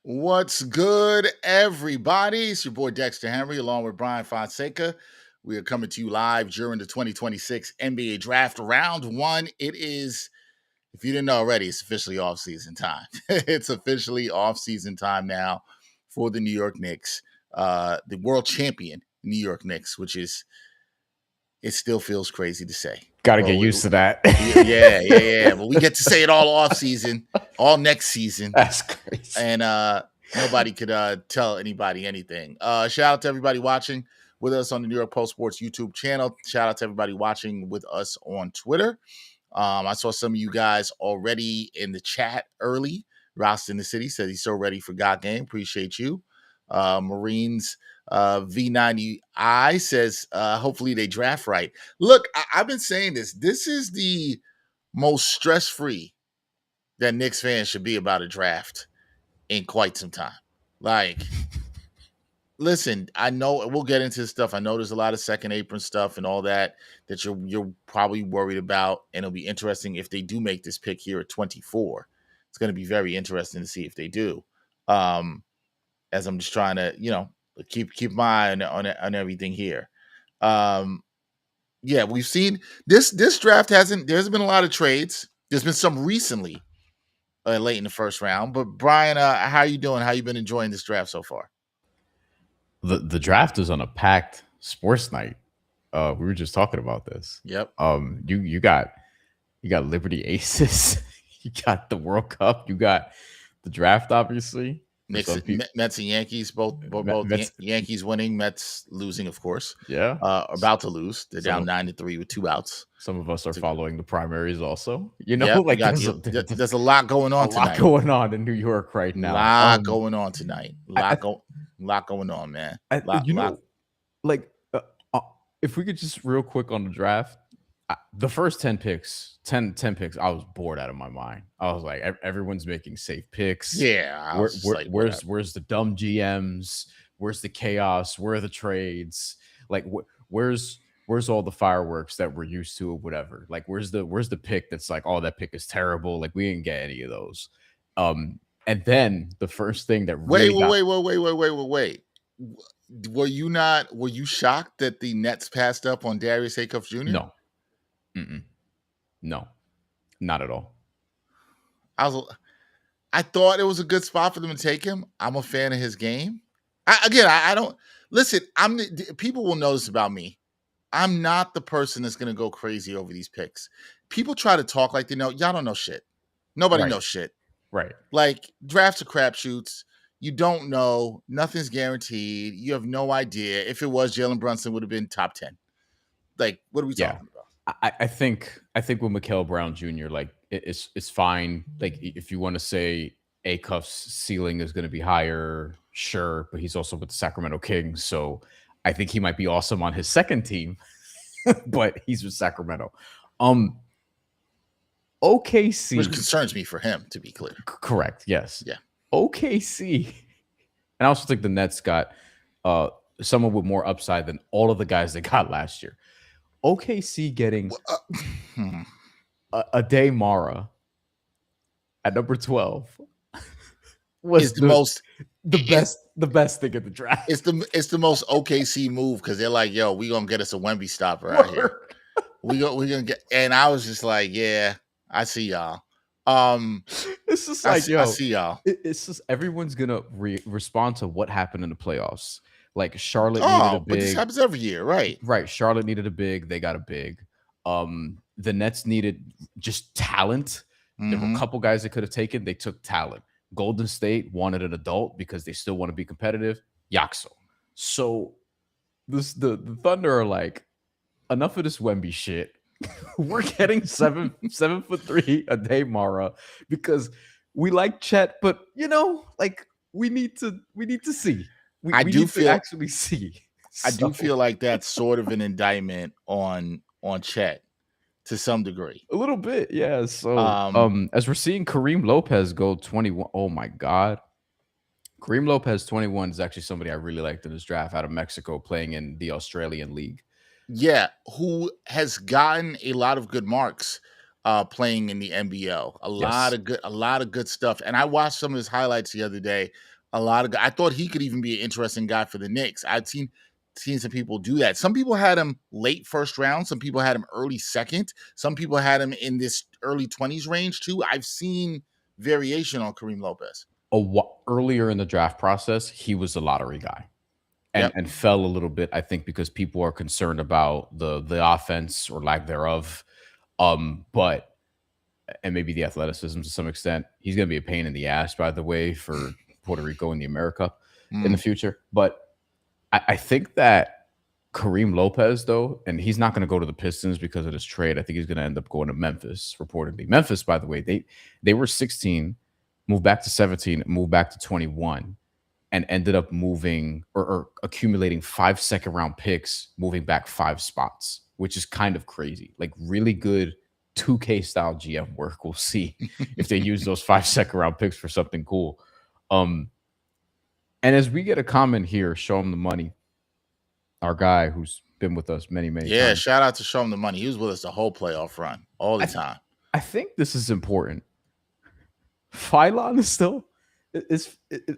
What's good, everybody? It's your boy Dexter Henry, along with Brian Fonseca. We are coming to you live during the 2026 NBA Draft Round 1. It is, if you didn't know already, it's officially off-season time. It's officially off-season time now for the New York Knicks, the world champion New York Knicks, which is, it still feels crazy to say. Got to get used to that. Yeah. But we get to say it all off-season, all next season. That's crazy. And nobody could tell anybody anything. Shout out to everybody watching with us on the New York Post Sports YouTube channel. Shout out to everybody watching with us on Twitter. I saw some of you guys already in the chat early. Ross in the City says he's so ready for God Game. Appreciate you. Marines V90I says hopefully they draft right. Look, I've been saying this. This is the most stress-free that Knicks fans should be about a draft in quite some time. Like, listen, I know we'll get into this stuff. I know there's a lot of second apron stuff and all that you're probably worried about, and it'll be interesting if they do make this pick here at 24. It's going to be very interesting to see if they do. As I'm just trying to, keep my eye on everything here. Yeah, we've seen this draft there's been a lot of trades. There's been some recently. Late in the first round. But Brian, how are you doing? How you been enjoying this draft so far? The draft is on a packed sports night. We were just talking about this. Yep. You got Liberty Aces. You got the World Cup. You got the draft, obviously. Mets and Yankees, both Mets, Yankees winning, Mets losing, of course. Yeah. About to lose. They're down 9-3 with 2 outs. Some of us are following the primaries also. There's a lot going on tonight. A lot going on in New York right now. A lot going on tonight. Lot going on, man. If we could just real quick on the draft, the first 10 picks, I was bored out of my mind. I was like, everyone's making safe picks. Yeah. Where's the dumb GMs? Where's the chaos? Where are the trades? Like, where's all the fireworks that we're used to or whatever? Like, where's the pick that's like, oh, that pick is terrible. Like, we didn't get any of those. And then the first thing that wait. Were you shocked that the Nets passed up on Darius Acuff Jr.? No. No, not at all. I thought it was a good spot for them to take him. I'm a fan of his game. I don't listen. People will know this about me. I'm not the person that's going to go crazy over these picks. People try to talk like they know. Y'all don't know shit. Nobody knows shit. Right. Like, drafts are crapshoots. You don't know. Nothing's guaranteed. You have no idea. If it was, Jalen Brunson would have been top 10. Like, what are we talking about? I think with Mikal Brown Jr., like, it's fine. Like, if you want to say Acuff's ceiling is going to be higher, sure, but he's also with the Sacramento Kings, so I think he might be awesome on his second team, but he's with Sacramento. OKC, which concerns me for him, to be clear. Correct. Yes. Yeah. OKC, and I also think the Nets got someone with more upside than all of the guys they got last year. OKC getting a Day Mara at number 12 was the best thing at the draft. It's the most OKC move because they're like, yo, we gonna get us a Wemby stopper out here. we gonna get, and I was just like, yeah, I see y'all. It's just like, I see y'all. It's just everyone's gonna respond to what happened in the playoffs. Like, Charlotte needed a big. But this happens every year, right? Right. Charlotte needed a big. They got a big. The Nets needed just talent. Mm-hmm. There were a couple guys they could have taken. They took talent. Golden State wanted an adult because they still want to be competitive. Yaxo. So the Thunder are like, enough of this Wemby shit. We're getting 7'3" a Day Mara because we like Chet, but like, we need to see. I do feel like that's sort of an indictment on Chet to some degree. A little bit, yeah. So as we're seeing Kareem Lopez go 21. Oh my God. Kareem Lopez 21 is actually somebody I really liked in this draft out of Mexico, playing in the Australian League. Yeah, who has gotten a lot of good marks. playing in the NBL. Yes. A lot of good stuff. And I watched some of his highlights the other day. I thought he could even be an interesting guy for the Knicks. I've seen some people do that. Some people had him late first round. Some people had him early second. Some people had him in this early 20s range too. I've seen variation on Kareem Lopez. Earlier in the draft process, he was a lottery guy. Yep. And fell a little bit, I think, because people are concerned about the offense or lack thereof. But and maybe the athleticism to some extent. He's going to be a pain in the ass, by the way, for Puerto Rico and the America in the future. But I think that Kareem Lopez, though, and he's not going to go to the Pistons because of this trade. I think he's going to end up going to Memphis, reportedly. Memphis, by the way, they were 16, moved back to 17, moved back to 21, and ended up moving or accumulating 5 second-round picks, moving back 5 spots, which is kind of crazy. Like really good 2K style GM work. We'll see if they use those 5 second-round picks for something cool. And as we get a comment here, show him the money. Our guy who's been with us many times. Yeah, shout out to Show Him the Money. He was with us the whole playoff run, all the time. I think this is important. Phylon is still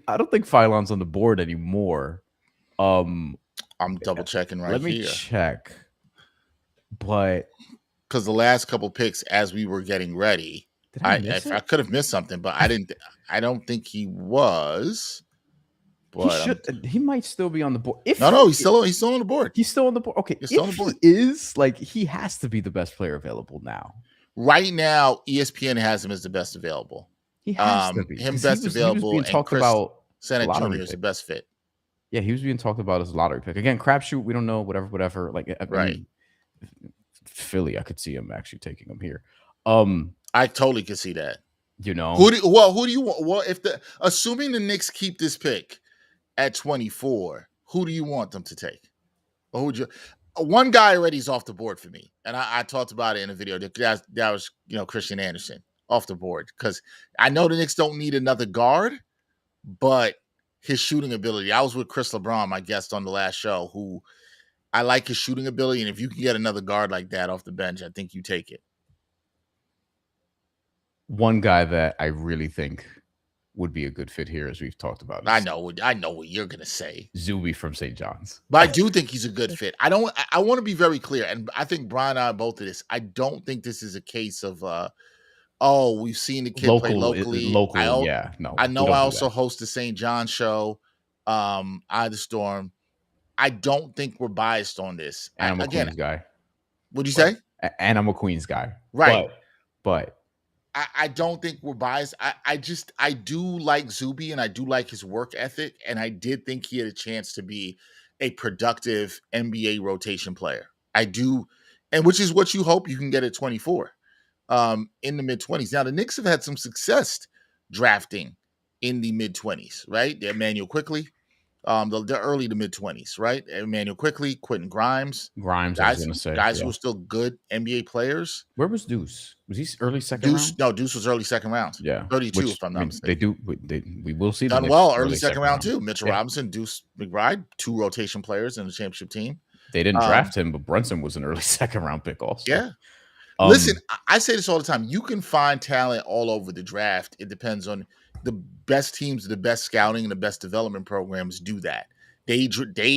I don't think Phylon's on the board anymore. I'm double checking right here. Let me check. But because the last couple picks as we were getting ready, I could have missed something, but I don't think he was. But he might still be on the board. He's still on the board. He's still on the board. Okay, he's still on the board. He is, like, he has to be the best player available now. Right now, ESPN has him as the best available. He has to be. Him best available. He was being talked about. Senate Jr. is the best fit. Yeah, he was being talked about as a lottery pick. Again, crapshoot. We don't know. Whatever. Like, right. Philly, I could see him actually taking him here. I totally could see that. You know, who do you want? Well, assuming the Knicks keep this pick at 24, who do you want them to take? Or who would you? One guy already is off the board for me, and I talked about it in a video. That was Christian Anderson off the board because I know the Knicks don't need another guard, but his shooting ability. I was with Chris LeBron, my guest on the last show, who I like his shooting ability, and if you can get another guard like that off the bench, I think you take it. One guy that I really think would be a good fit here, as we've talked about. I know what you're gonna say. Zuby from St. John's. But I do think he's a good fit. I want to be very clear, and I think Brian and I are both of this. I don't think this is a case of we've seen the kid play locally. I know I also host the St. John show, Eye of the Storm. I don't think we're biased on this. And I'm a Queens guy. What'd you say? And I'm a Queens guy. Right. But I don't think we're biased. I do like Zuby and I do like his work ethic. And I did think he had a chance to be a productive NBA rotation player. I do. And which is what you hope you can get at 24 in the mid-20s. Now, the Knicks have had some success drafting in the mid-20s, right? Emmanuel Quickley. The early to mid-20s, right? Emmanuel Quickley, Quentin Grimes. I was going to say. Guys who were still good NBA players. Where was Deuce? Was he early second round? No, Deuce was early second round. Yeah. 32, if I'm not mistaken. We will see done well early second round, too. Mitchell Robinson, Deuce McBride, 2 rotation players in the championship team. They didn't draft him, but Brunson was an early second round pick also. Yeah. Listen, I say this all the time. You can find talent all over the draft. It depends on the best teams, the best scouting, and the best development programs do that. They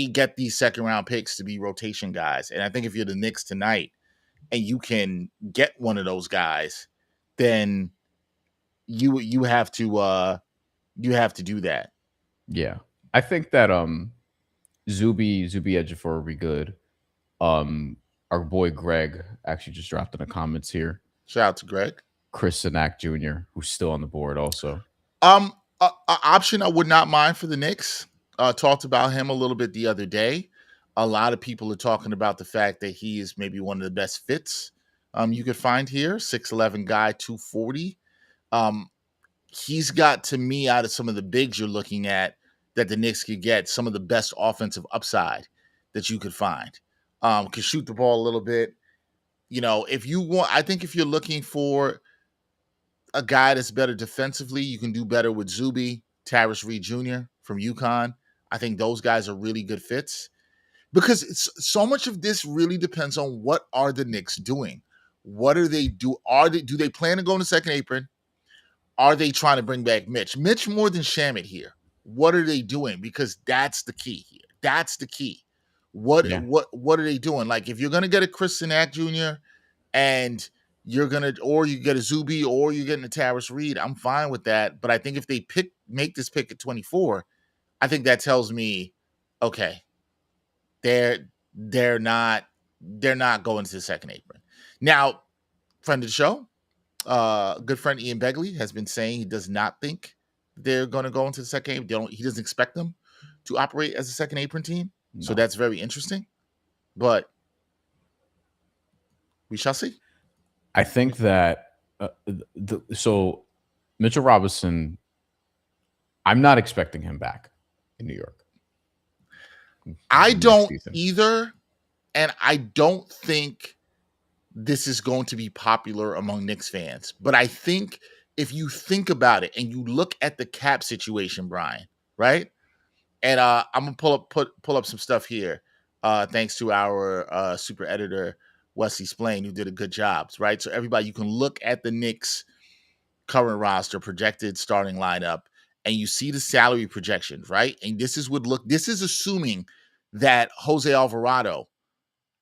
get these second round picks to be rotation guys. And I think if you're the Knicks tonight and you can get one of those guys, then you have to do that. Yeah. I think that Zuby Ejiofor will be good. Our boy Greg actually just dropped in the comments here. Shout out to Greg. Chris Sinak Jr., who's still on the board also. An option I would not mind for the Knicks. Talked about him a little bit the other day. A lot of people are talking about the fact that he is maybe one of the best fits you could find here. 6'11" guy, 240. He's got, to me, out of some of the bigs you're looking at that the Knicks could get, some of the best offensive upside that you could find. Could shoot the ball a little bit. If you want, I think if you're looking for a guy that's better defensively, you can do better with Zuby, Tyrus Reed Jr. from UConn. I think those guys are really good fits because so much of this really depends on what are the Knicks doing. What do they do? Do they plan to go in the second apron? Are they trying to bring back Mitch? Mitch more than Shamit here. What are they doing? Because that's the key here. That's the key. What Yeah. what are they doing? Like if you're gonna get a Chris Sinak Jr. and you're gonna, or you get a Zuby, or you're getting a Taris Reed, I'm fine with that. But I think if they make this pick at 24, I think that tells me, okay, they're not going to the second apron. Now, friend of the show, good friend Ian Begley has been saying he does not think they're going to go into the second apron. He doesn't expect them to operate as a second apron team. No. So that's very interesting. But we shall see. I think that so Mitchell Robinson, I'm not expecting him back in New York. I don't either, and I don't think this is going to be popular among Knicks fans. But I think if you think about it and you look at the cap situation, Brian, right? And I'm gonna pull up some stuff here, thanks to our super editor Wesley Splain, who did a good job, right? So everybody, you can look at the Knicks' current roster, projected starting lineup, and you see the salary projections, right? And this is assuming that Jose Alvarado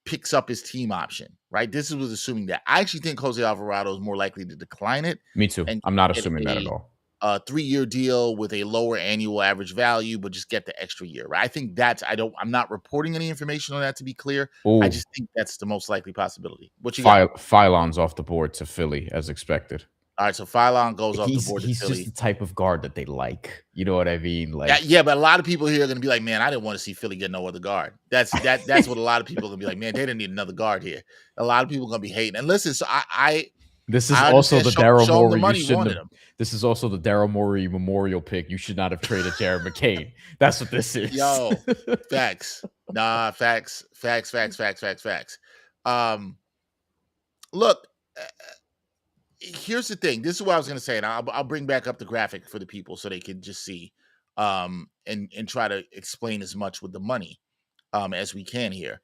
picks up his team option, right? This was assuming that. I actually think Jose Alvarado is more likely to decline it. Me too. And I'm not assuming that at all. A 3-year deal with a lower annual average value, but just get the extra year, right? I think that's, I'm not reporting any information on that, to be clear. Ooh. I just think that's the most likely possibility. What you got? Phylon's off the board to Philly as expected. All right, so Phylon goes off the board to Philly. He's just the type of guard that they like. You know what I mean? Like, yeah, but a lot of people here are going to be like, man, I didn't want to see Philly get no other guard. That's what a lot of people are going to be like, man, they didn't need another guard here. A lot of people are going to be hating. And listen, so this is also the Daryl Morey. This is also the Daryl Morey memorial pick. You should not have traded Jared McCain. That's what this is. Yo, facts. Nah, facts. Look, here's the thing. This is what I was going to say, and I'll bring back up the graphic for the people so they can just see, and try to explain as much with the money as we can here.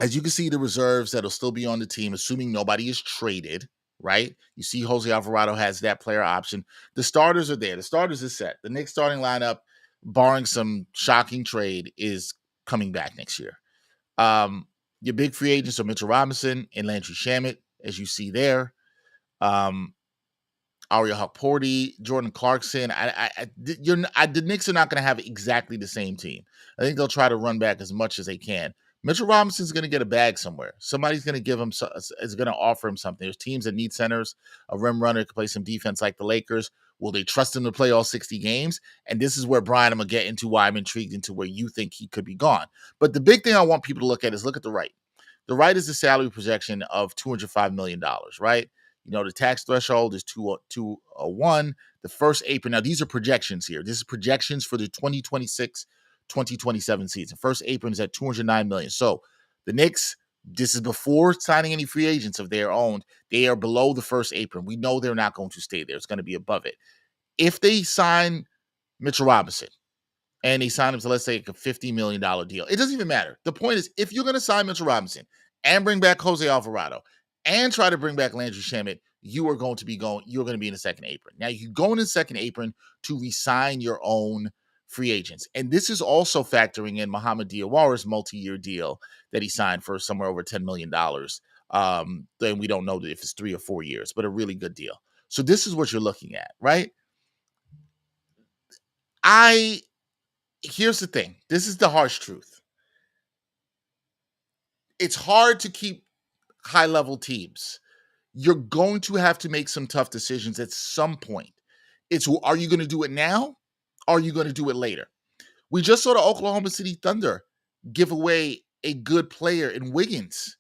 As you can see, the reserves that'll still be on the team, assuming nobody is traded, right? You see Jose Alvarado has that player option. The starters are there. The starters is set. The Knicks starting lineup, barring some shocking trade, is coming back next year. Your big free agents are Mitchell Robinson and Landry Shamet, as you see there. Ariel Hukporti, Jordan Clarkson. The Knicks are not going to have exactly the same team. I think they'll try to run back as much as they can. Mitchell Robinson's going to get a bag somewhere. Somebody's going to is going to offer him something. There's teams that need centers, a rim runner can play some defense like the Lakers. Will they trust him to play all 60 games? And this is where, Brian, I'm going to get into why I'm intrigued into where you think he could be gone. But the big thing I want people to look at is look at the right. The right is the salary projection of $205 million, right? You know, the tax threshold is 201. The first apron, now these are projections here. This is projections for the 2026-2027 season. First apron is at $209 million. So the Knicks, this is before signing any free agents of their own. They are below the first apron. We know they're not going to stay there. It's going to be above it. If they sign Mitchell Robinson and they sign him to, let's say, a $50 million deal, it doesn't even matter. The point is, if you're going to sign Mitchell Robinson and bring back Jose Alvarado and try to bring back Landry Shamet, you're going to be in the second apron. Now, you go in the second apron to re-sign your own free agents. And this is also factoring in Mohamed Diawara's multi-year deal that he signed for somewhere over $10 million. Then we don't know if it's 3 or 4 years, but a really good deal. So this is what you're looking at, right? Here's the thing. This is the harsh truth. It's hard to keep high-level teams. You're going to have to make some tough decisions at some point. Are you going to do it now? Or are you going to do it later? We just saw the Oklahoma City Thunder give away a good player in Wiggins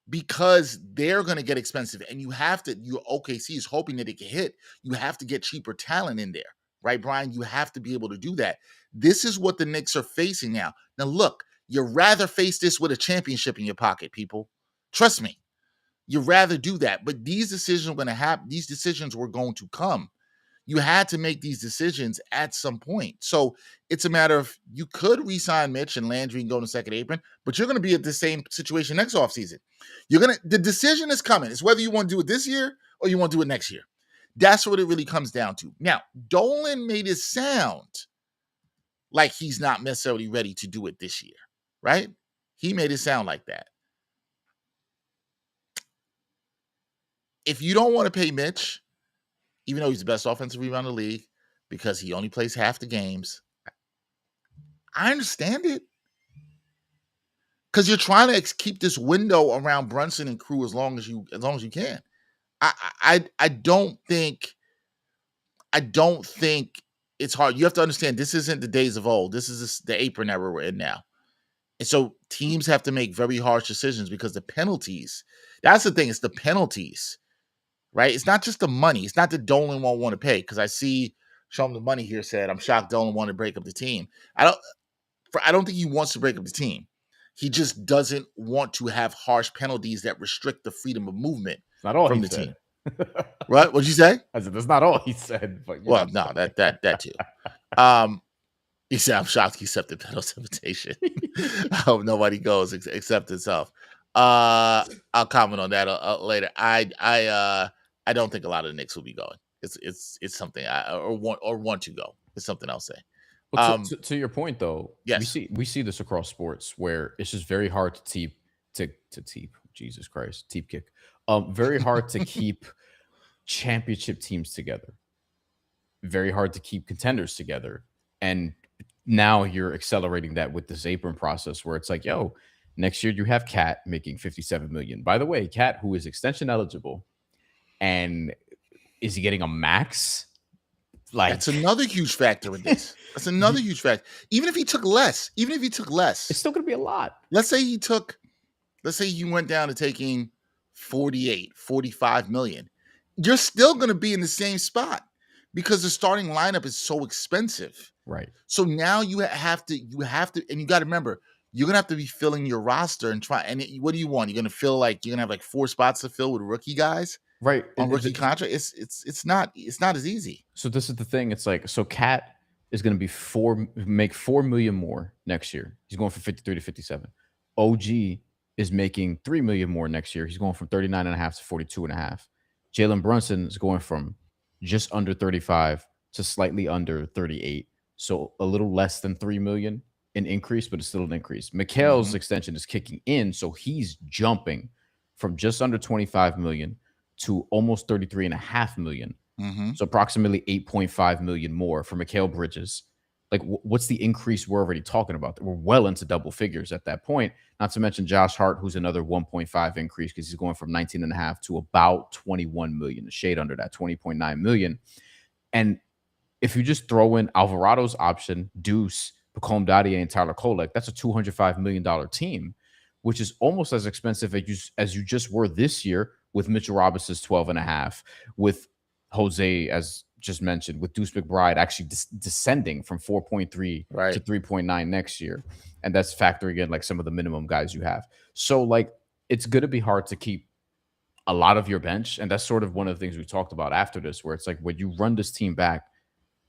because they're going to get expensive. And OKC is hoping that it can hit. You have to get cheaper talent in there, right, Brian? You have to be able to do that. This is what the Knicks are facing now. Now, look, you'd rather face this with a championship in your pocket, people. Trust me. You'd rather do that. But these decisions were going to happen. These decisions were going to come. You had to make these decisions at some point. So it's a matter of you could re-sign Mitch and Landry and go to second apron, but you're going to be at the same situation next offseason. The decision is coming. It's whether you want to do it this year or you want to do it next year. That's what it really comes down to. Now, Dolan made it sound like he's not necessarily ready to do it this year, right? He made it sound like that. If you don't want to pay Mitch, even though he's the best offensive rebounder in the league, because he only plays half the games, I understand it. Because you're trying to keep this window around Brunson and crew as long as you can. I don't think it's hard. You have to understand this isn't the days of old. This is the apron era we're in now. And so teams have to make very harsh decisions because the penalties, that's the thing, it's the penalties, right? It's not just the money. It's not that Dolan won't want to pay, because I see Show Him the Money here said, I'm shocked Dolan wanted to break up the team. I don't think he wants to break up the team. He just doesn't want to have harsh penalties that restrict the freedom of movement from the team. Right? What'd you say? I said, that's not all he said. But well, no, that too. He said, I'm shocked he accepted penalty invitation. I hope nobody goes except himself. I'll comment on that later. I don't think a lot of the Knicks will be going. It's something or want to go. It's something I'll say. Well, to your point, though, yes, we see this across sports where it's just very hard to teep. Jesus Christ, teep kick. Very hard to keep championship teams together. Very hard to keep contenders together. And now you're accelerating that with this apron process where it's like, yo, next year you have Cat making $57 million. By the way, Cat, who is extension eligible, and is he getting a max? Like, that's another huge factor in this. That's another huge factor. Even if he took less, it's still going to be a lot. Let's say he went down to taking 48, 45 million. You're still going to be in the same spot because the starting lineup is so expensive. Right. So now you have to, and you got to remember, you're going to have to be filling your roster and try. And what do you want? You're going to feel like you're going to have like 4 spots to fill with rookie guys, right? On rookie contract. It's not as easy. So this is the thing. It's like, so Cat is going to make $4 million more next year. He's going from 53 to 57. OG is making $3 million more next year. He's going from 39.5 to 42.5. Jalen Brunson is going from just under 35 to slightly under 38. So a little less than $3 million in increase, but it's still an increase. Mikal's extension is kicking in, so he's jumping from just under 25 million to almost 33.5 million. So approximately 8.5 million more for Mikal Bridges. Like, what's the increase we're already talking about? We're well into double figures at that point. Not to mention Josh Hart, who's another 1.5 increase because he's going from 19.5 to about 21 million, a shade under that, 20.9 million. And if you just throw in Alvarado's option, Deuce, Pacome Dadier, and Tyler Kolek, that's a $205 million team, which is almost as expensive as you just were this year with Mitchell Robinson's 12.5, with Jose, as just mentioned, with Deuce McBride actually descending from 4.3 to 3.9 next year. And that's factoring in like some of the minimum guys you have. So like, it's going to be hard to keep a lot of your bench. And that's sort of one of the things we talked about after this, where it's like, when you run this team back,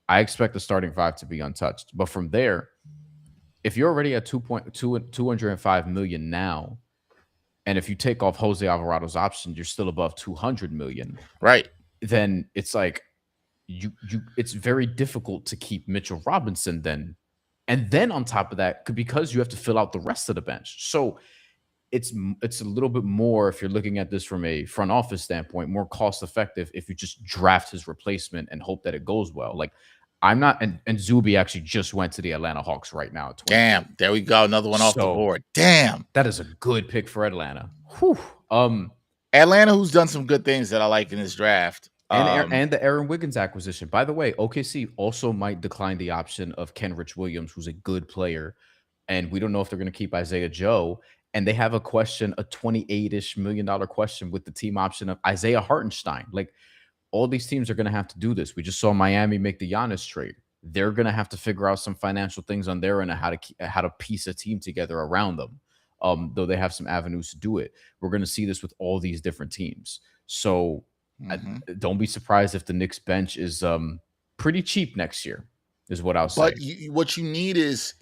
I expect the starting 5 to be untouched. But from there, if you're already at 205 million now, and if you take off Jose Alvarado's option, you're still above 200 million. Right. Then it's like, it's very difficult to keep Mitchell Robinson then. And then on top of that, because you have to fill out the rest of the bench. So it's a little bit more, if you're looking at this from a front office standpoint, more cost effective if you just draft his replacement and hope that it goes well. Like, I'm not, and Zuby actually just went to the Atlanta Hawks right now. Damn, there we go. Another one off the board. Damn. That is a good pick for Atlanta. Whew. Atlanta, who's done some good things that I like in this draft. And the Aaron Wiggins acquisition. By the way, OKC also might decline the option of Kenrich Williams, who's a good player. And we don't know if they're going to keep Isaiah Joe. And they have a $28-ish million question with the team option of Isaiah Hartenstein. Like, all these teams are going to have to do this. We just saw Miami make the Giannis trade. They're going to have to figure out some financial things on their end and how to piece a team together around them. Though they have some avenues to do it. We're going to see this with all these different teams. So don't be surprised if the Knicks bench is pretty cheap next year, is what I'll say. But what you need is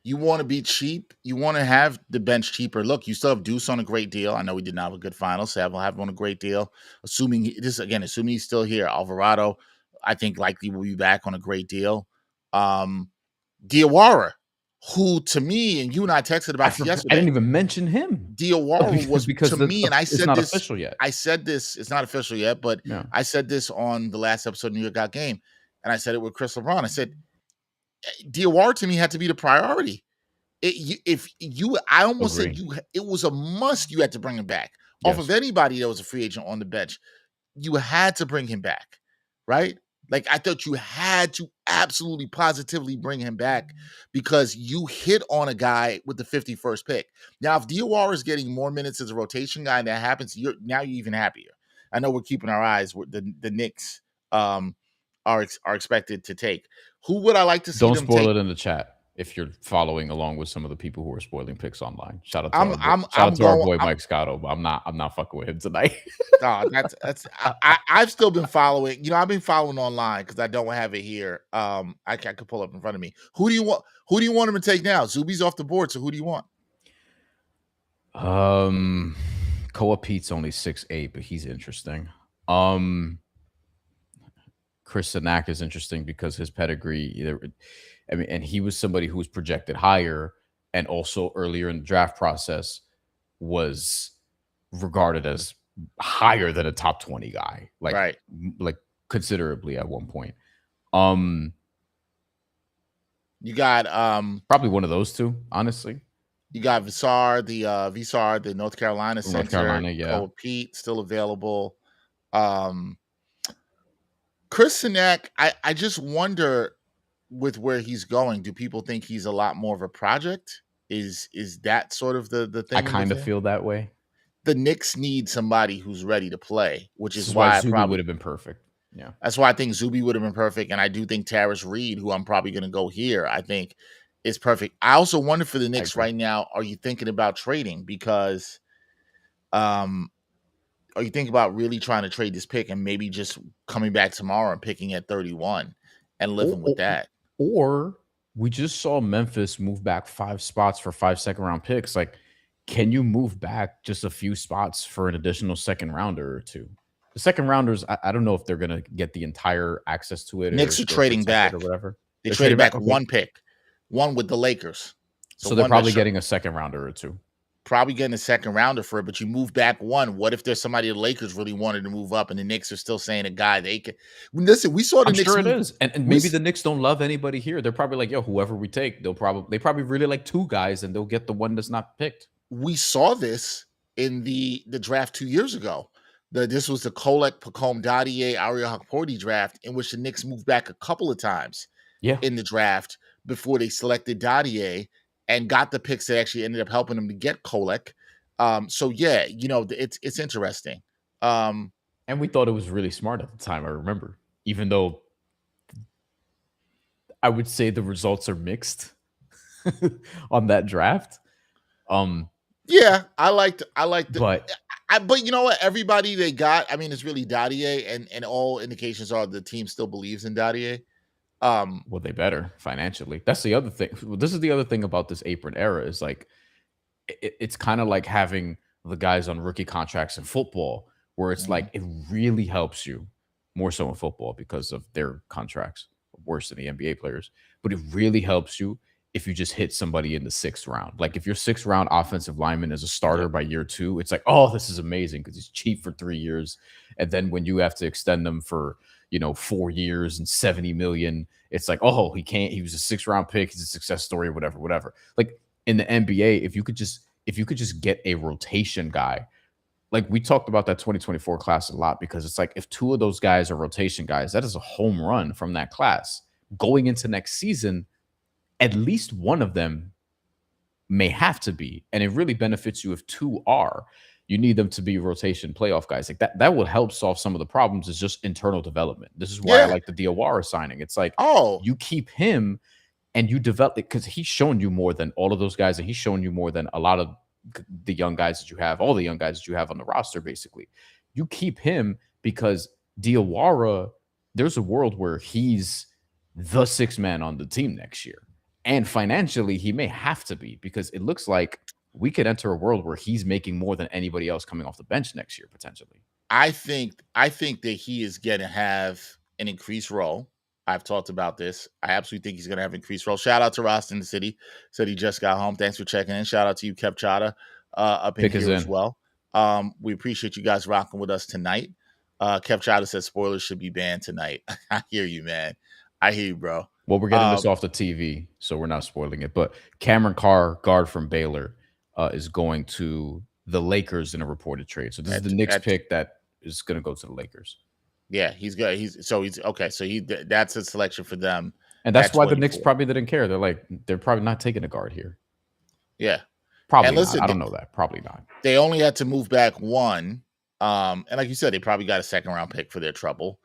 you want to be cheap. You want to have the bench cheaper. Look, you still have Deuce on a great deal. I know we did not have a good final, so we'll have him on a great deal. Assuming assuming he's still here. Alvarado, I think likely will be back on a great deal. Diawara, who to me, and you and I texted I about this forgot, I didn't yesterday. even mention him Diawara was because to me, and I it's said not this. official yet. I said this. It's not official yet, but Yeah, I said this on the last episode of New York Got Game, and I said it with Chris LeBron. I said Diawara to me had to be the priority. I almost said agree. it was a must. You had to bring him back off of Yes, anybody that was a free agent on the bench. You had to bring him back, right? Like I thought you had to absolutely positively bring him back because you hit on a guy with the 51st pick. Now, if Diawara is getting more minutes as a rotation guy and that happens, you're even happier. I know we're keeping our eyes with the Knicks are expected to take. Who would I like to see don't them spoil take? it in the chat if you're following along with some of the people who are spoiling picks online. Shout out I'm to our going. boy Mike Scotto, but I'm not fucking with him tonight. That's I've still been following. I've been following online because I don't have it here. I could pull up in front of me. Who do you want? Who do you want him to take now? Zuby's off the board, so who do you want? Koa Pete's only 6'8", but he's interesting. Chris Sanak is interesting because his pedigree, I mean, and he was somebody who was projected higher, and also earlier in the draft process was regarded as higher than a top 20 guy, Right. like considerably at one point. You got Probably one of those two, honestly. you got Visar, the North Carolina From center. North Carolina, yeah. Cole Pete still available. Chris Sanak, I just wonder with where he's going. Do people think he's a lot more of a project? Is that sort of the I thing with kind of him? feel that way. The Knicks need somebody who's ready to play, which This is is why why I Zuby probably would have been perfect. Yeah. that's why I think Zuby would have been perfect, and I do think Tarris Reed, who I'm probably going to go here, I think is perfect. I also wonder for the Knicks right now, are you thinking about trading? Because are you thinking about really trying to trade this pick and maybe just coming back tomorrow and picking at 31 and living with that? Or we just saw Memphis move back 5 spots for 5 second-round picks. Like, can you move back just a few spots for an additional second rounder or two? The second rounders, I don't know if they're gonna get the entire access to it. Knicks Or are trading back or whatever. They They're traded trading back okay. one pick, one with the Lakers. So they're probably getting a second rounder or two. Probably getting a second rounder for it, but you move back one. What if there's somebody the Lakers really wanted to move up and the Knicks are still saying a guy they can listen? We saw the I'm Knicks. Sure it is. And maybe the Knicks don't love anybody here. They're probably like, yo, whoever we take, they probably really like 2 guys and they'll get the one that's not picked. We saw this in the draft 2 years ago. This was the Kolek, Pacome Dadier, Ariel Hakporti draft in which the Knicks moved back a couple of times in the draft before they selected Dadier and got the picks that actually ended up helping them to get Kolek. So yeah, it's interesting. And we thought it was really smart at the time, I remember, even though I would say the results are mixed on that draft. Yeah, I liked but you know what? Everybody they got, I mean, it's really Dadier, and all indications are the team still believes in Dadier. Well, they better financially. That's the other thing. This is the other thing about this apron era is like it's kind of like having the guys on rookie contracts in football, where it's like it really helps you more so in football because of their contracts worse than the NBA players. But it really helps you if you just hit somebody in the 6th round. Like if your 6th round offensive lineman is a starter by year 2, it's like, oh, this is amazing because he's cheap for 3 years. And then when you have to extend them for 4 years and 70 million, it's like, oh, he was a 6th round pick, he's a success story, whatever. Like in the NBA, if you could just get a rotation guy, like we talked about that 2024 class a lot, because it's like if 2 of those guys are rotation guys, that is a home run from that class. Going into next season, at least one of them may have to be, and it really benefits you if 2 are. You need them to be rotation playoff guys. Like that will help solve some of the problems. Is just internal development. This is why I like the Diawara signing. It's like, you keep him and you develop it because he's shown you more than all of those guys, and he's shown you more than a lot of the young guys that you have, all the young guys that you have on the roster. Basically, you keep him because Diawara, there's a world where he's the sixth man on the team next year. And financially, he may have to be because it looks like we could enter a world where he's making more than anybody else coming off the bench next year, potentially. I think that he is going to have an increased role. I've talked about this. I absolutely think he's going to have increased role. Shout out to Ross in the city. Said he just got home. Thanks for checking in. Shout out to you, Kev Chada, up in Pick us here as in. well. We appreciate you guys rocking with us tonight. Kev Chada says spoilers should be banned tonight. I hear you, man. I hear you, bro. Well, we're getting this off the TV, so we're not spoiling it. But Cameron Carr, guard from Baylor, is going to the Lakers in a reported trade. So this is the Knicks pick that is going to go to the Lakers. Yeah, he's good. He's okay. So that's a selection for them. And that's why the Knicks probably didn't care. They're probably not taking a guard here. Yeah. Probably not. I don't know that. Probably not. They only had to move back one. And like you said, they probably got a second round pick for their trouble.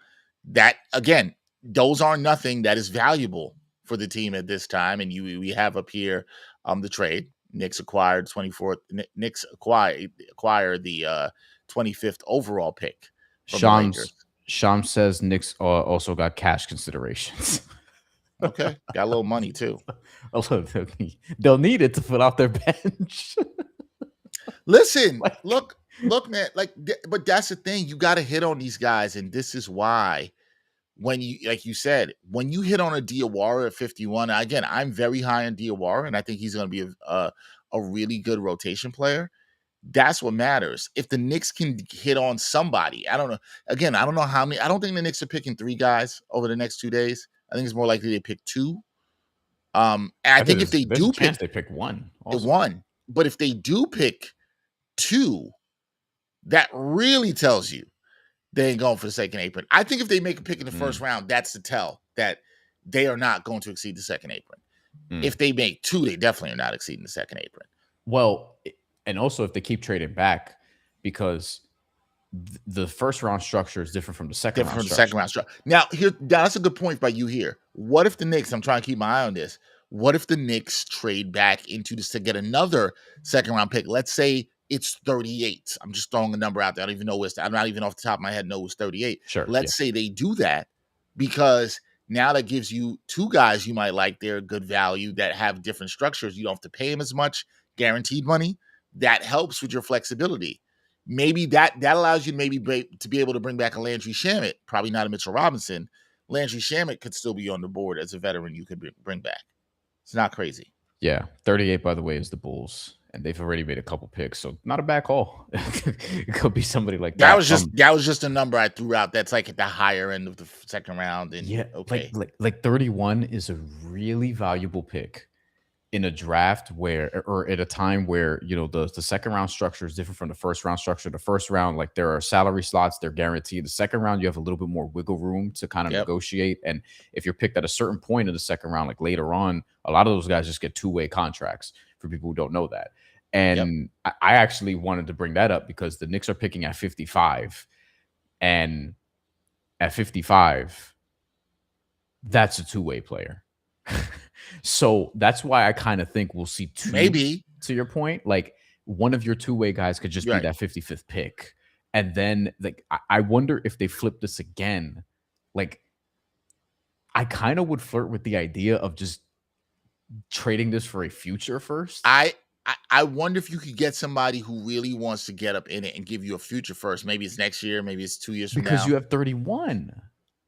That again, those are nothing that is valuable for the team at this time. And we have up here the trade. Knicks acquired 24th. Knicks acquired the 25th overall pick from the Lakers. Sham says Knicks also got cash considerations. Okay, got a little money too. They'll need it to fill out their bench. Listen, look, man. But that's the thing. You got to hit on these guys, and this is why. When you, like you said, when you hit on a Diawara at 51, again, I'm very high on Diawara, and I think he's going to be a really good rotation player. That's what matters. If the Knicks can hit on somebody, I don't know. Again, I don't know how many. I don't think the Knicks are picking 3 guys over the next 2 days. I think it's more likely they pick 2. And I think if they do pick, they pick 1. Also. 1. But if they do pick 2, that really tells you they ain't going for the second apron. I think if they make a pick in the first round, that's the tell that they are not going to exceed the second apron. If they make 2, they definitely are not exceeding the second apron. Well, and also if they keep trading back, because the first round structure is different from the second round structure. Now, that's a good point by you here. What if the Knicks, I'm trying to keep my eye on this, what if the Knicks trade back into this to get another second round pick? Let's say it's 38. I'm just throwing a number out there. I don't even know I'm not even off the top of my head know it's 38. Sure. Let's say they do that, because now that gives you 2 guys you might like. They're good value that have different structures. You don't have to pay them as much guaranteed money. That helps with your flexibility. Maybe that allows you to be able to bring back a Landry Shamet. Probably not a Mitchell Robinson. Landry Shamet could still be on the board as a veteran you could bring back. It's not crazy. Yeah. 38, by the way, is the Bulls. And they've already made a couple picks, so not a bad call. It could be somebody like that. That was just a number I threw out. That's like at the higher end of the second round. And yeah, okay, like 31 is a really valuable pick in a draft or at a time where the second round structure is different from the first round structure. The first round, like, there are salary slots, they're guaranteed. The second round, you have a little bit more wiggle room to kind of negotiate. And if you're picked at a certain point in the second round, like later on, a lot of those guys just get 2-way contracts, for people who don't know that. And I actually wanted to bring that up because the Knicks are picking at 55, and at 55, that's a 2-way player. So that's why I kind of think we'll see 2. Maybe, to your point, like one of your 2-way guys could just be that 55th pick. And then, like, I wonder if they flip this again. Like, I kind of would flirt with the idea of just trading this for a future first. I wonder if you could get somebody who really wants to get up in it and give you a future first. Maybe it's next year. Maybe it's 2 years from now. Because you have 31.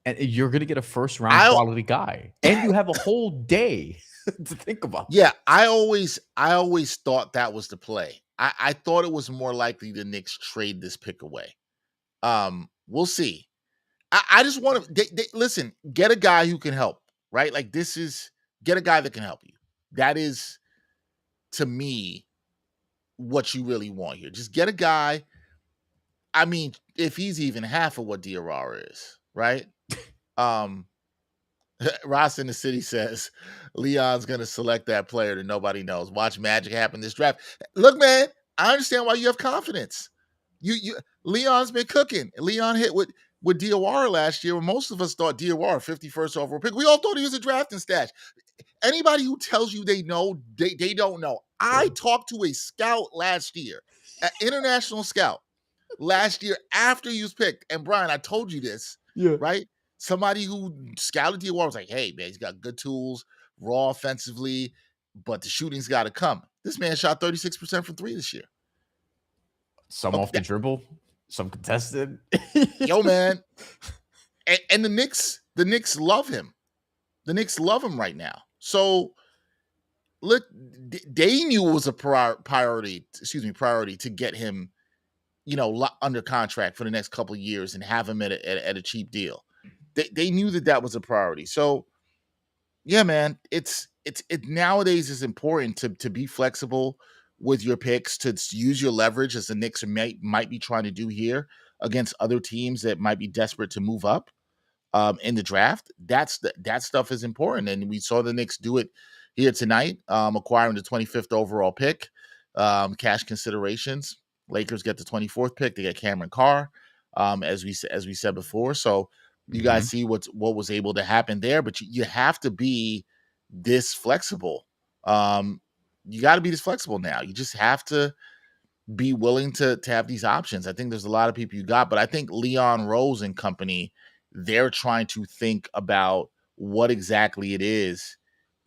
And you're going to get a first round quality guy. And you have a whole day to think about. Yeah, I always thought that was the play. I thought it was more likely the Knicks trade this pick away. We'll see. I just want to listen, get a guy who can help, right? Like, get a guy that can help you. That is, to me, what you really want here. Just get a guy. I mean, if he's even half of what Diawara is, right? Ross in the city says Leon's going to select that player that nobody knows. Watch magic happen this draft. Look, man, I understand why you have confidence. Leon's been cooking. Leon hit with Diawara last year, when most of us thought Diawara 51st overall pick. We all thought he was a drafting stash. Anybody who tells you they know, they don't know. I talked to a scout last year, an international scout last year after he was picked. And Brian, I told you this, right? Somebody who scouted the award was like, hey, man, he's got good tools, raw offensively, but the shooting's got to come. This man shot 36% from three this year. Some Okay, off the dribble, some contested. yo, man. And the Knicks love him. The Knicks love him right now. So look, they knew it was a priority to get him, under contract for the next couple of years and have him at a cheap deal. They knew that was a priority. So yeah, man, it nowadays is important to be flexible with your picks, to use your leverage, as the Knicks might be trying to do here against other teams that might be desperate to move up in the draft. That stuff is important, and we saw the Knicks do it here tonight, acquiring the 25th overall pick, cash considerations. Lakers get the 24th pick. They get Cameron Carr, as we said before. So you guys see what was able to happen there, but you have to be this flexible. You got to be this flexible now. You just have to be willing to have these options. I think there's a lot of people you got, but I think Leon Rose and company, they're trying to think about what exactly it is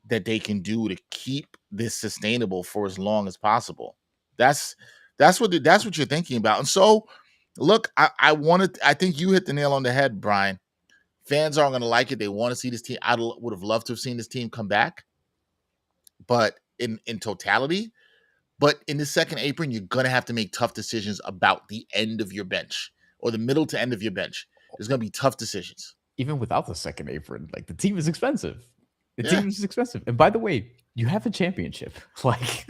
that they can do to keep this sustainable for as long as possible. That's what you're thinking about. And so, look, I think you hit the nail on the head, Brian. Fans aren't going to like it. They want to see this team. I would have loved to have seen this team come back, but in totality. But in the second apron, you're going to have to make tough decisions about the end of your bench or the middle to end of your bench. There's going to be tough decisions. Even without the second apron, like, the team is expensive. Team is expensive. And by the way, you have a championship. Like,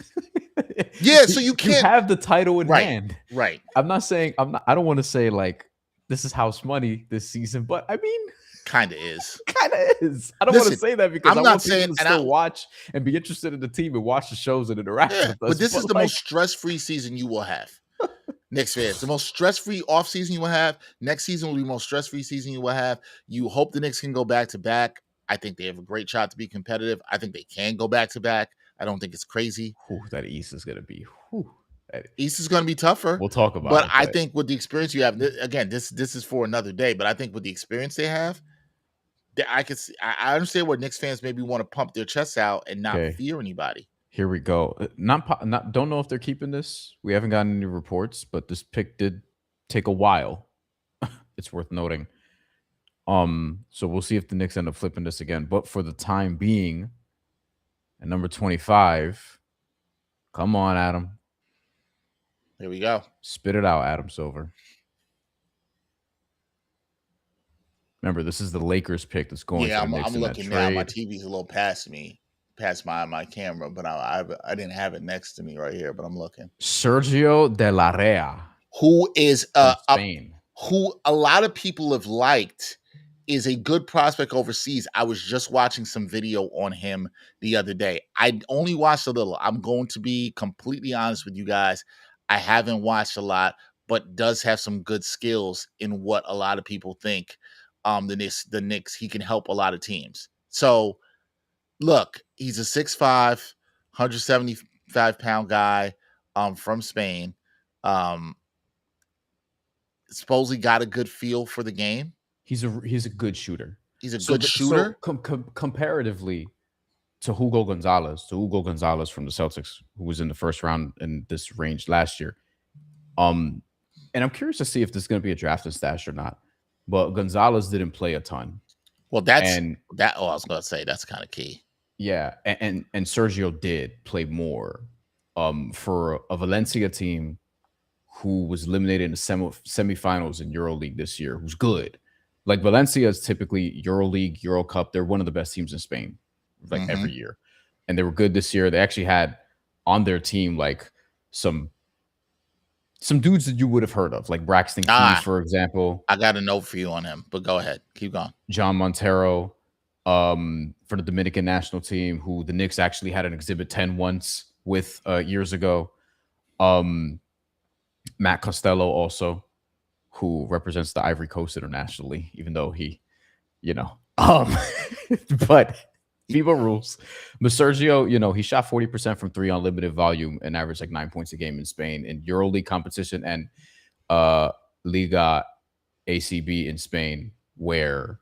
yeah, so you can't have the title in hand. Right. I don't want to say like this is house money this season, but I mean, kind of is. I don't want to say that because I'm not saying people to still watch and be interested in the team and watch the shows and interact with us. But this is the most stress-free season you will have. Knicks fans, the most stress-free off season you will have. Next season will be the most stress-free season you will have. You hope the Knicks can go back to back. I think they have a great shot to be competitive. I think they can go back to back. I don't think it's crazy. That East is going to be. East is going to be tougher. We'll talk about it. But I think with the experience you have, again, this is for another day. But I think with the experience they have, I understand where Knicks fans maybe want to pump their chests out and not fear anybody. Here we go. Don't know if they're keeping this. We haven't gotten any reports, but this pick did take a while. It's worth noting. So we'll see if the Knicks end up flipping this again. But for the time being, at number 25, come on, Adam. Here we go. Spit it out, Adam Silver. Remember, this is the Lakers pick that's going. Yeah, I'm looking now. My TV's a little past my camera, but I didn't have it next to me right here. But I'm looking. Sergio De La Rea, who is who a lot of people have liked, is a good prospect overseas. I was just watching some video on him the other day. I only watched a little. I'm going to be completely honest with you guys. I haven't watched a lot, but does have some good skills in what a lot of people think. The Knicks, he can help a lot of teams. So, look, he's a 6'5", 175-pound guy from Spain. Supposedly got a good feel for the game. He's a good shooter. He's a good shooter. So comparatively to Hugo Gonzalez from the Celtics, who was in the first round in this range last year. And I'm curious to see if this is going to be a drafted stash or not. But Gonzalez didn't play a ton. Well, I was going to say that's kind of key. Yeah, and Sergio did play more for a Valencia team who was eliminated in the semifinals in EuroLeague this year, who's good. Like, Valencia is typically EuroLeague, Euro Cup. They're one of the best teams in Spain, like every year. And they were good this year. They actually had on their team like some dudes that you would have heard of, like Braxton Keys, for example. I got a note for you on him, but go ahead. Keep going. John Montero for the Dominican national team, who the Knicks actually had an Exhibit 10 once with years ago. Matt Costello also, who represents the Ivory Coast internationally, even though he, but FIBA rules. But Sergio, he shot 40% from three on limited volume and averaged like 9 points a game in Spain in EuroLeague competition and Liga ACB in Spain, where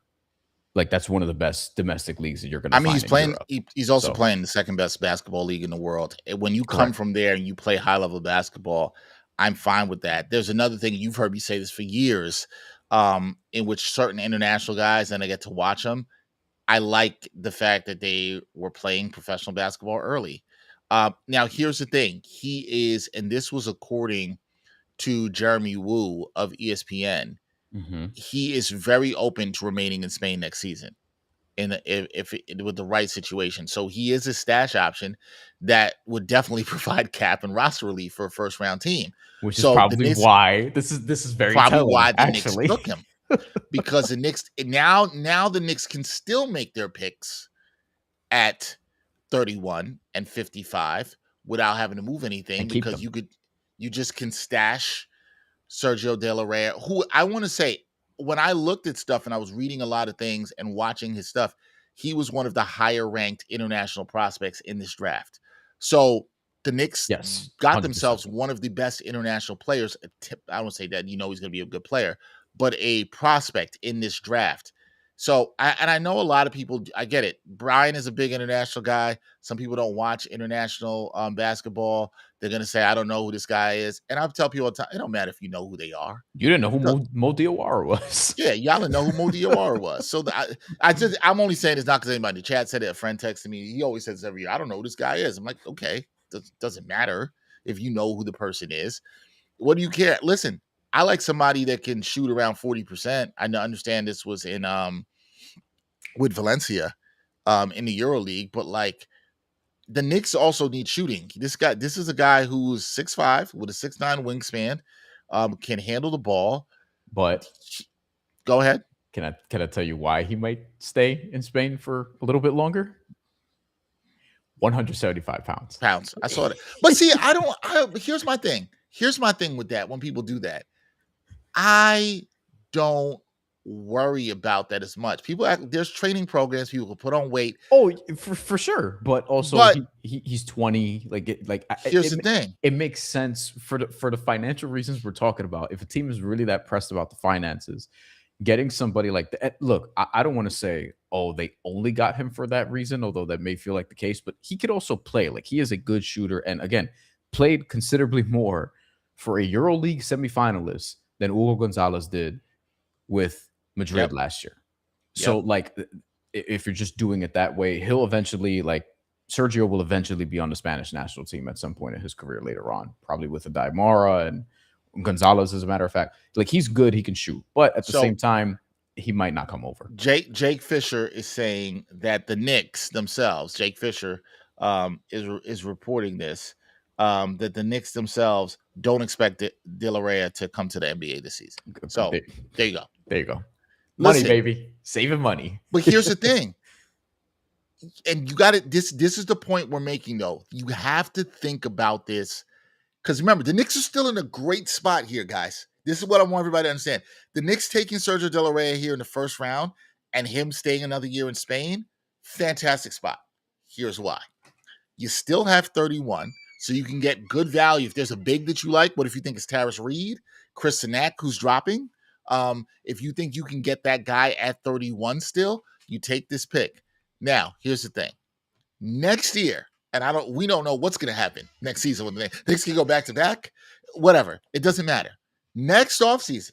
Like that's one of the best domestic leagues that you're going to I mean, find in Europe. He's also So playing the second best basketball league in the world. When you come correct. from there and you play high level basketball, I'm fine with that. There's another thing you've heard me say this for years, in which certain international guys, and I get to watch them. I like the fact that they were playing professional basketball early. Now, here's the thing: he is, and this was according to Jeremy Wu of ESPN. Hmm. He is very open to remaining in Spain next season with the right situation. So he is a stash option that would definitely provide cap and roster relief for a first round team. Which is So the probably Knicks why this is very probably telling, why the Knicks actually. took him, because the Knicks now the Knicks can still make their picks at 31 and 55 without having to move anything, And keep because them. you just can stash Sergio De La Rey, who I want to say, when I looked at stuff and I was reading a lot of things and watching his stuff, he was one of the higher ranked international prospects in this draft. So the Knicks Yes, got 100%. themselves one of the best international players. I don't say that he's going to be a good player, but a prospect in this draft. So, I know a lot of people. I get it. Brian is a big international guy. Some people don't watch international basketball. They're gonna say, "I don't know who this guy is," and I tell people all the time, it don't matter if you know who they are. You didn't know who No, Mo Diawara was. yeah, y'all didn't know who Mo Diawara was. So I'm only saying it's not because anybody in the chat said it. A friend texted me. He always says every year, "I don't know who this guy is." I'm like, okay, doesn't matter if you know who the person is. What do you care? Listen, I like somebody that can shoot around 40%. I understand this was in with Valencia in the Euro League, but like the Knicks also need shooting. This is a guy who's 6'5" with a 6'9" wingspan, can handle the ball. But Go ahead. can I tell you why he might stay in Spain for a little bit longer? 175 pounds. Pounds. I saw that. But see, here's my thing. Here's my thing with that when people do that. I don't worry about that as much. There's training programs, people can put on weight. Oh, for sure. But also But he's 20. here's the thing. It makes sense for the financial reasons we're talking about. If a team is really that pressed about the finances, getting somebody like that. Look, I don't want to say, oh, they only got him for that reason, although that may feel like the case, but he could also play. Like he is a good shooter. And again, played considerably more for a EuroLeague semifinalist than Hugo Gonzalez did with Madrid Yep. last year. So Yep. like if you're just doing it that way, he'll eventually like Sergio will eventually be on the Spanish national team at some point in his career later on, probably with a Daimara and Gonzalez, as a matter of fact. Like he's good, he can shoot, but at the So same time, he might not come over. Jake Fisher is saying that the Knicks themselves, Jake Fisher, is reporting this, that the Knicks themselves don't expect De La Rey to come to the NBA this season. So there you go. There you go. Money, Listen, baby. Saving money. but here's the thing. And you got it. This is the point we're making, though. You have to think about this, because remember, the Knicks are still in a great spot here, guys. This is what I want everybody to understand. The Knicks taking Sergio De La Rey here in the first round and him staying another year in Spain, fantastic spot. Here's why. You still have 31, so you can get good value. If there's a big that you like, what if you think it's Taris Reed, Chris Sinak, who's dropping? If you think you can get that guy at 31 still, you take this pick. Now, here's the thing. Next year, and we don't know what's going to happen next season when the Knicks can go back to back, whatever. It doesn't matter. Next offseason,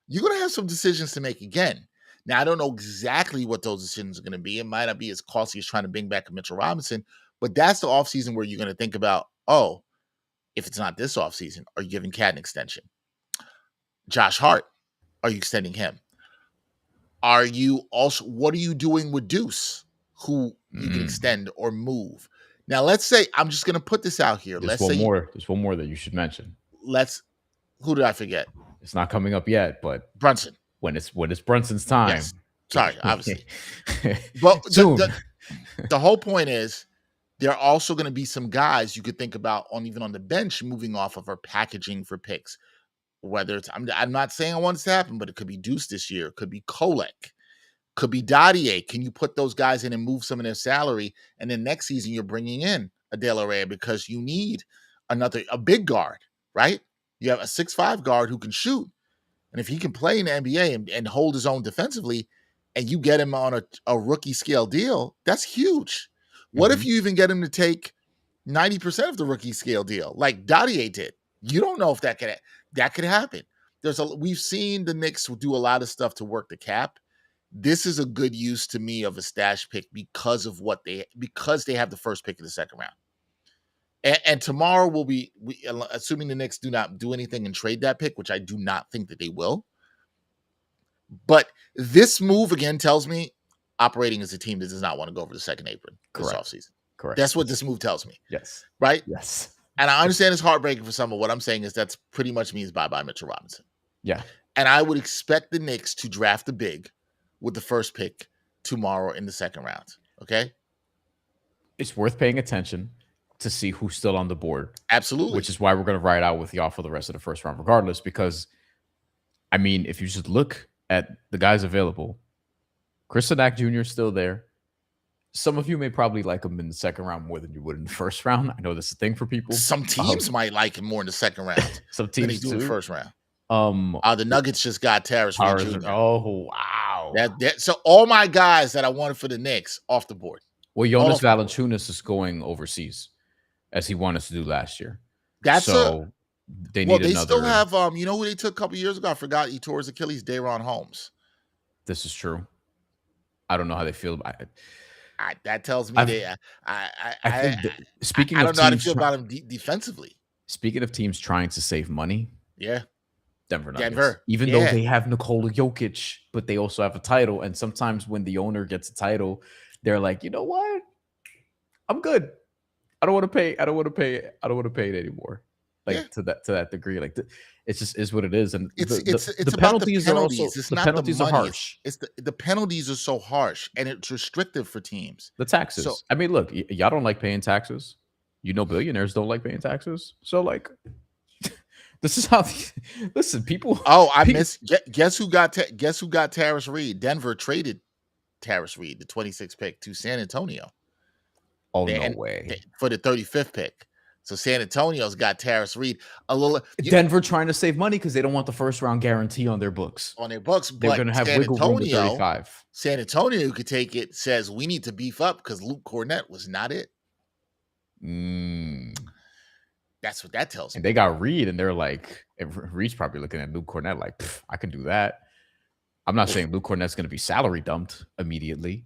you're going to have some decisions to make again. Now, I don't know exactly what those decisions are going to be. It might not be as costly as trying to bring back a Mitchell Robinson, but that's the offseason where you're going to think about, oh, if it's not this offseason, are you giving Cat an extension? Josh Hart, are you extending him? What are you doing with Deuce, who you can extend or move? Now, let's say, I'm just going to put this out here. There's one more that you should mention. Who did I forget? It's not coming up yet, but Brunson. When it's Brunson's time. Yes. Sorry, obviously. But the whole point is, there are also going to be some guys you could think about even on the bench moving off of our packaging for picks. Whether it's, I'm not saying I want this to happen, but it could be Deuce this year. It could be Kolek. Could be Dadier. Can you put those guys in and move some of their salary? And then next season, you're bringing in a De La Rey because you need a big guard, right? You have a 6'5" guard who can shoot. And if he can play in the NBA and hold his own defensively, and you get him on a rookie scale deal, that's huge. What if Mhm. you even get him to take 90% of the rookie scale deal, like Dottier did? You don't know if that could happen. We've seen the Knicks do a lot of stuff to work the cap. This is a good use to me of a stash pick because they have the first pick of the second round. And tomorrow will be, assuming the Knicks do not do anything and trade that pick, which I do not think that they will. But this move again tells me operating as a team that does not want to go over the second apron this offseason. Correct. That's what this move tells me. Yes. Right? Yes. And I understand it's heartbreaking for some, but what I'm saying is that's pretty much means bye-bye Mitchell Robinson. Yeah. And I would expect the Knicks to draft a big with the first pick tomorrow in the second round. Okay? It's worth paying attention to see who's still on the board. Absolutely. Which is why we're going to ride out with y'all for the rest of the first round, regardless. Because, I mean, if you just look at the guys available, Chris Sadak Jr. is still there. Some of you may probably like him in the second round more than you would in the first round. I know that's a thing for people. Some teams might like him more in the second round. Some teams than they do in the first round. The Nuggets just got Tyrese Reed Jr. Oh, wow. So all my guys that I wanted for the Knicks off the board. Well, Jonas Valanciunas is going overseas, as he wanted to do last year. They still have you know who they took a couple years ago? I forgot. He tore his Achilles. Daron Holmes. This is true. I don't know how they feel about it. That tells me speaking I of don't know how to feel about him defensively. Speaking of teams trying to save money, Denver Nuggets. Even though they have Nikola Jokic, but they also have a title. And sometimes when the owner gets a title, they're like, you know what? I'm good. I don't want to pay. I don't want to pay it anymore. Like to that degree. Like it just is what it is. And the penalties are also it's the not penalties the are harsh. It's the penalties are so harsh and it's restrictive for teams. The taxes. So, I mean, look, y'all don't like paying taxes. You know, billionaires don't like paying taxes. So like, this is how. Listen, people. Oh, Guess who got Tyrese Reed? Denver traded Tyrese Reed, the 26th pick, to San Antonio. Oh, no way. For the 35th pick. So San Antonio's got Tyrese Reed. Denver trying to save money because they don't want the first round guarantee on their books. They're going to have wiggle room to 35. San Antonio could take it. Says we need to beef up because Luke Cornett was not it. That's what that tells me. And they got Reed, and they're like, Reed's probably looking at Luke Cornett like, I can do that. I'm not saying Luke Cornett's going to be salary dumped immediately.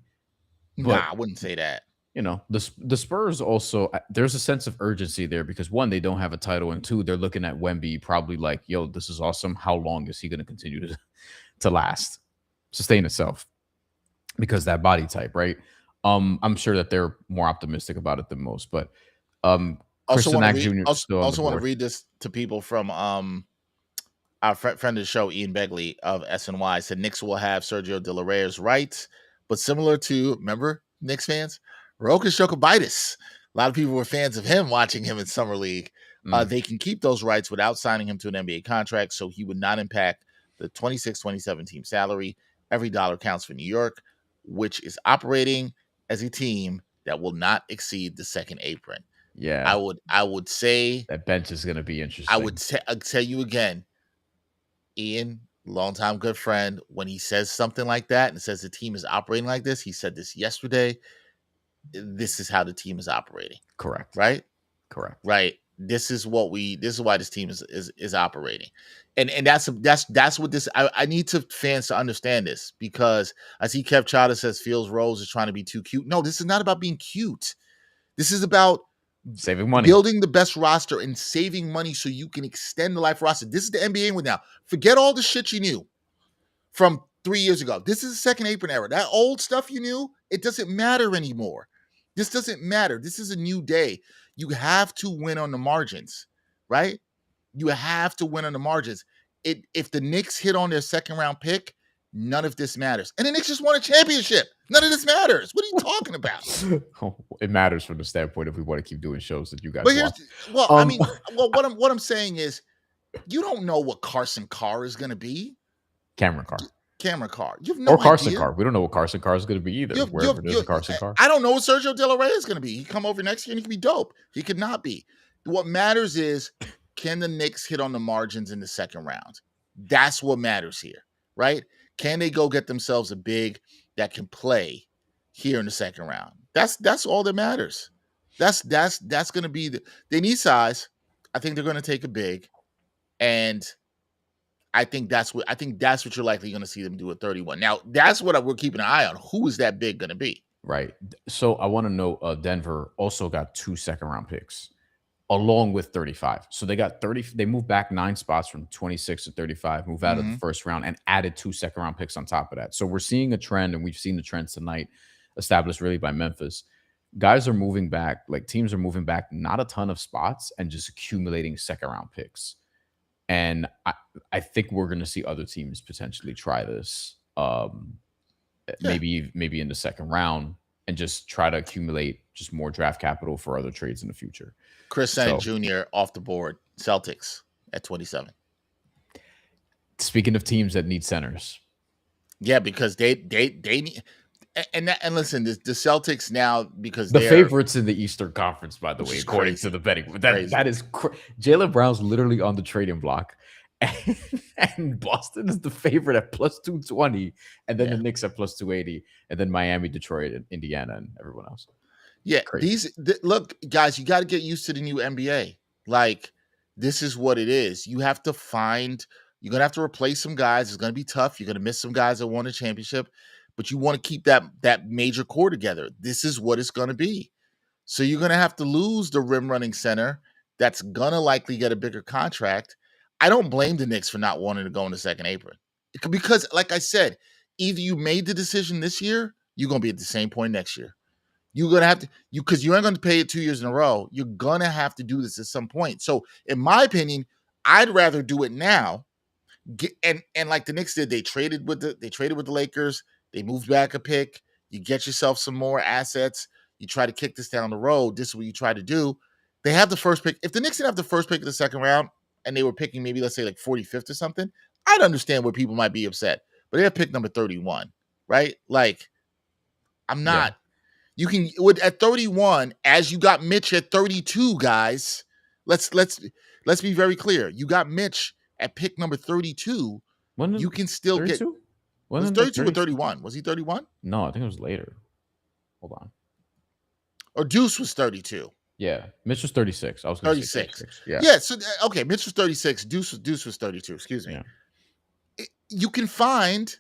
But, I wouldn't say that. You know, the Spurs also, there's a sense of urgency there because one, they don't have a title, and two, they're looking at Wemby probably like, yo, this is awesome. How long is he going to continue to last, sustain itself? Because that body type, right? I'm sure that they're more optimistic about it than most, but also want to read this to people from our friend of the show, Ian Begley of SNY, said Knicks will have Sergio De La Rea's rights, but similar to, remember, Knicks fans, Rokas Jokubaitis. A lot of people were fans of him watching him in Summer League. They can keep those rights without signing him to an NBA contract, so he would not impact the 26-27 team salary. Every dollar counts for New York, which is operating as a team that will not exceed the second apron. Yeah, I would say that bench is going to be interesting. I would tell you again, Ian, longtime good friend, when he says something like that and says the team is operating like this, he said this yesterday. This is how the team is operating. Correct. Right? Correct. Right. This is why this team is operating. And that's what this I need fans to understand this, because I see Kev Chada says Fields Rose is trying to be too cute. No, this is not about being cute. This is about saving money, building the best roster and saving money so you can extend the life roster. This is the NBA with now. Forget all the shit you knew from 3 years ago. This is the second apron era. That old stuff you knew, it doesn't matter anymore. This doesn't matter. This is a new day. You have to win on the margins, right? You have to win on the margins. If the Knicks hit on their second round pick, none of this matters. And the Knicks just won a championship. None of this matters. What are you talking about? It matters from the standpoint if we want to keep doing shows that you guys watch. What I'm saying is, you don't know what Carson Carr is going to be. Cameron Carr. You have no or Carson idea. Carr. We don't know what Carson Carr is going to be either. Wherever there's a Carson Carr. I don't know what Sergio De La Rey is going to be. He come over next year and he could be dope. He could not be. What matters is, can the Knicks hit on the margins in the second round? That's what matters here, right? Can they go get themselves a big that can play here in the second round? That's all that matters. That's going to be they need size. I think they're going to take a big, and I think that's what you're likely going to see them do at 31. Now, that's what we're keeping an eye on. Who is that big going to be? Right. So I want to know Denver also got 2 second-round picks along with 35. So they got 30, they moved back 9 spots from 26 to 35, move out of the Mm-hmm. first round and added 2 second-round picks on top of that. So we're seeing a trend, and we've seen the trend tonight established really by Memphis. Guys are moving back, like teams are moving back not a ton of spots and just accumulating second-round picks. And I think we're going to see other teams potentially try this. Yeah. Maybe in the second round, and just try to accumulate just more draft capital for other trades in the future. Chris Sennett So Jr. off the board. Celtics at 27. speaking of teams that need centers, Yeah, because they need and listen, the Celtics now because the they're favorites in the Eastern Conference, by the which way, is according to crazy, the betting, crazy. that is Jaylen Brown's literally on the trading block, and Boston is the favorite at plus 220, and then Yeah. the Knicks at plus 280, and then Miami, Detroit, and Indiana, and everyone else. Yeah, Crazy. look, guys, you got to get used to the new NBA. Like, this is what it is. You have to find. You're gonna have to replace some guys. It's gonna be tough. You're gonna miss some guys that won a championship, but you want to keep that major core together. This is what it's gonna be. So you're gonna have to lose the rim running center. That's gonna likely get a bigger contract. I don't blame the Knicks for not wanting to go in the second apron because, like I said, either you made the decision this year, you're gonna be at the same point next year. You're gonna have to because you ain't gonna pay it 2 years in a row. You're gonna have to do this at some point. So, in my opinion, I'd rather do it now. And like the Knicks did, they traded with the Lakers. They moved back a pick. You get yourself some more assets. You try to kick this down the road. This is what you try to do. They have the first pick. If the Knicks didn't have the first pick of the second round and they were picking maybe let's say like 45th or something, I'd understand where people might be upset. But they have pick number 31, right? Like I'm Yeah. not. You can at 31, as you got Mitch at 32, guys. Let's be very clear. You got Mitch at pick number 32. You can still get 32? was Wasn't it 32 or 30? 31? Was he 31? No, I think it was later. Hold on. Or Deuce was 32. Yeah, Mitch was 36. I was going to say 36. 36. Yeah. Yeah, so okay, Mitch was 36. Deuce was 32. Excuse me. Yeah. You can find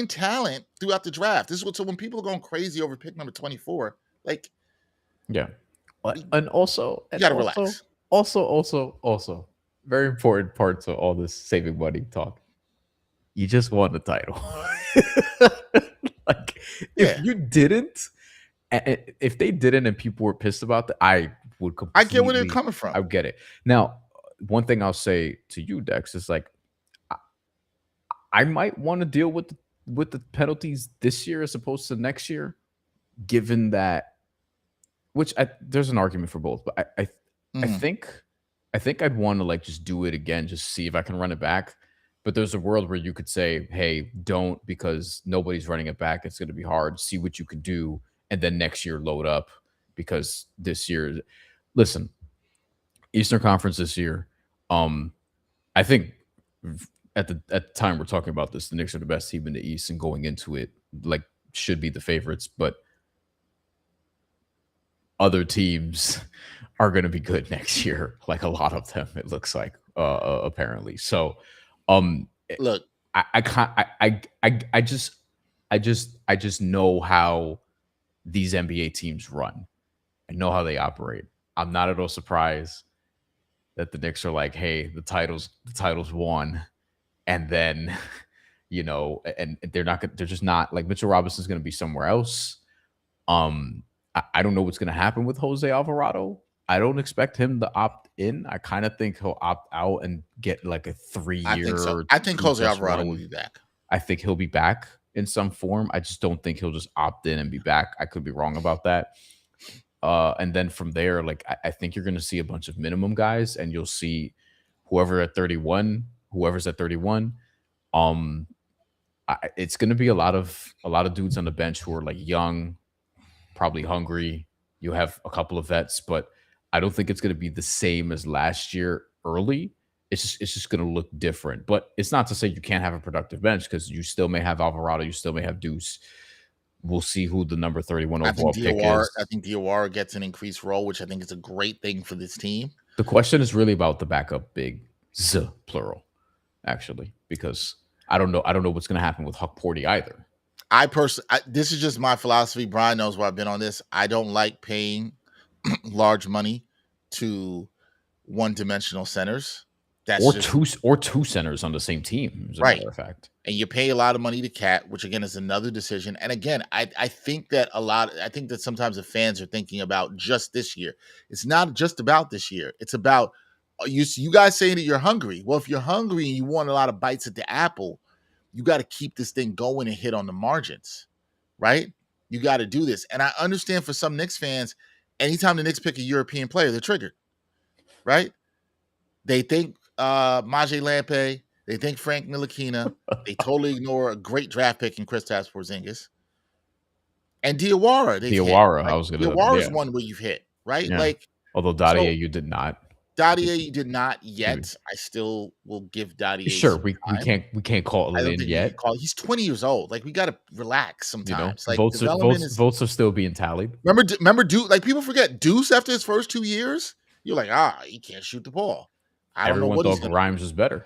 talent throughout the draft. This is what so when people are going crazy over pick number 24, like Yeah. And also, you gotta relax. Also, very important part to all this saving money talk. You just won the title. Like, Yeah. if you didn't, if they didn't and people were pissed about that, I would completely. I get where they're coming from. I get it. Now, one thing I'll say to you, Dex, is like, I might want to deal with the penalties this year as opposed to next year, given that. There's an argument for both, but I Mhm. think I'd want to like just do it again, just see if I can run it back. But there's a world where you could say, "Hey, don't," because nobody's running it back. It's going to be hard. See what you can do, and then next year load up because this year, listen, Eastern Conference this year. I think at the time we're talking about this, the Knicks are the best team in the East, and going into it, like should be the favorites, but other teams are going to be good next year, like a lot of them, it looks like, apparently. So, Look, I can't. I just know how these NBA teams run. I know how they operate. I'm not at all surprised that the Knicks are like, "Hey, the title's won," and then and they're just not like Mitchell Robinson's going to be somewhere else. I don't know what's going to happen with Jose Alvarado. I don't expect him to opt in. I kind of think he'll opt out and get like a 3-year. I think so. I think Jose Alvarado will be back. I think he'll be back in some form. I just don't think he'll just opt in and be back. I could be wrong about that. And then from there, like I think you're going to see a bunch of minimum guys, and you'll see whoever's at 31. It's going to be a lot of dudes on the bench who are like young, probably hungry. You have a couple of vets, but I don't think it's going to be the same as last year early. it's just going to look different. But it's not to say you can't have a productive bench because you still may have Alvarado, you still may have Deuce. We'll see who the number 31 overall pick I is. think Diawara gets an increased role, which I think is a great thing for this team. The question is really about the backup big Z plural, actually, because I don't know. I don't know what's going to happen with Huck Porty either. This is just my philosophy. Brian knows where I've been on this. I don't like paying large money to one-dimensional centers. That's Or two centers on the same team, as a right. matter of fact. And you pay a lot of money to Cat, which again is another decision. And again, I think that sometimes the fans are thinking about just this year. It's not just about this year. It's about you guys saying that you're hungry. Well, if you're hungry and you want a lot of bites at the apple, you got to keep this thing going and hit on the margins, right? You got to do this. And I understand for some Knicks fans, anytime the Knicks pick a European player, they're triggered, right? They think Maje Lampe, they think Frank Ntilikina. They totally ignore a great draft pick in Kristaps Porzingis. And Diawara, Diawara, I was gonna. Diawara's one where you've hit, right? Yeah. Like, although Dadier, you did not. Dadier, you did not yet. I still will give Dadier. Sure, we can't call it in yet. He's 20 years old. Like, we got to relax sometimes. Like, votes are still being tallied. Remember, Deuce. Like, people forget Deuce after his first 2 years. You're like, he can't shoot the ball. Everyone thought Grimes was better.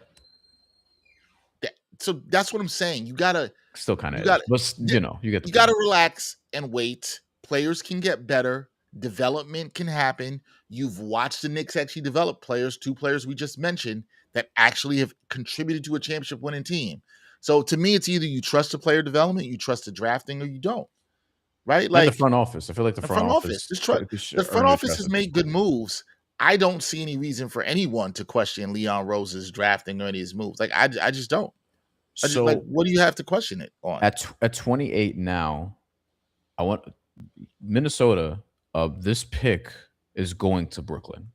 So that's what I'm saying. You gotta still kind of, but you gotta relax and wait. Players can get better. Development can happen. You've watched the Knicks actually develop players. 2 players we just mentioned that actually have contributed to a championship winning team. So to me, it's either you trust the player development, you trust the drafting, or you don't. Right? Like the front office. I feel like the front office. The front office has made good moves. I don't see any reason for anyone to question Leon Rose's drafting or any of his moves. Like I just don't. What do you have to question it on? At 28 now, I want Minnesota. This pick is going to Brooklyn.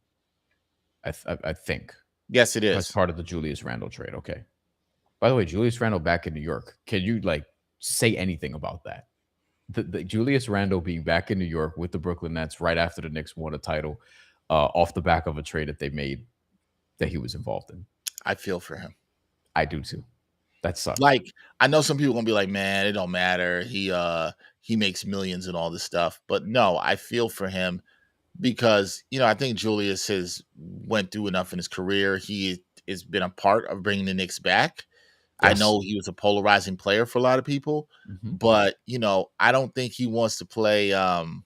I think. Yes, it is. As part of the Julius Randle trade. Okay. By the way, Julius Randle back in New York. Can you say anything about that? The Julius Randle being back in New York with the Brooklyn Nets right after the Knicks won a title, off the back of a trade that they made that he was involved in. I feel for him. I do too. That sucks. Like, I know some people are gonna be like, man, it don't matter. He makes millions and all this stuff. But no, I feel for him because, I think Julius has went through enough in his career. He has been a part of bringing the Knicks back. Yes. I know he was a polarizing player for a lot of people, but, I don't think he wants to play. I'm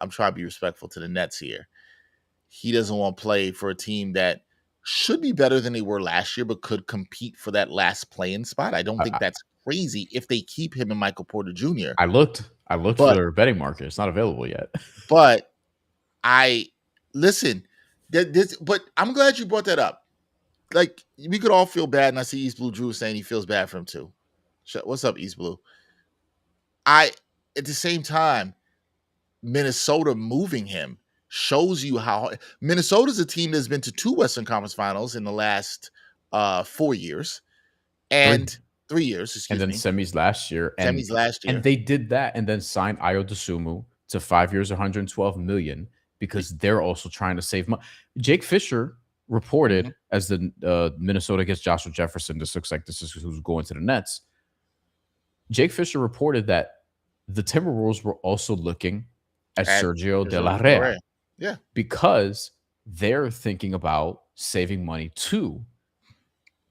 trying to be respectful to the Nets here. He doesn't want to play for a team that should be better than they were last year, but could compete for that last play-in spot. I don't think that's crazy if they keep him and Michael Porter Jr. I looked for their betting market. It's not available yet. But but I'm glad you brought that up. Like, we could all feel bad, and I see East Blue Drew saying he feels bad for him too. What's up, East Blue? At the same time, Minnesota moving him shows you how Minnesota's a team that's been to 2 Western Conference Finals in the last 4 years and 3 years, and then semis last year. And they did that and then signed Ayo Dosunmu to 5 years, $112 million because they're also trying to save money. Jake Fisher reported as the Minnesota gets Joshua Jefferson. This looks like this is who's going to the Nets. Jake Fisher reported that the Timberwolves were also looking at Sergio De La Rea. Yeah, because they're thinking about saving money too.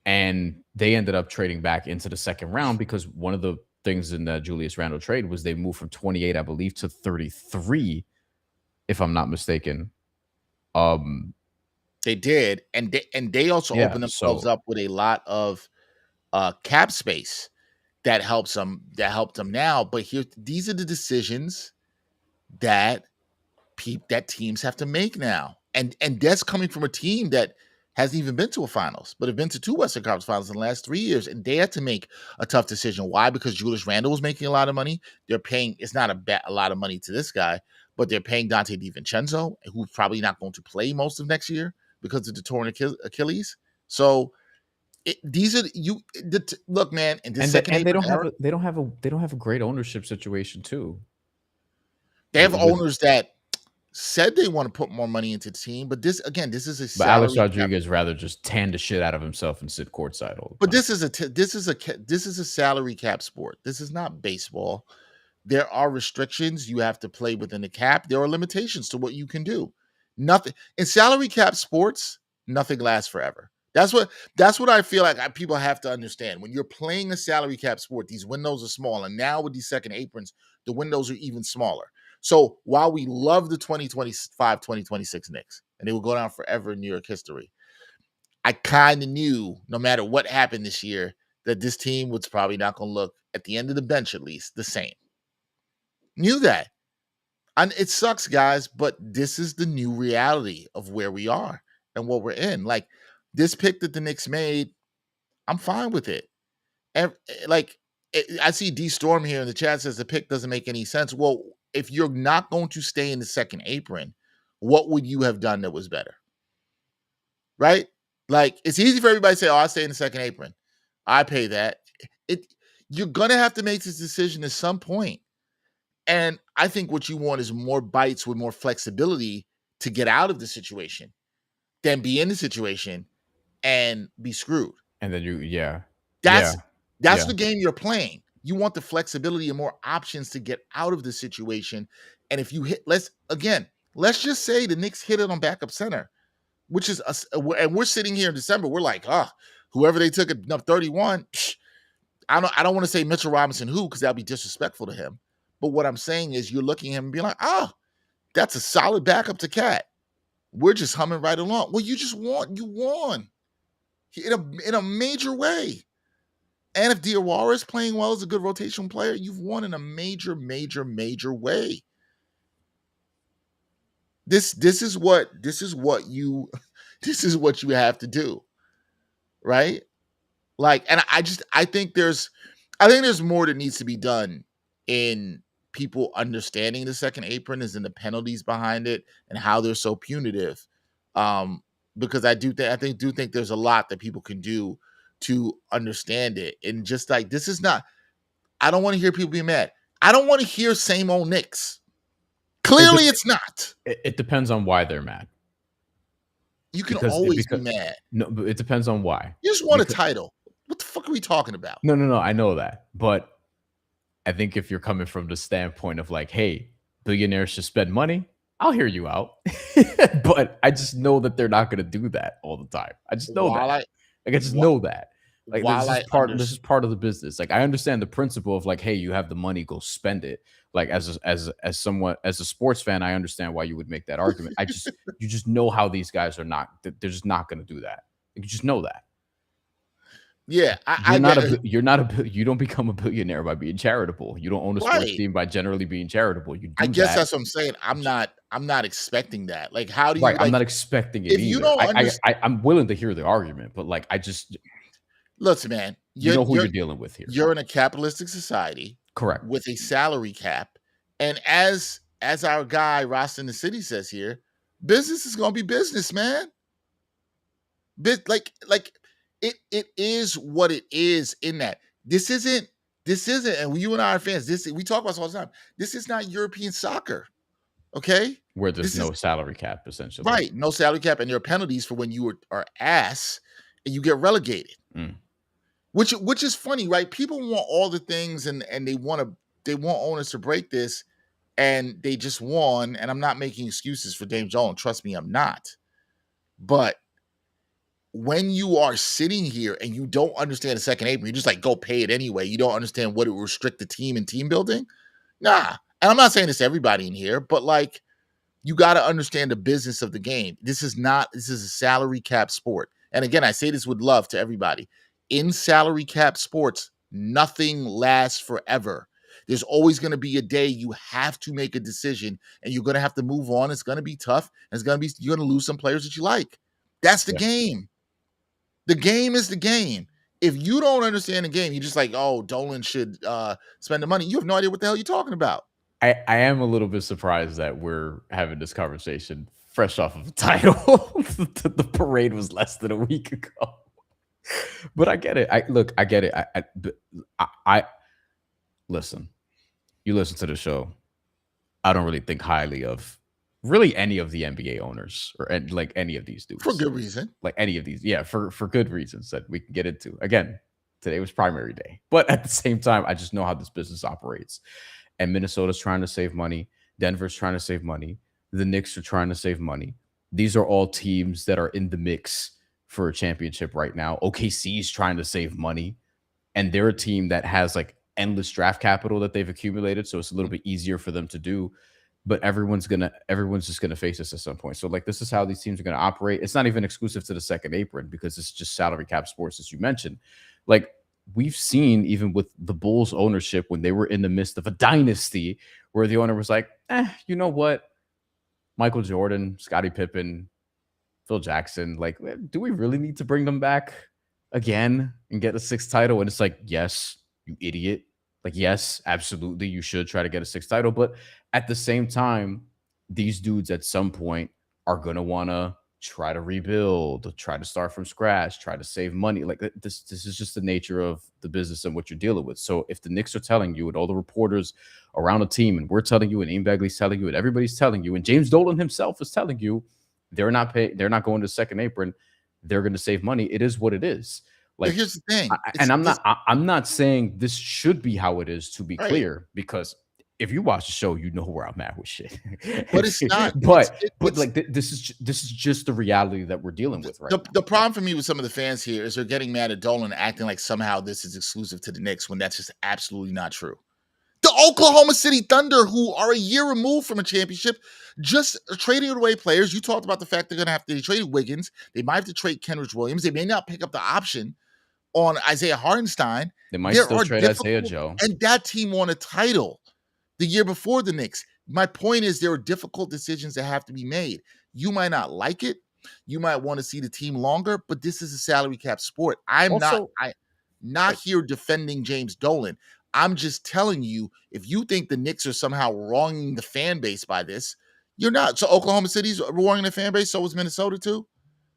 And they ended up trading back into the second round because one of the things in the Julius Randle trade was they moved from 28, I believe, to 33, if I'm not mistaken. They did, and they also opened themselves up with a lot of cap space that helps them. That helped them now. But these are the decisions that teams have to make now, and that's coming from a team that hasn't even been to a finals, but have been to 2 Western Conference Finals in the last 3 years, and they had to make a tough decision. Why? Because Julius Randle was making a lot of money. They're paying. It's not a lot of money to this guy, but they're paying Dante DiVincenzo, who's probably not going to play most of next year because of the torn Achilles. So look, man, and they don't have a great ownership situation too. They have owners that said they want to put more money into the team, but this again, this is a But Alex salary cap. Rodriguez rather just tan the shit out of himself and sit courtside all the But time. this is a salary cap sport. This is not baseball. There are restrictions. You have to play within the cap. There are limitations to what you can do. Nothing in salary cap sports, nothing lasts forever. That's what I feel like people have to understand. When you're playing a salary cap sport, these windows are small. And now with these second aprons, the windows are even smaller. So while we love the 2025, 2026 Knicks, and they will go down forever in New York history, I kind of knew no matter what happened this year that this team was probably not going to look, at the end of the bench at least, the same. Knew that. And it sucks, guys, but this is the new reality of where we are and what we're in. Like this pick that the Knicks made, I'm fine with it. And I see D Storm here in the chat says the pick doesn't make any sense. Well, if you're not going to stay in the second apron, what would you have done that was better? Right? Like it's easy for everybody to say, "Oh, I stay in the second apron. I pay that." You're gonna have to make this decision at some point. And I think what you want is more bites with more flexibility to get out of the situation than be in the situation and be screwed. And then That's yeah. the game you're playing. You want the flexibility and more options to get out of the situation. And if you hit, let's just say the Knicks hit it on backup center, which is us, and we're sitting here in December. We're like, whoever they took at number 31. I don't want to say Mitchell Robinson who, because that'd be disrespectful to him. But what I'm saying is you're looking at him and being like, that's a solid backup to Cat. We're just humming right along. Well, you won in a major way. And if Diawara is playing well as a good rotational player, you've won in a major, major, major way. This is what you have to do, right? Like, and I think there's more that needs to be done in people understanding the second apron is in the penalties behind it and how they're so punitive. Because I do think there's a lot that people can do to understand it. And just like this is not, I don't want to hear people be mad. I don't want to hear same old Knicks. Clearly, it's not. It depends on why they're mad. You can always be mad. No, but it depends on why. You just want a title. What the fuck are we talking about? No. I know that. But I think if you're coming from the standpoint of like, hey, billionaires should spend money, I'll hear you out. But I just know that they're not going to do that all the time. I just know that. I just know that. Like this is part of the business. Like I understand the principle of like, hey, you have the money, go spend it. Like as a sports fan, I understand why you would make that argument. You just know how these guys are not. They're just not going to do that. You just know that. Yeah, you don't become a billionaire by being charitable. You don't own a sports team by generally being charitable. You do I guess that's what I'm saying. I'm not expecting that. Like, how do you? Right, I'm not expecting it. If you don't understand, I'm willing to hear the argument, but like, I just listen, man. You know who you're dealing with here. You're in a capitalistic society, correct? With a salary cap, and as our guy Ross in the City says here, business is going to be business, man. Like. It is what it is in that. This isn't, and you and I are fans. We talk about this all the time. This is not European soccer, okay? Where there's no salary cap, essentially. Right, no salary cap, and there are penalties for when you are ass and you get relegated. Which is funny, right? People want all the things, and they want owners to break this, and they just won. And I'm not making excuses for Dame Jones. Trust me, I'm not. But when you are sitting here and you don't understand the second apron, you just like go pay it anyway. You don't understand what it will restrict the team and team building. Nah. And I'm not saying this to everybody in here, but like you got to understand the business of the game. This is a salary cap sport. And again, I say this with love to everybody. In salary cap sports, nothing lasts forever. There's always going to be a day you have to make a decision and you're going to have to move on. It's going to be tough. And you're going to lose some players that you like. That's the game. The game is the game. If you don't understand the game, you're just like, oh, Dolan should spend the money. You have no idea what the hell you're talking about. I am a little bit surprised that we're having this conversation fresh off of the title. The parade was less than a week ago. But I get it. I get it. I listen. You listen to the show. I don't really think highly of really any of the NBA owners or like any of these for dudes, good reason. like any of these, yeah, for good reasons that we can get into. Again, today was primary day, but at the same time, I just know how this business operates. And Minnesota's trying to save money. Denver's trying to save money. The Knicks are trying to save money. These are all teams that are in the mix for a championship right now. OKC is trying to save money, and they're a team that has like endless draft capital that they've accumulated, so it's a little bit easier for them to do. But everyone's just gonna face this at some point. So like this is how these teams are gonna operate. It's not even exclusive to the second apron because it's just salary cap sports, as you mentioned. Like we've seen even with the Bulls ownership when they were in the midst of a dynasty where the owner was like, you know what? Michael Jordan, Scottie Pippen, Phil Jackson, like, do we really need to bring them back again and get a sixth title? And it's like, yes, you idiot. Like, yes, absolutely, you should try to get a sixth title. But at the same time, these dudes at some point are going to want to try to rebuild, try to start from scratch, try to save money. Like this is just the nature of the business and what you're dealing with. So if the Knicks are telling you and all the reporters around the team, and we're telling you, and Ian Bagley's telling you, and everybody's telling you, and James Dolan himself is telling you, they're not going to second apron, they're going to save money. It is what it is. Like, Here's the thing, I'm not saying this should be how it is, to be right? clear, because if you watch the show, you know where I'm at with shit. But it's not. But like this is just the reality that we're dealing with right now. The problem for me with some of the fans here is they're getting mad at Dolan, acting like somehow this is exclusive to the Knicks when that's just absolutely not true. The Oklahoma City Thunder, who are a year removed from a championship, just trading away players. You talked about the fact they're going to have to trade Wiggins. They might have to trade Kenrich Williams. They may not pick up the option on Isaiah Hartenstein. They might still trade Isaiah Joe. And that team won a title the year before the Knicks. My point is there are difficult decisions that have to be made. You might not like it. You might want to see the team longer, but this is a salary cap sport. I'm not here defending James Dolan. I'm just telling you, if you think the Knicks are somehow wronging the fan base by this, you're not. So Oklahoma City's wronging the fan base, so is Minnesota too.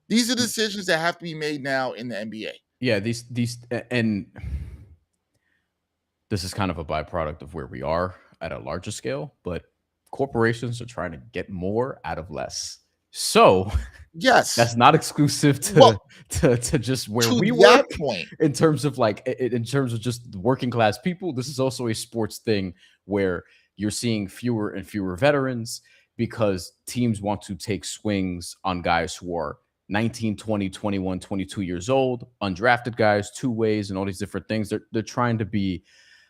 These are decisions that have to be made now in the NBA. Yeah, these and this is kind of a byproduct of where we are at a larger scale, but corporations are trying to get more out of less. So yes, that's not exclusive to just where we work point. In terms of just working class people. This is also a sports thing where you're seeing fewer and fewer veterans because teams want to take swings on guys who are 19, 20, 21, 22 years old, undrafted guys, two ways, and all these different things. They're trying to be,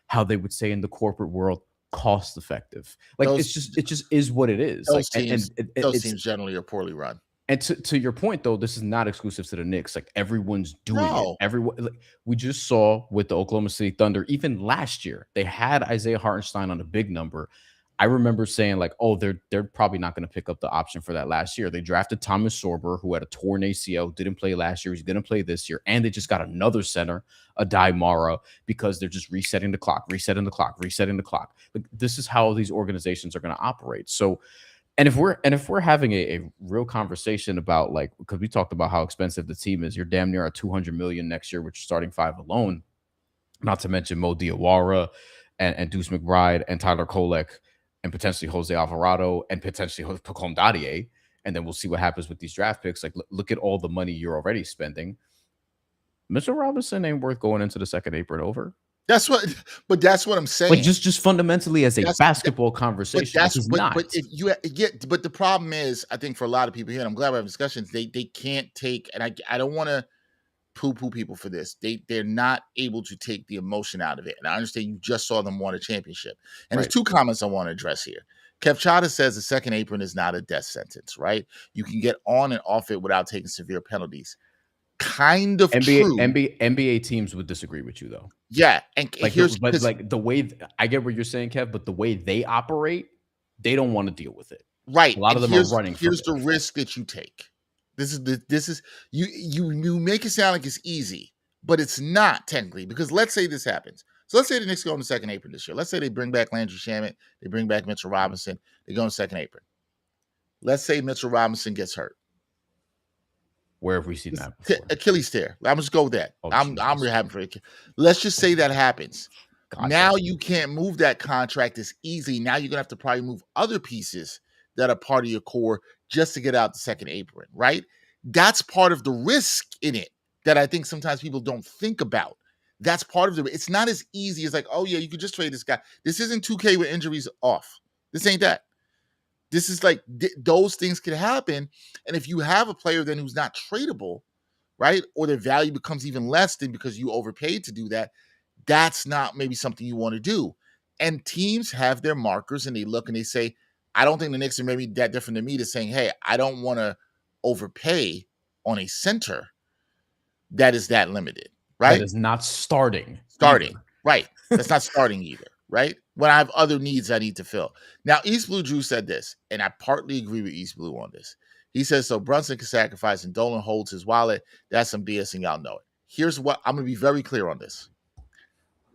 how they would say in the corporate world, cost effective. Like it just is what it is. Those teams generally are poorly run. And to your point, though, this is not exclusive to the Knicks. Like everyone's doing it. Everyone, like, we just saw with the Oklahoma City Thunder, even last year, they had Isaiah Hartenstein on a big number. I remember saying like, oh, they're probably not going to pick up the option for that last year. They drafted Thomas Sorber, who had a torn ACL, didn't play last year. He's going to play this year. And they just got another center, Adai Mara, because they're just resetting the clock. Like, this is how these organizations are going to operate. So, and if we're having a real conversation about, like, because we talked about how expensive the team is, you're damn near at $200 million next year, which is starting five alone, not to mention Mo Diawara and Deuce McBride and Tyler Kolek, and potentially Jose Alvarado, and potentially Pacome Dadier, and then we'll see what happens with these draft picks. Like, look at all the money you're already spending. Mitchell Robinson ain't worth going into the second apron over. That's what I'm saying. Like just fundamentally as a basketball conversation. But the problem is, I think for a lot of people here, and I'm glad we're having discussions, they can't take, and I don't want to poo-poo people for this. They're not able to take the emotion out of it. And I understand you just saw them win a championship. And There's two comments I want to address here. Kev Chada says the second apron is not a death sentence, right? You can get on and off it without taking severe penalties. Kind of true. NBA teams would disagree with you, though. Yeah, and the way I get what you're saying, Kev, but the way they operate, they don't want to deal with it. Right. A lot of them are running. Here's the risk that you take. This is you make it sound like it's easy, but it's not technically, because let's say this happens. So let's say the Knicks go in the second apron this year. Let's say they bring back Landry Shamet, they bring back Mitchell Robinson, they go in the second apron. Let's say Mitchell Robinson gets hurt. Where have we seen that before? Achilles tear. I'm just go with that. I'm really happy for it. Let's just say that happens. Now you can't move that contract as easy. Now you're gonna have to probably move other pieces that are part of your core just to get out the second apron, right? That's part of the risk in it that I think sometimes people don't think about. That's part of the. It's not as easy as like, oh yeah, you could just trade this guy. This isn't 2K with injuries off. This ain't that. This is like those things could happen, and if you have a player then who's not tradable, right, or their value becomes even less than because you overpaid to do that, that's not maybe something you want to do. And teams have their markers, and they look and they say, I don't think the Knicks are maybe that different than me to saying, hey, I don't want to overpay on a center that is that limited, right? That is not starting. Starting, right. That's not starting either, right? When I have other needs I need to fill. Now, East Blue Drew said this, and I partly agree with East Blue on this. He says, so Brunson can sacrifice and Dolan holds his wallet. That's some BS, and y'all know it. Here's what I'm going to be very clear on this.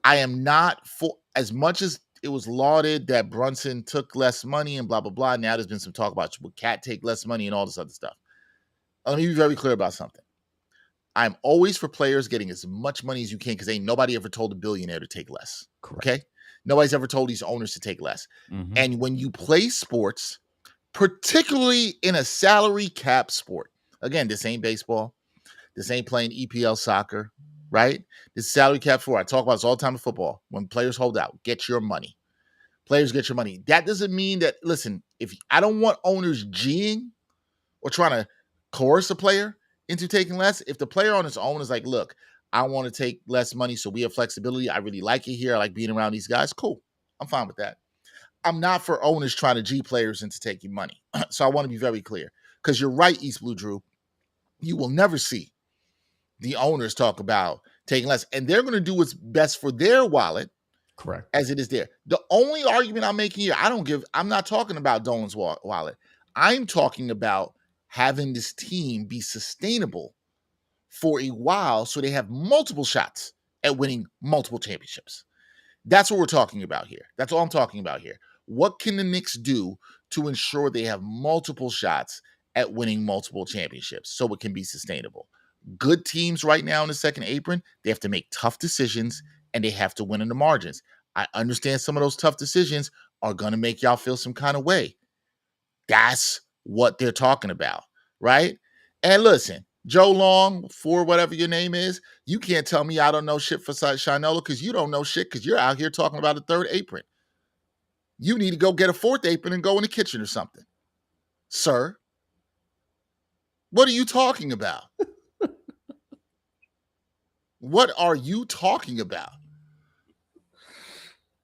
I am not for, as much as it was lauded that Brunson took less money and blah, blah, blah. Now there's been some talk about would Cat take less money and all this other stuff. Let me be very clear about something. I'm always for players getting as much money as you can because ain't nobody ever told a billionaire to take less. Correct. Okay? Nobody's ever told these owners to take less. Mm-hmm. And when you play sports, particularly in a salary cap sport, again, this ain't baseball. This ain't playing EPL soccer, right? This salary cap sport. I talk about this all the time in football. When players hold out, get your money. Players get your money. That doesn't mean that, listen, if I don't want owners G'ing or trying to coerce a player into taking less. If the player on his own is like, look, I want to take less money so we have flexibility. I really like it here. I like being around these guys. Cool. I'm fine with that. I'm not for owners trying to G players into taking money. So I want to be very clear because you're right, East Blue Drew. You will never see the owners talk about taking less, and they're going to do what's best for their wallet. Correct. As it is there. The only argument I'm making here, I'm not talking about Dolan's wallet. I'm talking about having this team be sustainable for a while so they have multiple shots at winning multiple championships. That's what we're talking about here. That's all I'm talking about here. What can the Knicks do to ensure they have multiple shots at winning multiple championships so it can be sustainable? Good teams right now in the second apron, they have to make tough decisions and they have to win in the margins. I understand some of those tough decisions are going to make y'all feel some kind of way. That's what they're talking about, right? And listen, Joe Long, for whatever your name is, you can't tell me I don't know shit for Shinola because you don't know shit because you're out here talking about a third apron. You need to go get a fourth apron and go in the kitchen or something. Sir, what are you talking about? What are you talking about?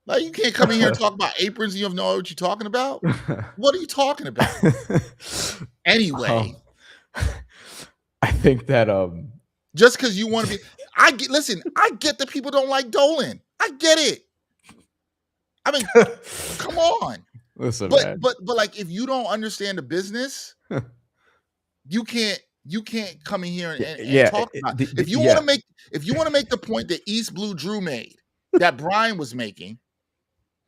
Like, you can't come in here and talk about aprons and you don't know what you're talking about. What are you talking about? Anyway, I think that just because you want to be, I get that people don't like Dolan. I get it. I mean, come on. Listen, but like, if you don't understand the business, you can't come in here and talk about it. If you want to make the point that East Blue Drew made that Bryan was making,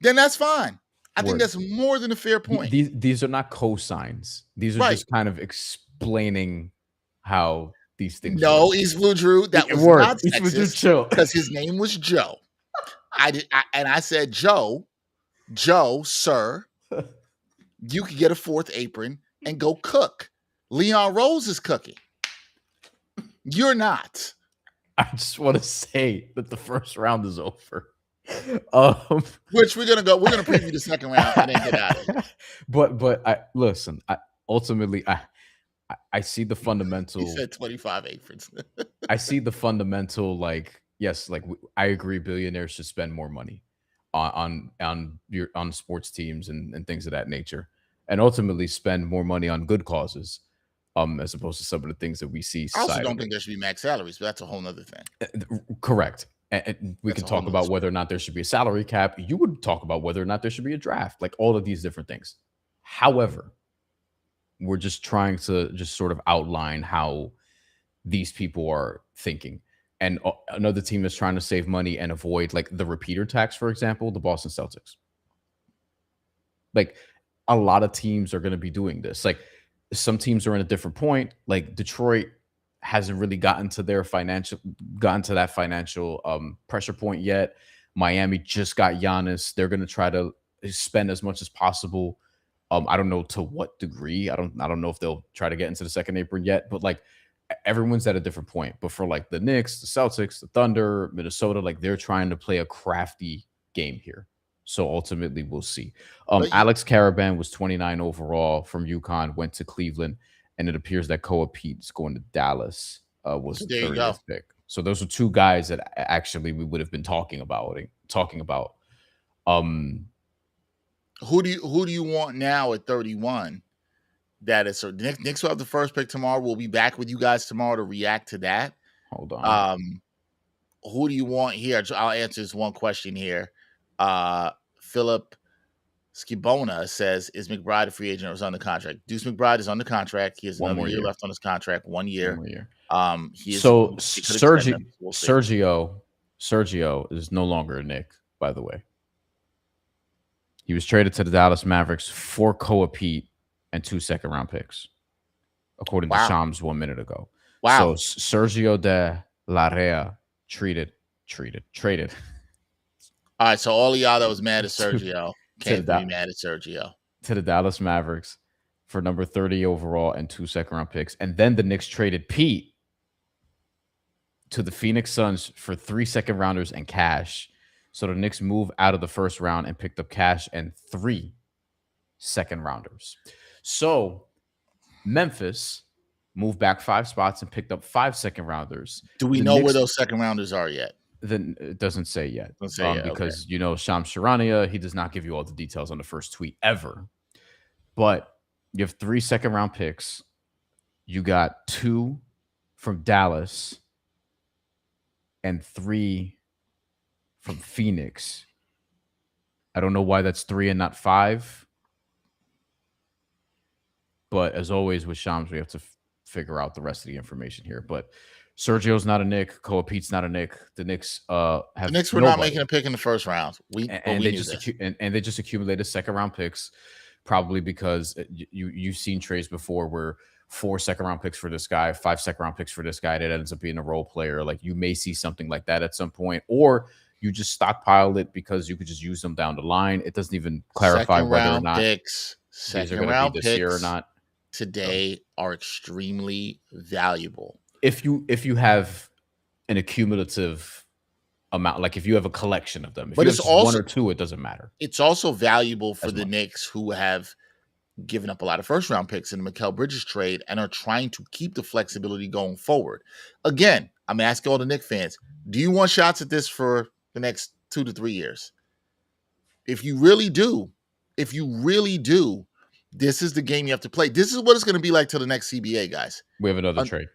then that's fine. I think that's more than a fair point. These are not cosigns. These are just kind of explaining how these things work. Work. East Blue Drew, that was not sexist because his name was Joe. I said, Joe, sir, you could get a fourth apron and go cook. Leon Rose is cooking. You're not. I just want to say that the first round is over. Which we're gonna preview the second round and then get out of it. But ultimately I see the fundamental. He said 25 aprons. I see the fundamental, like, yes, like I agree, billionaires should spend more money on sports teams and things of that nature, and ultimately spend more money on good causes, as opposed to some of the things that we see. I also don't think there should be max salaries, but that's a whole nother thing. Correct. And we can talk about whether or not there should be a salary cap. You would talk about whether or not there should be a draft, like all of these different things. However, we're just trying to just sort of outline how these people are thinking. And another team is trying to save money and avoid, like, the repeater tax, for example, the Boston Celtics. Like, a lot of teams are going to be doing this. Like, some teams are in a different point. Like, Detroit hasn't really gotten to that financial pressure point yet. Miami just got Giannis. They're going to try to spend as much as possible I don't know to what degree. I don't know if they'll try to get into the second apron yet, but like everyone's at a different point. But for like the Knicks, the Celtics, the Thunder, Minnesota, like they're trying to play a crafty game here. So ultimately, we'll see. But Alex Caravan was 29 overall from UConn, went to Cleveland, and it appears that Koa Pete's going to Dallas. Was the there you go. 30th pick. So those are two guys that actually we would have been talking about. Um, Who do you want now at 31? That is so. Knicks will have the first pick tomorrow. We'll be back with you guys tomorrow to react to that. hold on. Who do you want here? I'll answer this one question here. Philip Skibona says, "Is McBride a free agent or is under contract?" Deuce McBride is under contract. He has One another more year year. left on his contract. 1 year. One more year. He is So he could extend them. We'll see. Sergio is no longer a Knick, by the way. He was traded to the Dallas Mavericks for Koa Pete and 2 second-round picks, according to Wow. Shams 1 minute ago. Wow. So Sergio de la Rea traded. All right, so all of y'all that was mad at Sergio can't be mad at Sergio. To the Dallas Mavericks for number 30 overall and 2 second-round picks. And then the Knicks traded Pete to the Phoenix Suns for 3 second-rounders and cash. So the Knicks moved out of the first round and picked up cash and 3 second-rounders. So Memphis moved back 5 spots and picked up 5 second-rounders. Do we know where those second-rounders are yet? Then it doesn't say yet. Because, okay. Shams Charania, he does not give you all the details on the first tweet ever. But you have 3 second-round picks. You got 2 from Dallas and 3 from Phoenix. I don't know why that's 3 and not 5. But as always with Shams, we have to figure out the rest of the information here. But Sergio's not a Knick. Koa Pete's not a Knick. The Knicks have the Knicks were not making a pick in the first round. They just accumulated second-round picks, probably because you've seen trades before where 4 second-round picks for this guy, 5 second-round picks for this guy. That ends up being a role player. Like you may see something like that at some point, or you just stockpile it because you could just use them down the line. It doesn't even clarify whether or not these are going to be this year or not. Today are extremely valuable. If you have an accumulative amount, like if you have a collection of them, if but you it's have also 1 or 2, it doesn't matter. It's also valuable for the Knicks who have given up a lot of first-round picks in the Mikal Bridges trade and are trying to keep the flexibility going forward. Again, I'm asking all the Knicks fans, do you want shots at this for the next 2 to 3 years? If you really do, this is the game you have to play. This is what it's going to be like till the next CBA, guys. We have another trade.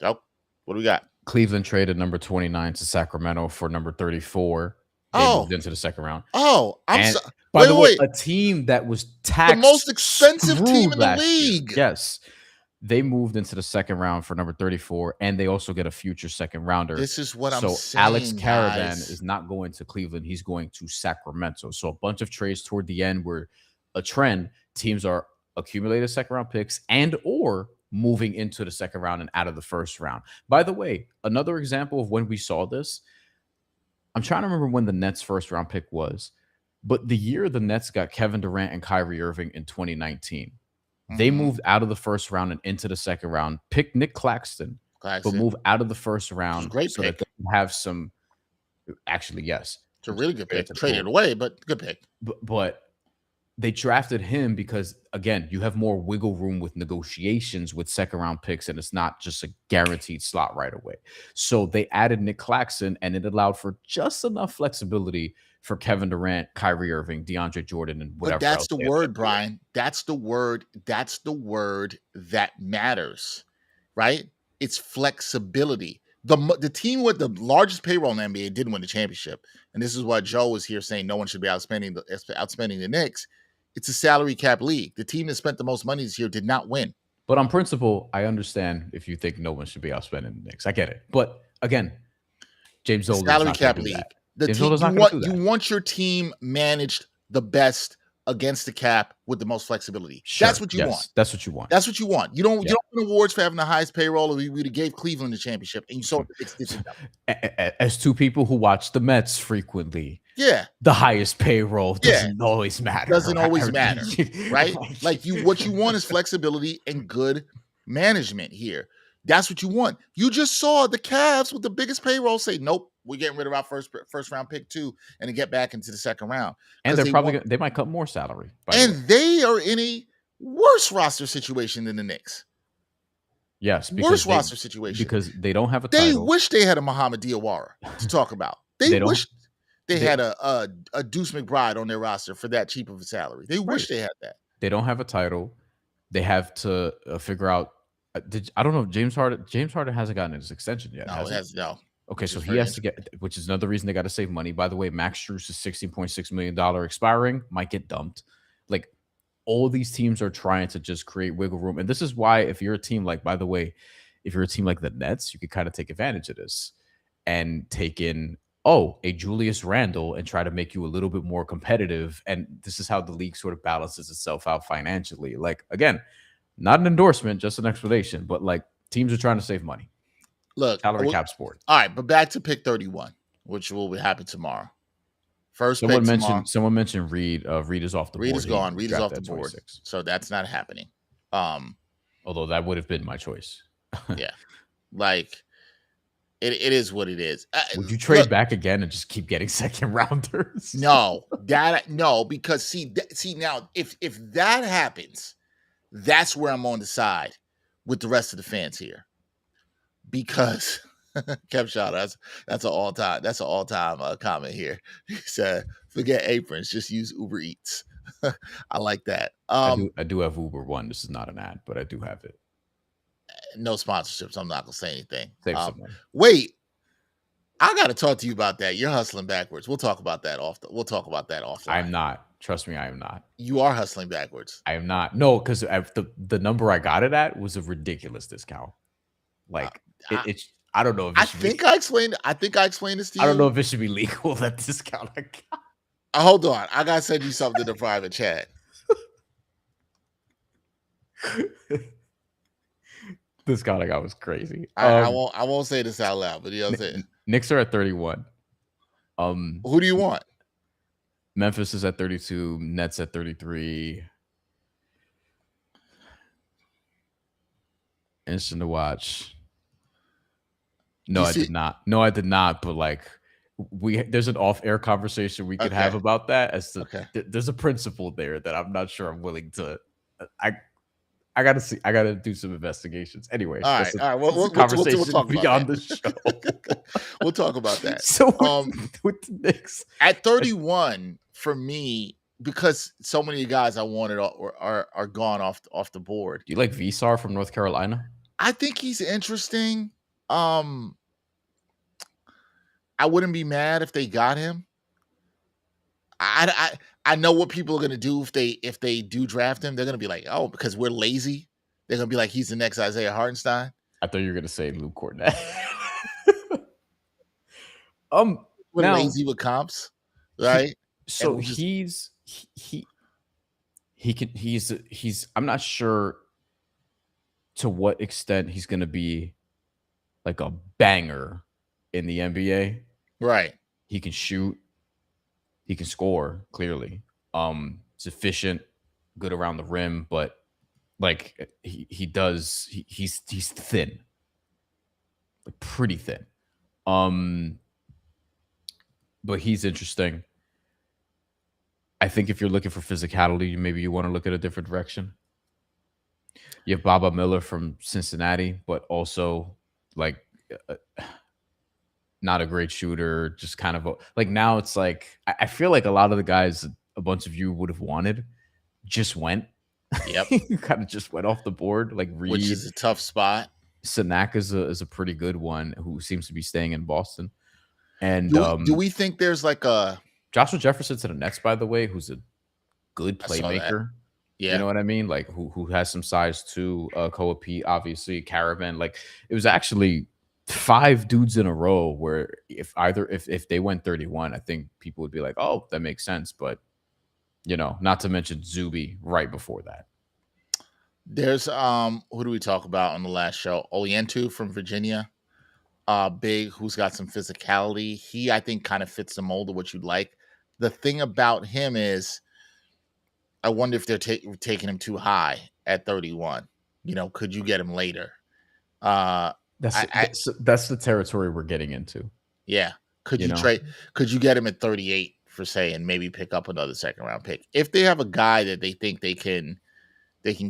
Oh, what do we got? Cleveland traded number 29 to Sacramento for number 34. They moved into the second round. By the way, a team that was taxed the most expensive team in the league. Yes. They moved into the second round for number 34, and they also get a future second rounder. This is what I'm saying. So Alex Caravan is not going to Cleveland. He's going to Sacramento. So a bunch of trades toward the end were a trend. Teams are accumulating second-round picks and or moving into the second round and out of the first round. By the way, another example of when we saw this, I'm trying to remember when the Nets' first-round pick was, but the year the Nets got Kevin Durant and Kyrie Irving in 2019, they moved out of the first round and into the second round, picked Nick Claxton. But move out of the first round great so pick. that they have some. Actually, yes, it's a really good pick. Traded away, but good pick. But they drafted him because, again, you have more wiggle room with negotiations with second-round picks, and it's not just a guaranteed slot right away. So they added Nick Claxton, and it allowed for just enough flexibility for Kevin Durant, Kyrie Irving, DeAndre Jordan, and whatever. But that's the word, Brian. That's the word. That's the word that matters, right? It's flexibility. The team with the largest payroll in the NBA didn't win the championship, and this is why Joe was here saying no one should be outspending the Knicks. It's a salary cap league. The team that spent the most money this year did not win. But on principle, I understand if you think no one should be outspending the Knicks. I get it. But again, James Dolan salary cap league. You want your team managed the best against the cap with the most flexibility. Sure. That's what you want. That's what you want. That's what you want. You don't Yeah. win awards for having the highest payroll. We would have gave Cleveland the championship, and you saw the Knicks did it. As two people who watch the Mets frequently, Yeah, the highest payroll doesn't always matter. Doesn't always matter, right? Like what you want is flexibility and good management here. That's what you want. You just saw the Cavs with the biggest payroll say, "Nope, we're getting rid of our first round pick too, and to get back into the second round." And they're probably they might cut more salary. And they are in a worse roster situation than the Knicks. Yes, worse roster situation because they don't have a title. They wish they had a Muhammad Diawara to talk about. They wish they had a Deuce McBride on their roster for that cheap of a salary. They wish they had that. They don't have a title. They have to figure out. I don't know if James Harden hasn't gotten his extension yet. No. Okay, so he has to get, which is another reason they got to save money. By the way, Max Strus is $16.6 million expiring, might get dumped. Like, all these teams are trying to just create wiggle room. And this is why, if you're a team like, by the way, if you're a team like the Nets, you could kind of take advantage of this and take in, a Julius Randle and try to make you a little bit more competitive. And this is how the league sort of balances itself out financially. Like, again, not an endorsement, just an explanation, but like teams are trying to save money. Look, salary cap sport. All right, but back to pick 31, which will happen tomorrow. Someone mentioned Reed. Reed is off the board. Reed is gone. Reed is off the board. So that's not happening. Although that would have been my choice. Yeah. Like it is what it is. Would you trade back again and just keep getting second rounders? No, because see now if that happens, that's where I'm on the side with the rest of the fans here. Because Kev Shaw, that's an all-time comment here. He said, "Forget aprons, just use Uber Eats." I like that. I do have Uber One. This is not an ad, but I do have it. No sponsorships. I'm not gonna say anything. Save some money. Wait, I got to talk to you about that. You're hustling backwards. We'll talk about that offline. I'm not. Trust me, I am not. You are hustling backwards. I am not. No, because the number I got it at was a ridiculous discount. Like it's. I don't know if I think I explained this to you. I don't know if it should be legal, that discount I got. Hold on. I gotta send you something in the private chat. Discount I got was crazy. I won't say this out loud, but you know what I'm saying. Knicks are at 31. Who do you want? Memphis is at 32. Nets at 33. Interesting to watch. No, I did not. But like, there's an off-air conversation we could have about that. There's a principle there that I'm not sure I'm willing to. I gotta do some investigations. Anyway, all right. We'll talk beyond the show. We'll talk about that. So with the Knicks at 31 for me, because so many guys I wanted are gone off the board. Do you like Visar from North Carolina? I think he's interesting. I wouldn't be mad if they got him. I know what people are gonna do if they do draft him. They're gonna be like, oh, because we're lazy. They're gonna be like, he's the next Isaiah Hartenstein. I thought you were gonna say Luke Cornett. We're lazy with comps, right? He's I'm not sure to what extent he's gonna be like a banger in the NBA. Right. He can shoot. He can score, clearly. He's efficient, good around the rim, but like he's thin. Like pretty thin. But he's interesting. I think if you're looking for physicality, maybe you want to look at a different direction. You have Baba Miller from Cincinnati, but also like not a great shooter, just kind of like now it's like I feel like a lot of the guys a bunch of you would have wanted just went. Yep. Kind of just went off the board. Like Reed, which is a tough spot. Sanak is a pretty good one who seems to be staying in Boston. And do we think there's like a Joshua Jefferson to the Nets, by the way, who's a good playmaker? Yeah. You know what I mean? Like who has some size too. Koa Pete, obviously, Caravan. Like it was actually 5 dudes in a row where if they went 31, I think people would be like, oh, that makes sense. But Not to mention Zuby right before that. There's who do we talk about on the last show? Olientu from Virginia. Big, who's got some physicality. He, I think, kind of fits the mold of what you'd like. The thing about him is, I wonder if they're taking him too high at 31. Could you get him later? Uh, That's I that's the territory we're getting into. yeah. Could You you know, trade? Could you get him at 38 for say, and maybe pick up another second round pick if they have a guy that they think they can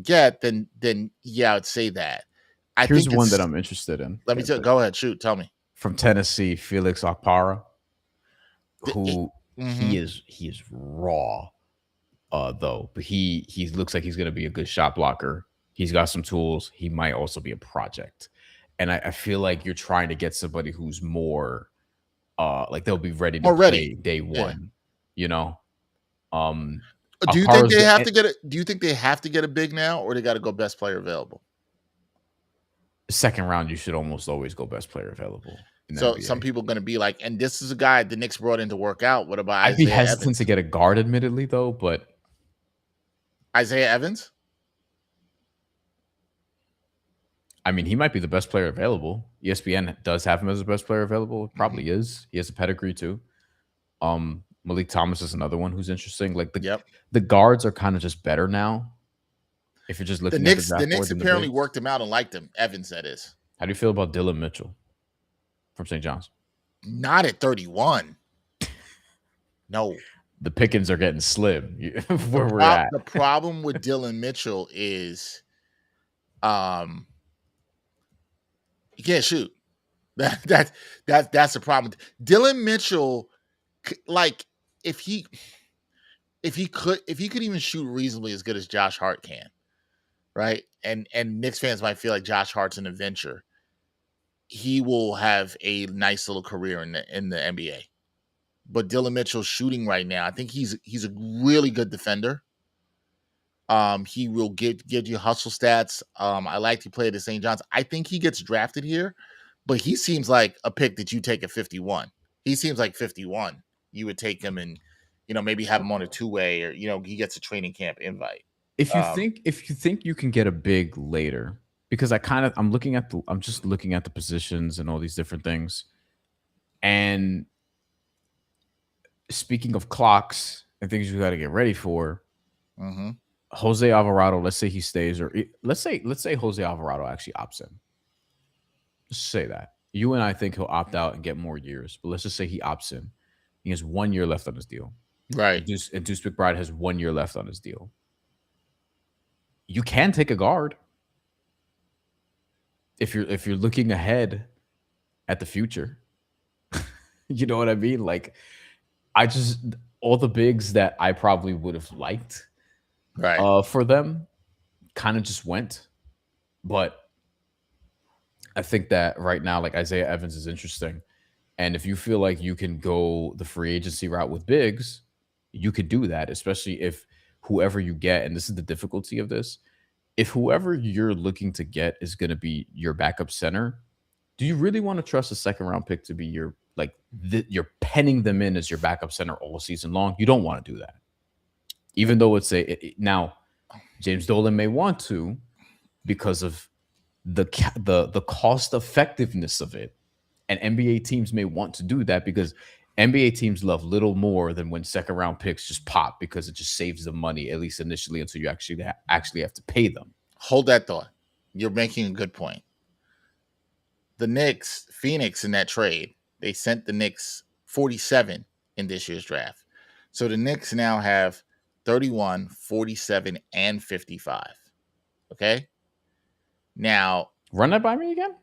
get? Then yeah, I'd say that. I here's think one that it's. I'm interested in. Let me go ahead. Shoot. Tell me. From Tennessee, Felix Okpara, The- it- who mhm. he is raw, though, but he looks like he's going to be a good shot blocker. He's got some tools. He might also be a project, and I feel like you're trying to get somebody who's more like they'll be ready to More ready. play day Yeah. one. You know, um, Do you think Okpara's they good. have to get it? Do you think they have to get a big now, or they got to go best player available? Second round, you should almost always go best player available in the So NBA. some people are going to be like, and this is a guy the Knicks brought in to work out. What about I'd be Isaiah hesitant Evans? to get a guard, admittedly, though, but Isaiah Evans? I mean, he might be the best player available. ESPN does have him as the best player available. It probably is. He has a pedigree too. Malik Thomas is another one who's interesting. Like Yep. the guards are kind of just better now. If you're just The looking at the Knicks, draft the board Knicks than the apparently bigs. worked him out and liked him. Evans, that is. How do you feel about Dylan Mitchell from St. John's? Not at 31. No. The pickings are getting slim where we're at. The problem with Dylan Mitchell is, he can't shoot. That's the problem. Dylan Mitchell, like if he could even shoot reasonably as good as Josh Hart can, right? And Knicks fans might feel like Josh Hart's an adventure. He will have a nice little career in the NBA. But Dylan Mitchell's shooting right now, I think he's a really good defender. He will give you hustle stats. I like to play at St. John's. I think he gets drafted here, but he seems like a pick that you take at 51. He seems like 51. You would take him and maybe have him on a two-way, or he gets a training camp invite. If you think you can get a big later, because I'm just looking at the positions and all these different things. And speaking of clocks and things you got to get ready for, Jose Alvarado, let's say he stays, or let's say Jose Alvarado actually opts in. Let's say that. You and I think he'll opt out and get more years, but let's just say he opts in. He has 1 year left on his deal. Right. And Deuce McBride has 1 year left on his deal. You can take a guard if you're looking ahead at the future. You know what I mean? Like, all the bigs that I probably would have liked, right, for them, kind of just went. But I think that right now, like, Isaiah Evans is interesting, and if you feel like you can go the free agency route with bigs, you could do that, especially if whoever you get, and this is the difficulty of this, if whoever you're looking to get is going to be your backup center, do you really want to trust a second round pick to be your, like, you're penning them in as your backup center all season long? You don't want to do that. Even though now James Dolan may want to, because of the cost effectiveness of it, and NBA teams may want to do that because NBA teams love little more than when second round picks just pop, because it just saves them money, at least initially, until you actually have to pay them. Hold that thought. You're making a good point. The Knicks, Phoenix, in that trade, they sent the Knicks 47 in this year's draft. So the Knicks now have 31, 47, and 55. Okay? Now, run that by me again.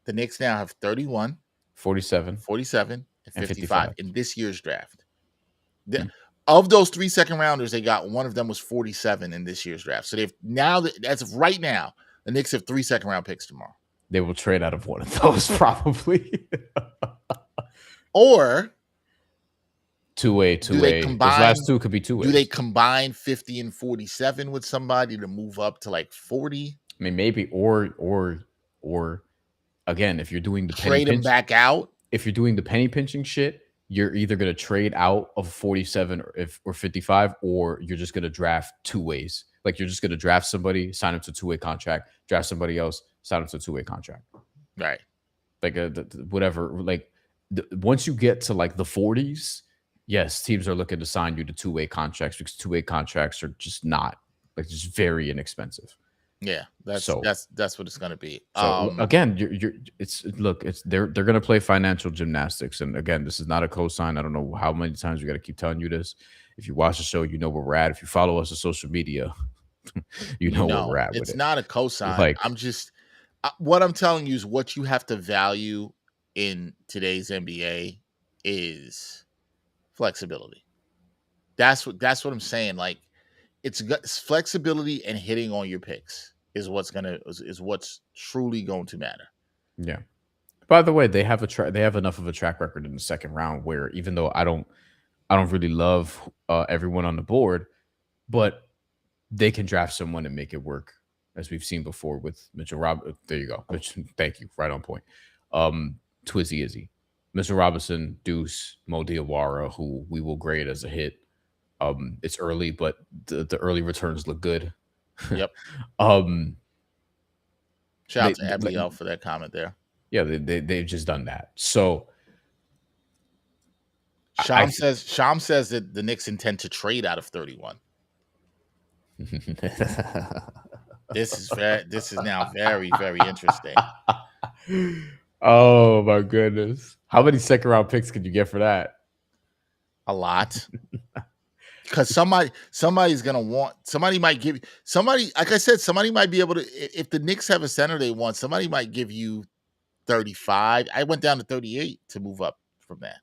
The Knicks now have 31, 47, 47, and 55 in this year's draft. Of those 3 second rounders they got, one of them was 47 in this year's draft. So they've now, as of right now, the Knicks have 3 second round picks tomorrow. They will trade out of one of those probably. Or two-way. Those last two could be two-way. Do they combine 50 and 47 with somebody to move up to like 40? I mean, maybe, or again, if you're doing the trade them back out. If you're doing the penny pinching shit, you're either going to trade out of 47 or 55, or you're just going to draft two ways. Like you're just going to draft somebody, sign them to a two-way contract, draft somebody else, sign them to a two-way contract. Right. Like whatever. Like once you get to like the 40s, yes, teams are looking to sign you to two-way contracts because two-way contracts are just not like just very inexpensive. Yeah, that's So that's what it's gonna be. so again, you're it's look, it's they're gonna play financial gymnastics. And again, this is not a cosign. I don't know how many times we gotta keep telling you this. If you watch the show, you know where we're at. If you follow us on social media, you You know where know, we're at with it's it. not a cosign. Like, I'm just what I'm telling you is what you have to value in today's NBA is flexibility. That's what I'm saying. Like it's flexibility and hitting on your picks is what's truly going to matter. yeah. By the way, they have enough of a track record in the second round where even though I don't really love everyone on the board, but they can draft someone and make it work, as we've seen before with Mitchell Rob. There you go. Thank you. Right on point. Twizzy Izzy, Mitchell Robinson, Deuce, Mo Diawara, who we will grade as a hit. It's early, but the early returns look good. Yep. um, Shout out to Abiel for that comment there. Yeah, they've just done that. So Sham says that the Knicks intend to trade out of 31. This is now very, very interesting. Oh my goodness. How many second round picks could you get for that? A lot. Because somebody's gonna want, somebody might give somebody, like I said, somebody might be able to, if the Knicks have a center they want, somebody might give you 35. I went down to 38 to move up from that.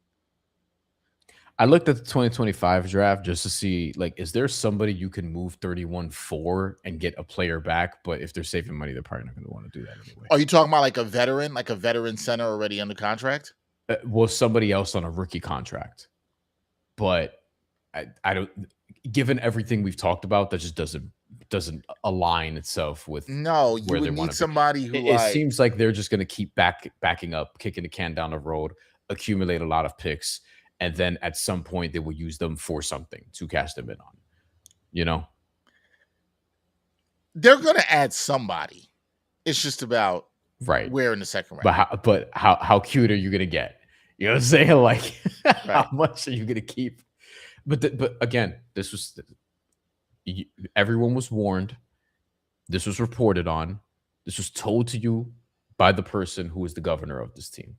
I looked at the 2025 draft just to see, like, is there somebody you can move 31 for and get a player back? But if they're saving money, they're probably not going to want to do that anyway. Are you talking about like a veteran center already under contract? Well, somebody else on a rookie contract. But I don't, given everything we've talked about, that just doesn't align itself with no, you where would they want need to somebody who it seems like they're just going to keep backing up, kicking the can down the road, accumulate a lot of picks, and then at some point they will use them for something to cash them in on. You know, they're going to add somebody. It's just about right where in the second round. But how cute are you going to get? You know what I'm saying? Like, how much are you going to keep? But again, this was everyone was warned. This was reported on. This was told to you by the person who is the governor of this team.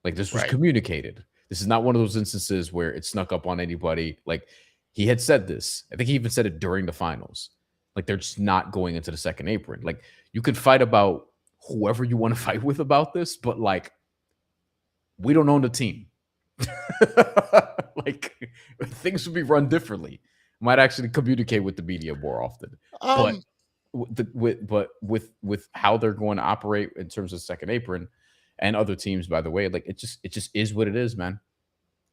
Like, this was communicated. This is not one of those instances where it snuck up on anybody. Like, he had said this. I think he even said it during the finals. Like, they're just not going into the second apron. Like, you could fight about whoever you want to fight with about this, but like, we don't own the team. Like, things would be run differently. Might actually communicate with the media more often. But with how they're going to operate in terms of second apron and other teams, by the way, like it just is what it is, man.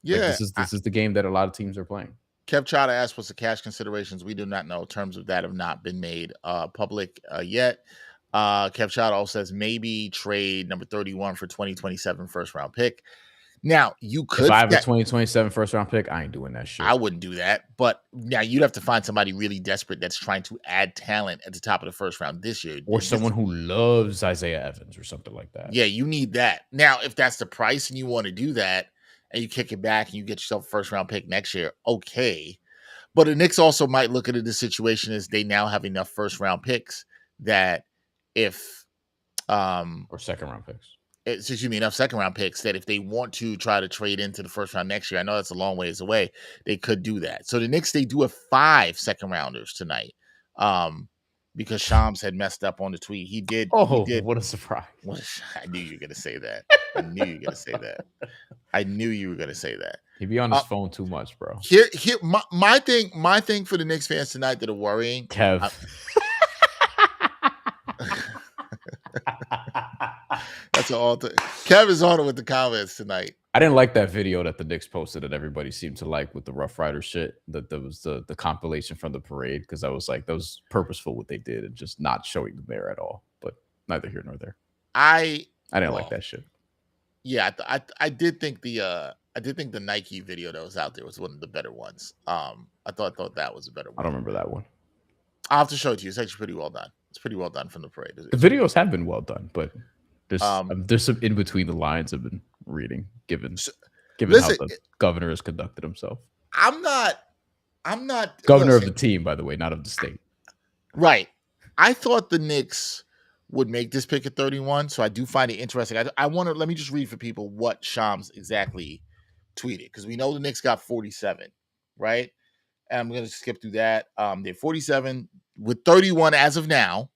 Yeah, like this is the game that a lot of teams are playing. Kev Chada asked, "What's the cash considerations?" We do not know. Terms of that have not been made public yet. Kev Chada also says maybe trade number 31 for 2027 first round pick. Now you could. If I have a 2027 first round pick, I ain't doing that shit. I wouldn't do that. But now you'd have to find somebody really desperate that's trying to add talent at the top of the first round this year, or someone who loves Isaiah Evans or something like that. Yeah, you need that. Now, if that's the price and you want to do that, and you kick it back and you get yourself a first round pick next year, okay. But the Knicks also might look at the situation as they now have enough first round picks that if or second round picks. Excuse me, enough second round picks that if they want to try to trade into the first round next year, I know that's a long ways away, they could do that. So the Knicks, they do have 5 second rounders tonight. Because Shams had messed up on the tweet. He did. What a surprise. I knew you were going to say that. I knew you were going to say that. I knew you were going to say that. He'd be on his phone too much, bro. Here, my thing for the Knicks fans tonight that are worrying. Kev. That's all. Kev is on it with the comments tonight. I didn't like that video that the Knicks posted that everybody seemed to like with the Rough Rider shit. That there was the compilation from the parade, because I was like, that was purposeful what they did and just not showing the mayor at all. But neither here nor there. I didn't like that shit. Yeah, I did think the I did think the Nike video that was out there was one of the better ones. I thought that was a better I one. don't remember that one. I'll have to show it to you. It's actually pretty well done. It's pretty well done from the parade. The It's really videos have been well done, but um, there's some in between the lines I've been reading, given so, how listen, the governor has conducted himself. I'm not. Governor of Listen, the team, by the way, not of the state. right. I thought the Knicks would make this pick at 31, so I do find it interesting. I want to let me just read for people what Shams exactly tweeted, because we know the Knicks got 47, right? And I'm going to skip through that. They're 47 with 31 as of now,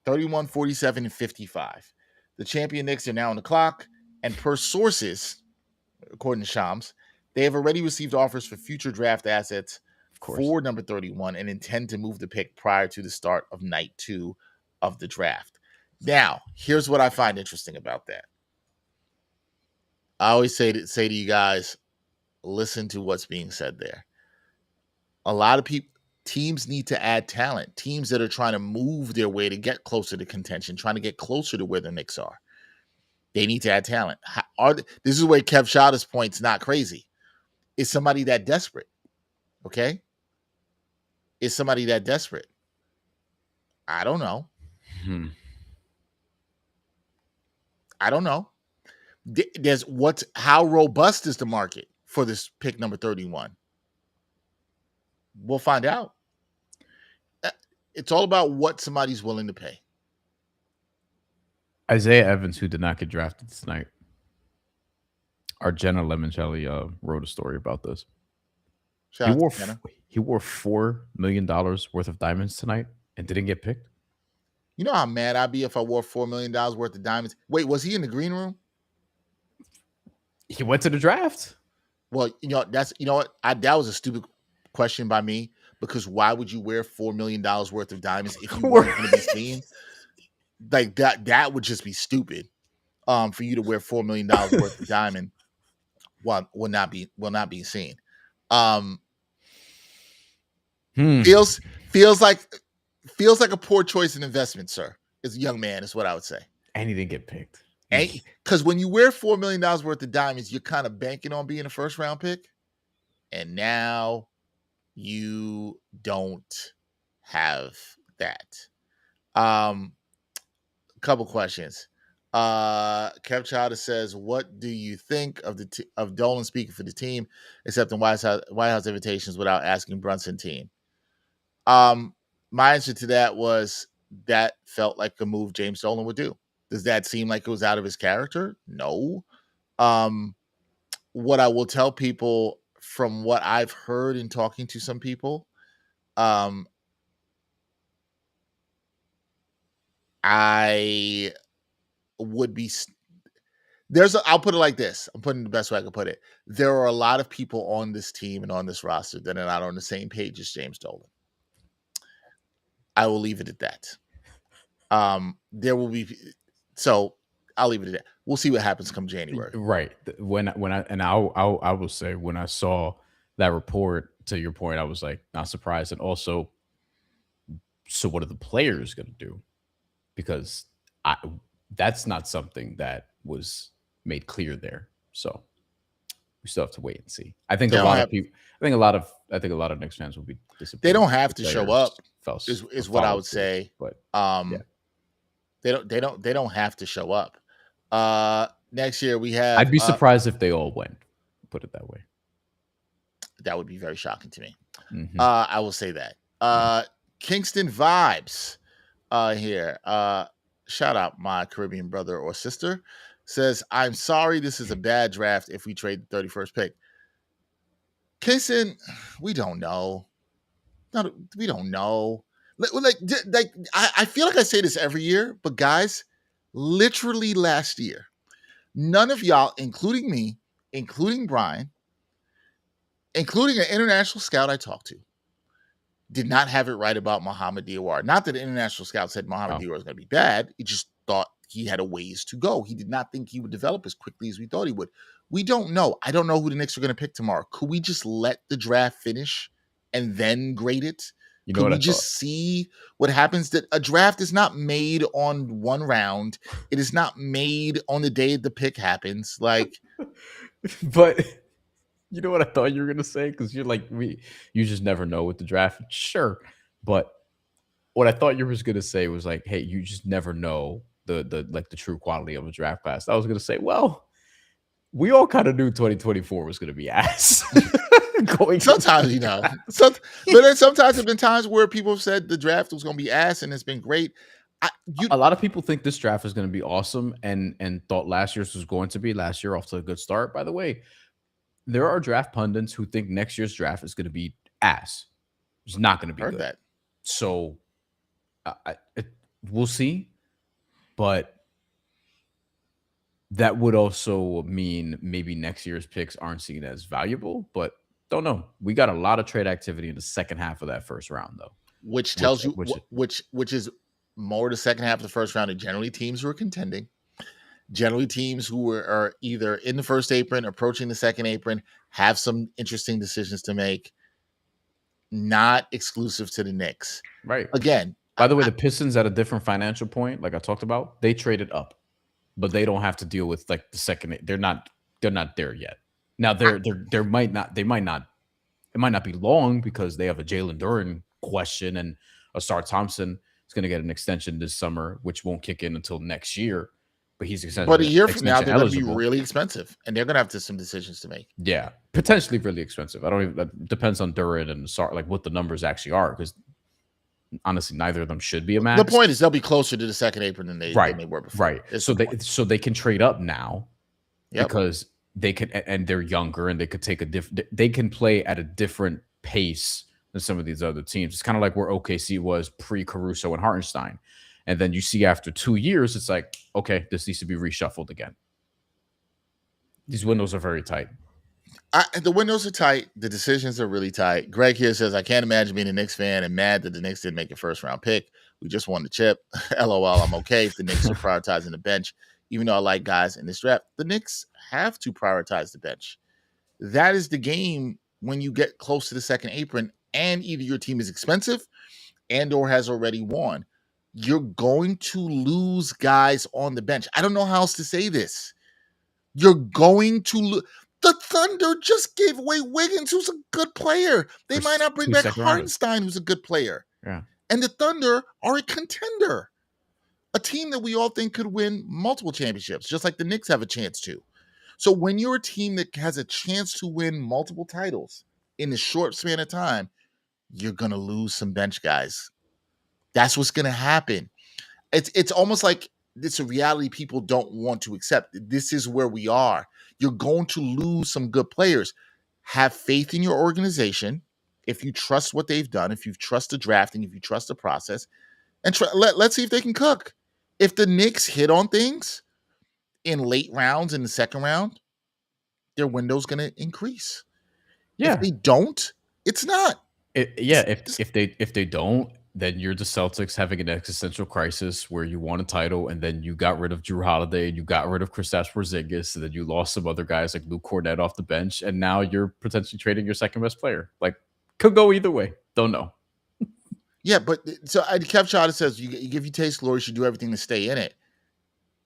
31, 47, and 55. The champion Knicks are now on the clock, and per sources, according to Shams, they have already received offers for future draft assets for number 31 and intend to move the pick prior to the start of night 2 of the draft. Now, here's what I find interesting about that. I always say to you guys, listen to what's being said there. A lot of teams need to add talent. Teams that are trying to move their way to get closer to contention, trying to get closer to where the Knicks are, they need to add talent. This is where Kev Shada's point's not crazy. Is somebody that desperate? Okay? Is somebody that desperate? I don't know. I don't know. How robust is the market for this pick number 31? We'll find out. It's all about what somebody's willing to pay. Isaiah Evans, who did not get drafted tonight, our Jenna Lemoncelli wrote a story about this. He wore $4 million worth of diamonds tonight and didn't get picked. You know how mad I'd be if I wore $4 million worth of diamonds? Wait, was he in the green room? He went to the draft. Well, that was a stupid question by me, because why would you wear $4 million worth of diamonds if you weren't going to be seen? Like that would just be stupid. For you to wear $4 million worth of diamond will not be seen. Feels like a poor choice in investment, sir. As a young man, is what I would say. And he didn't get picked. Because when you wear $4 million worth of diamonds, you're kind of banking on being a first round pick. And now you don't have that. Couple questions. Kev Childer says, "What do you think of Dolan speaking for the team, accepting White House invitations without asking Brunson team?" My answer to that was that felt like a move James Dolan would do. Does that seem like it was out of his character? No. What I will tell people from what I've heard in talking to some people, I would be I'll put it like this. I'm putting it the best way I can put it. There are a lot of people on this team and on this roster that are not on the same page as James Dolan. I will leave it at that. There will be, so I'll leave it at that. We'll see what happens come January. Right. I will say, when I saw that report, to your point, I was like, not surprised. And also, so what are the players going to do? Because that's not something that was made clear there. So we still have to wait and see. I think a lot of Knicks fans will be disappointed. They don't have to show up. Is what I would say. But they don't have to show up. Next year we have. I'd be surprised if they all went. Put it that way. That would be very shocking to me. Mm-hmm. I will say that. Kingston vibes here. Shout out my Caribbean brother or sister. Says, "I'm sorry, this is a bad draft if we trade the 31st pick." Kingston, we don't know. No, we don't know. I feel like I say this every year, but guys, literally last year, none of y'all, including me, including Brian, including an international scout I talked to, did not have it right about Mohamed Diawara. Not that the international scout said Mohamed Diawara was going to be bad. He just thought he had a ways to go. He did not think he would develop as quickly as we thought he would. We don't know. I don't know who the Knicks are going to pick tomorrow. Could we just let the draft finish and then grade it? Could we just see what happens? That a draft is not made on one round. It is not made on the day the pick happens. Like, But you know what I thought you were gonna say? Because you're like, you just never know with the draft. Sure. But what I thought you were gonna say was like, hey, you just never know the true quality of a draft class. I was gonna say, well, we all kind of knew 2024 was gonna be ass. Going into Sometimes, the you know, draft. but then sometimes there've been times where people have said the draft was going to be ass, and it's been great. You A lot of people think this draft is going to be awesome and thought last year's was going to be. Last year off to a good start. By the way, there are draft pundits who think next year's draft is going to be ass. It's not going to be heard good. that. So we'll see. But that would also mean maybe next year's picks aren't seen as valuable. But don't know. We got a lot of trade activity in the second half of that first round, though. Which Which tells you which which is more the second half of the first round, and generally teams who are contending, generally teams who are either in the first apron, approaching the second apron, have some interesting decisions to make. Not exclusive to the Knicks. right. Again, By the way, the Pistons at a different financial point, like I talked about, they traded up, but they don't have to deal with like the second. They're not there yet. Now there might not they might not it might not be long because they have a Jalen Duren question and a Star Thompson is going to get an extension this summer, which won't kick in until next year. But he's but a year from now extension they're going to be eligible. really expensive, and they're going to have some decisions to make. Yeah, potentially really expensive. I don't even. That depends on Duren and Sar, like what the numbers actually are, because honestly, neither of them should be a The max. point is they'll be closer to the second apron than Right, they were before. right. It's So the they point. so they can trade up now Yep. because they can, and they're younger and they could take a different. They can play at a different pace than some of these other teams. It's kind of like where OKC was pre Caruso and Hartenstein, and then you see after 2 years, it's like, okay, this needs to be reshuffled again. These windows are very tight. The windows are tight. The decisions are really tight. Greg here says, I can't imagine being a Knicks fan and mad that the Knicks didn't make a first round pick. We just won the chip. LOL, I'm okay if the Knicks are prioritizing the bench. Even though I like guys in this draft, the Knicks have to prioritize the bench. That is the game when you get close to the second apron and either your team is expensive and or has already won. You're going to lose guys on the bench. I don't know how else to say this. You're going to lose. The Thunder just gave away Wiggins, who's a good player. They For might not bring two back second rounders. Hartenstein, who's a good player. Yeah. And the Thunder are a contender, a team that we all think could win multiple championships, just like the Knicks have a chance to. So when you're a team that has a chance to win multiple titles in a short span of time, you're going to lose some bench guys. That's what's going to happen. It's almost like it's a reality people don't want to accept. This is where we are. You're going to lose some good players. Have faith in your organization. If you trust what they've done, if you trust the drafting, if you trust the process, and let's see if they can cook. If the Knicks hit on things in late rounds in the second round, their window's going to increase. If Yeah. they don't, it's not. Yeah, if they don't, then you're the Celtics having an existential crisis where you won a title and then you got rid of Drew Holiday and you got rid of Kristaps Porzingis and then you lost some other guys like Luke Cornett off the bench and now you're potentially trading your second best player. Like, could go either way. Don't know. Yeah, but so Kev Chada says if you taste glory, you should do everything to stay in it.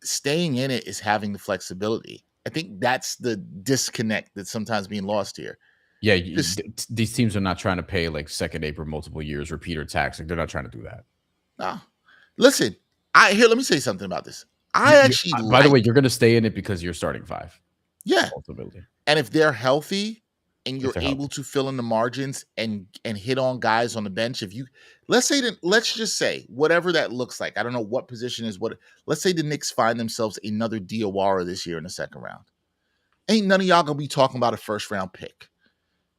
Staying in it is having the flexibility. I think that's the disconnect that's sometimes being lost here. Yeah, Just these teams are not trying to pay like second apron multiple years repeater tax. Like they're not trying to do that. no. Listen, let me say something about this. I You, actually by the like, way, you're going to stay in it because you're starting five yeah. ultimately. And if they're healthy and If you're they're able healthy. to fill in the margins and hit on guys on the bench, if you let's just say whatever that looks like. I don't know what position is what. Let's say the Knicks find themselves another Diawara this year in the second round. Ain't none of y'all gonna be talking about a first round pick.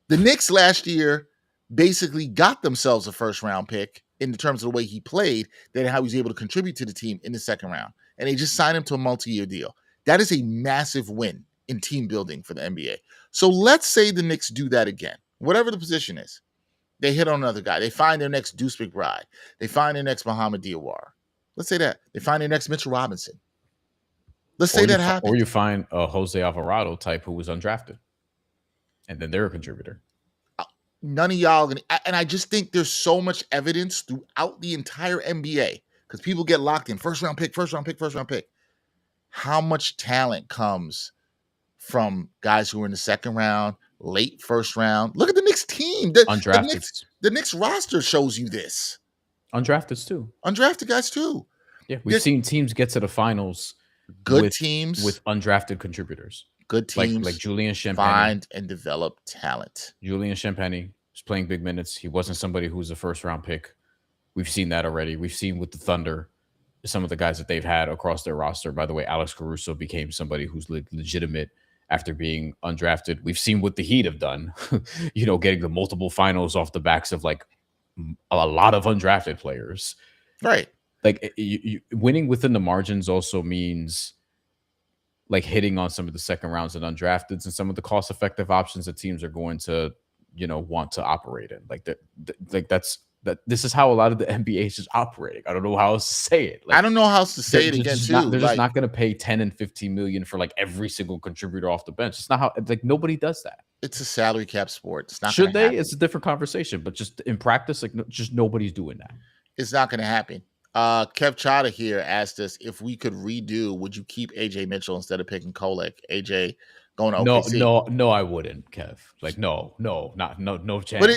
The Knicks last year basically got themselves a first round pick in terms of the way he played, then how he was able to contribute to the team in the second round. And they just signed him to a multi-year deal. That is a massive win in team building for the NBA. So let's say the Knicks do that again, whatever the position is. They hit on another guy. They find their next Deuce McBride. They find their next Muhammad Diawara. Let's say that. They find their next Mitchell Robinson. Let's say that Or happened. you find a Jose Alvarado type who was undrafted, and then they're a contributor. None of y'all gonna, and I just think there's so much evidence throughout the entire NBA because people get locked in first round pick, first round pick, first round pick. How much talent comes from guys who were in the second round, late first round. Look at the Knicks team. The Undrafted, Knicks roster shows you this. undrafted too. Undrafted guys too. Yeah, we've There's seen teams get to the finals good with teams, undrafted contributors. good Like teams Julian Champagny. find and develop talent. Julian Champagny was playing big minutes. He wasn't somebody who was a first round pick. We've seen that already. We've seen with the Thunder some of the guys that they've had across their roster. By the way, Alex Caruso became somebody who's legitimate after being undrafted. We've seen what the Heat have done, getting the multiple finals off the backs of like a lot of undrafted players. Right. Like winning within the margins also means like hitting on some of the second rounds and undrafteds and some of the cost effective options that teams are going to, want to operate in. Like that this is how a lot of the NBA is just operating. I don't know how else to say it. I don't know how else to say it again too. They're just not going to pay 10 and 15 million for like every single contributor off the bench. It's not how nobody does that. It's a salary cap sport. It's not. Should they? Happen. It's a different conversation. But just in practice, just nobody's doing that. It's not going to happen. Kev Chada here asked us if we could redo. Would you keep AJ Mitchell instead of picking Kolek? AJ going to OKC? No, I wouldn't, Kev. Like no chance. But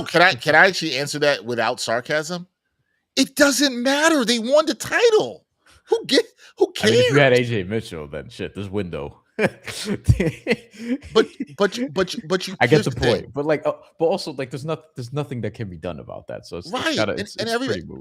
can I actually answer that without sarcasm? It doesn't matter. They won the title. Who cares? I mean, if you had AJ Mitchell, then shit, this window. but you. I get the point. But but also there's nothing that can be done about that. So it's right.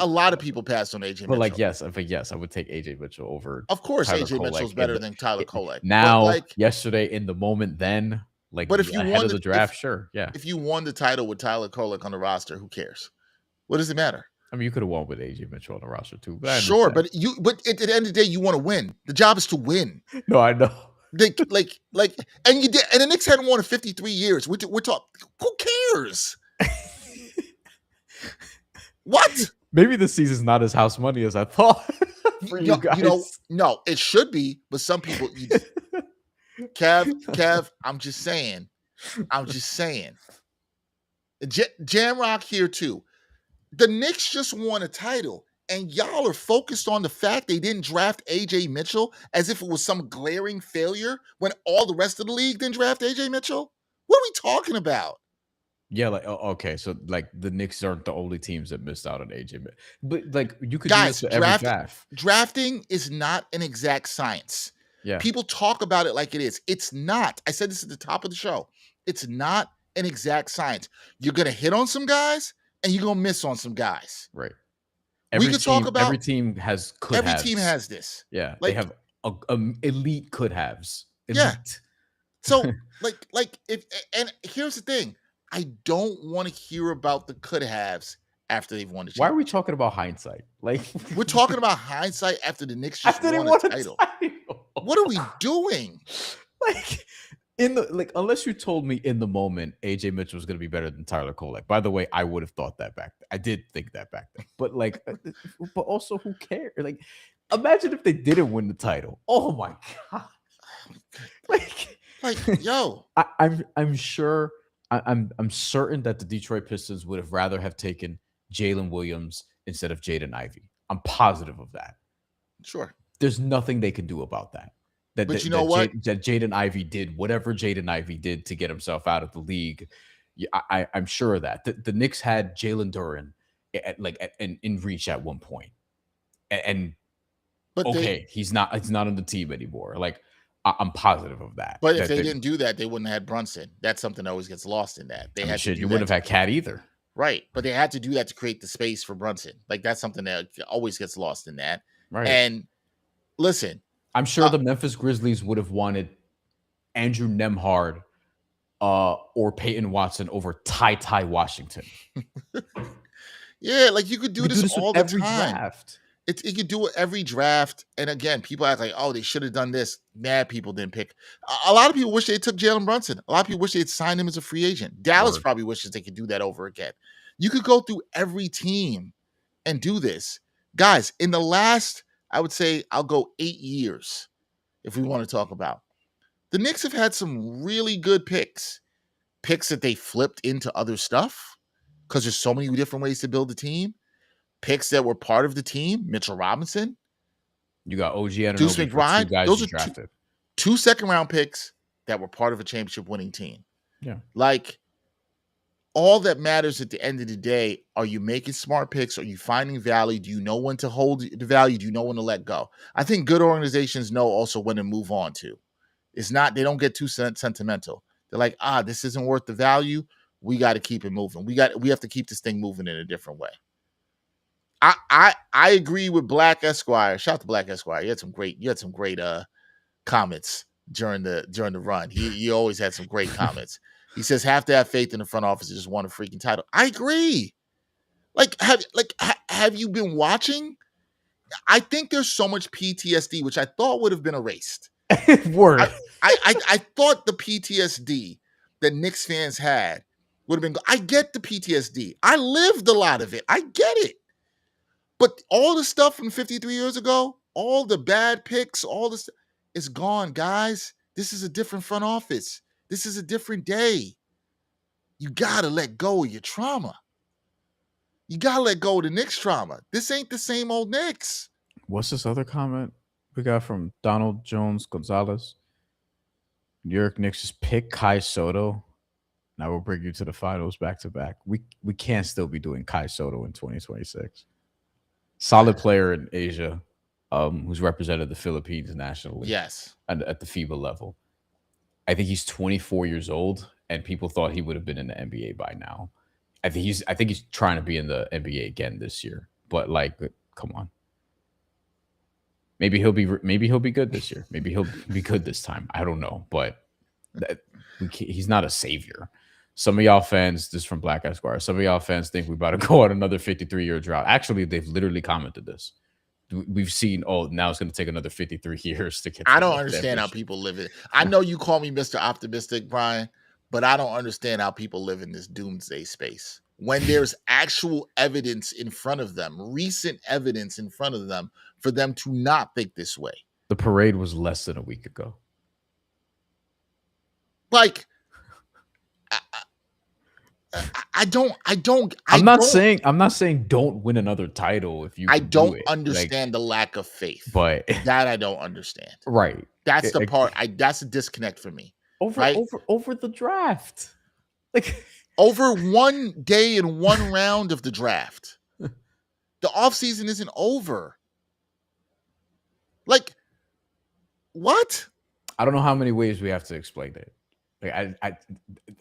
A lot of people passed on AJ. But Mitchell. yes, I would take AJ Mitchell over. Of course, AJ Mitchell's better than Tyler Kolek. Now, yesterday in the moment, then but if you won the draft, sure, yeah. If you won the title with Tyler Kolek on the roster, who cares? What does it matter? I mean, you could have won with AJ Mitchell on the roster too. Sure, but at the end of the day, you want to win. The job is to win. No, I know. And you did, and the Knicks hadn't won in 53 years. We're talking. Who cares? What? Maybe this season's not as house money as I thought. For you guys, no, it should be, but some people. Kev, I'm just saying. Jamrock here too. The Knicks just won a title. And y'all are focused on the fact they didn't draft AJ Mitchell as if it was some glaring failure when all the rest of the league didn't draft AJ Mitchell? What are we talking about? Yeah, okay, so the Knicks aren't the only teams that missed out on AJ Mitchell. But you could guys, do this for every draft. Drafting is not an exact science. Yeah. People talk about it like it is. It's not. I said this at the top of the show. It's not an exact science. You're going to hit on some guys and you're going to miss on some guys. Right. We could talk about every team has team has this. Yeah, they have elite could haves. Yeah. So and here's the thing, I don't want to hear about the could haves after they've won the championship. Why are we talking about hindsight? We're talking about hindsight after the Knicks just won a title. What are we doing? Unless you told me in the moment AJ Mitchell was going to be better than Tyler Kolek. By the way, I would have thought that back then. I did think that back then. But but also who cares? Imagine if they didn't win the title. Oh my god! Yo, I'm sure. I'm certain that the Detroit Pistons would have rather have taken Jalen Williams instead of Jaden Ivey. I'm positive of that. Sure. There's nothing they can do about that. But you know what? That Jaden Ivey did whatever Jaden Ivey did to get himself out of the league. I'm sure of that. The Knicks had Jalen Duren in reach at one point, but he's not on the team anymore. I'm positive of that. But if they didn't do that, they wouldn't have had Brunson. That's something that always gets lost in that. You wouldn't have had Cat either. Right. But they had to do that to create the space for Brunson. That's something that always gets lost in that. Right. And listen, I'm sure the Memphis Grizzlies would have wanted Andrew Nembhard or Peyton Watson over Ty Washington. Yeah, you could do this all the every time. Draft. You could do it every draft. And again, people act like, oh, they should have done this. Mad people didn't pick. A lot of people wish they took Jalen Brunson. A lot of people wish they'd signed him as a free agent. Dallas probably wishes they could do that over again. You could go through every team and do this. Guys, in the last, I would say I'll go 8 years if we want to talk about. The Knicks have had some really good picks that they flipped into other stuff because there's so many different ways to build a team. Picks that were part of the team, Mitchell Robinson. You got OG and Deuce McBride. Those are drafted. Two second-round picks that were part of a championship winning team. Yeah. Like, all that matters at the end of the day, are you making smart picks? Are you finding value? Do you know when to hold the value? Do you know when to let go? I think good organizations know also when to move on to. It's not, they don't get too sentimental. They're like, this isn't worth the value. We got to keep it moving. We have to keep this thing moving in a different way. I agree with Black Esquire. Shout out to Black Esquire. You had some great comments during the run. He always had some great comments. He says, have to have faith in the front office to just won a freaking title. I agree. Have you been watching? I think there's so much PTSD, which I thought would have been erased. Word. I thought the PTSD that Knicks fans had would have been. I get the PTSD. I lived a lot of it. I get it. But all the stuff from 53 years ago, all the bad picks, all this is gone, guys. This is a different front office. This is a different day. You got to let go of your trauma. You got to let go of the Knicks trauma. This ain't the same old Knicks. What's this other comment we got from Donald Jones Gonzalez? New York Knicks just pick Kai Soto. Now we'll bring you to the finals back to back. We can't still be doing Kai Soto in 2026. Solid player in Asia, who's represented the Philippines nationally. Yes. And at the FIBA level. I think he's 24 years old, and people thought he would have been in the NBA by now. I think he's trying to be in the NBA again this year. But like, come on. Maybe he'll be good this year. Maybe he'll be good this time. I don't know, but he's not a savior. Some of y'all fans, this is from Black Esquire, some of y'all fans think we're about to go on another 53-year drought. Actually, they've literally commented this. We've seen, now it's going to take another 53 years to get to I don't understand how people live it. I know you call me Mr. Optimistic, Brian, but I don't understand how people live in this doomsday space when there's actual evidence in front of them, recent evidence in front of them, for them to not think this way. The parade was less than a week ago. Like, I'm not saying don't win another title if you. I don't understand the lack of faith, but that I don't understand. Right, that's the part. That's a disconnect for me. Over the draft, like over one day and one round of the draft. The offseason isn't over. Like, what? I don't know how many ways we have to explain it. Like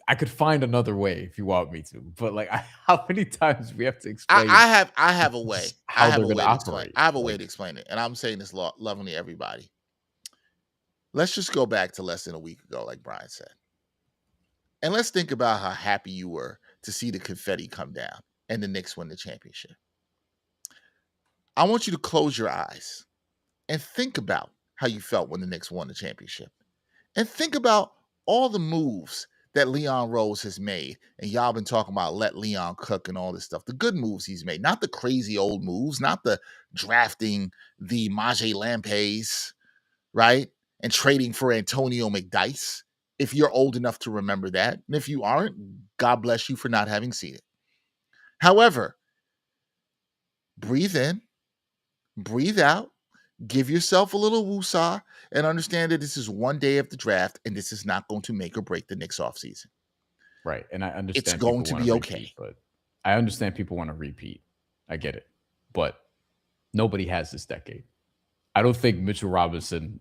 I could find another way if you want me to, but like how many times we have to explain? I have a way. How they're going to operate. I have a way to explain it, and I'm saying this lovingly to everybody. Let's just go back to less than a week ago, like Brian said, and let's think about how happy you were to see the confetti come down and the Knicks win the championship. I want you to close your eyes and think about how you felt when the Knicks won the championship, and think about all the moves that Leon Rose has made, and y'all been talking about let Leon cook and all this stuff. The good moves he's made, not the crazy old moves, not the drafting the Maje Lampes, right? And trading for Antonio McDyess, if you're old enough to remember that. And if you aren't, God bless you for not having seen it. However, breathe in, breathe out, give yourself a little woosah, and understand that this is one day of the draft, and this is not going to make or break the Knicks offseason. Right, and I understand it's going to be okay. But I understand people want to repeat. I get it, but nobody has this decade. I don't think Mitchell Robinson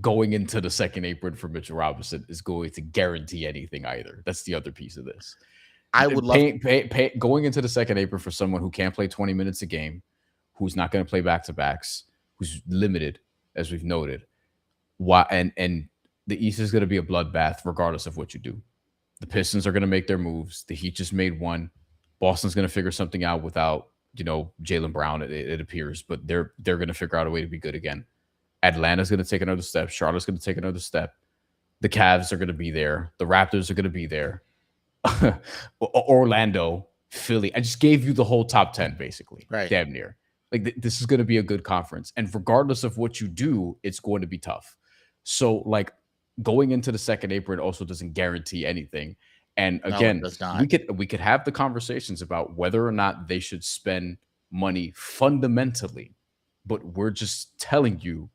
going into the second apron for Mitchell Robinson is going to guarantee anything either. That's the other piece of this. I would love going into the second apron for someone who can't play 20 minutes a game, who's not going to play back-to-backs, who's limited, as we've noted. Why and the East is going to be a bloodbath regardless of what you do. The Pistons are going to make their moves. The Heat just made one. Boston's going to figure something out without, Jaylen Brown, it appears, but they're going to figure out a way to be good again. Atlanta's going to take another step. Charlotte's going to take another step. The Cavs are going to be there. The Raptors are going to be there. Orlando, Philly. I just gave you the whole top 10, basically. Right. Damn near. Like, this is going to be a good conference. And regardless of what you do, it's going to be tough. So, like, going into the second apron also doesn't guarantee anything. And again, we could have the conversations about whether or not they should spend money fundamentally. But we're just telling you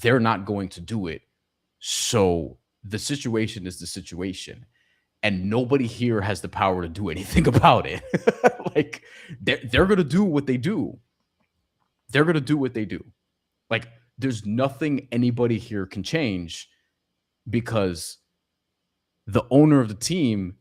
they're not going to do it. So the situation is the situation, and nobody here has the power to do anything about it. Like they're gonna do what they do. They're gonna do what they do. Like there's nothing anybody here can change because the owner of the team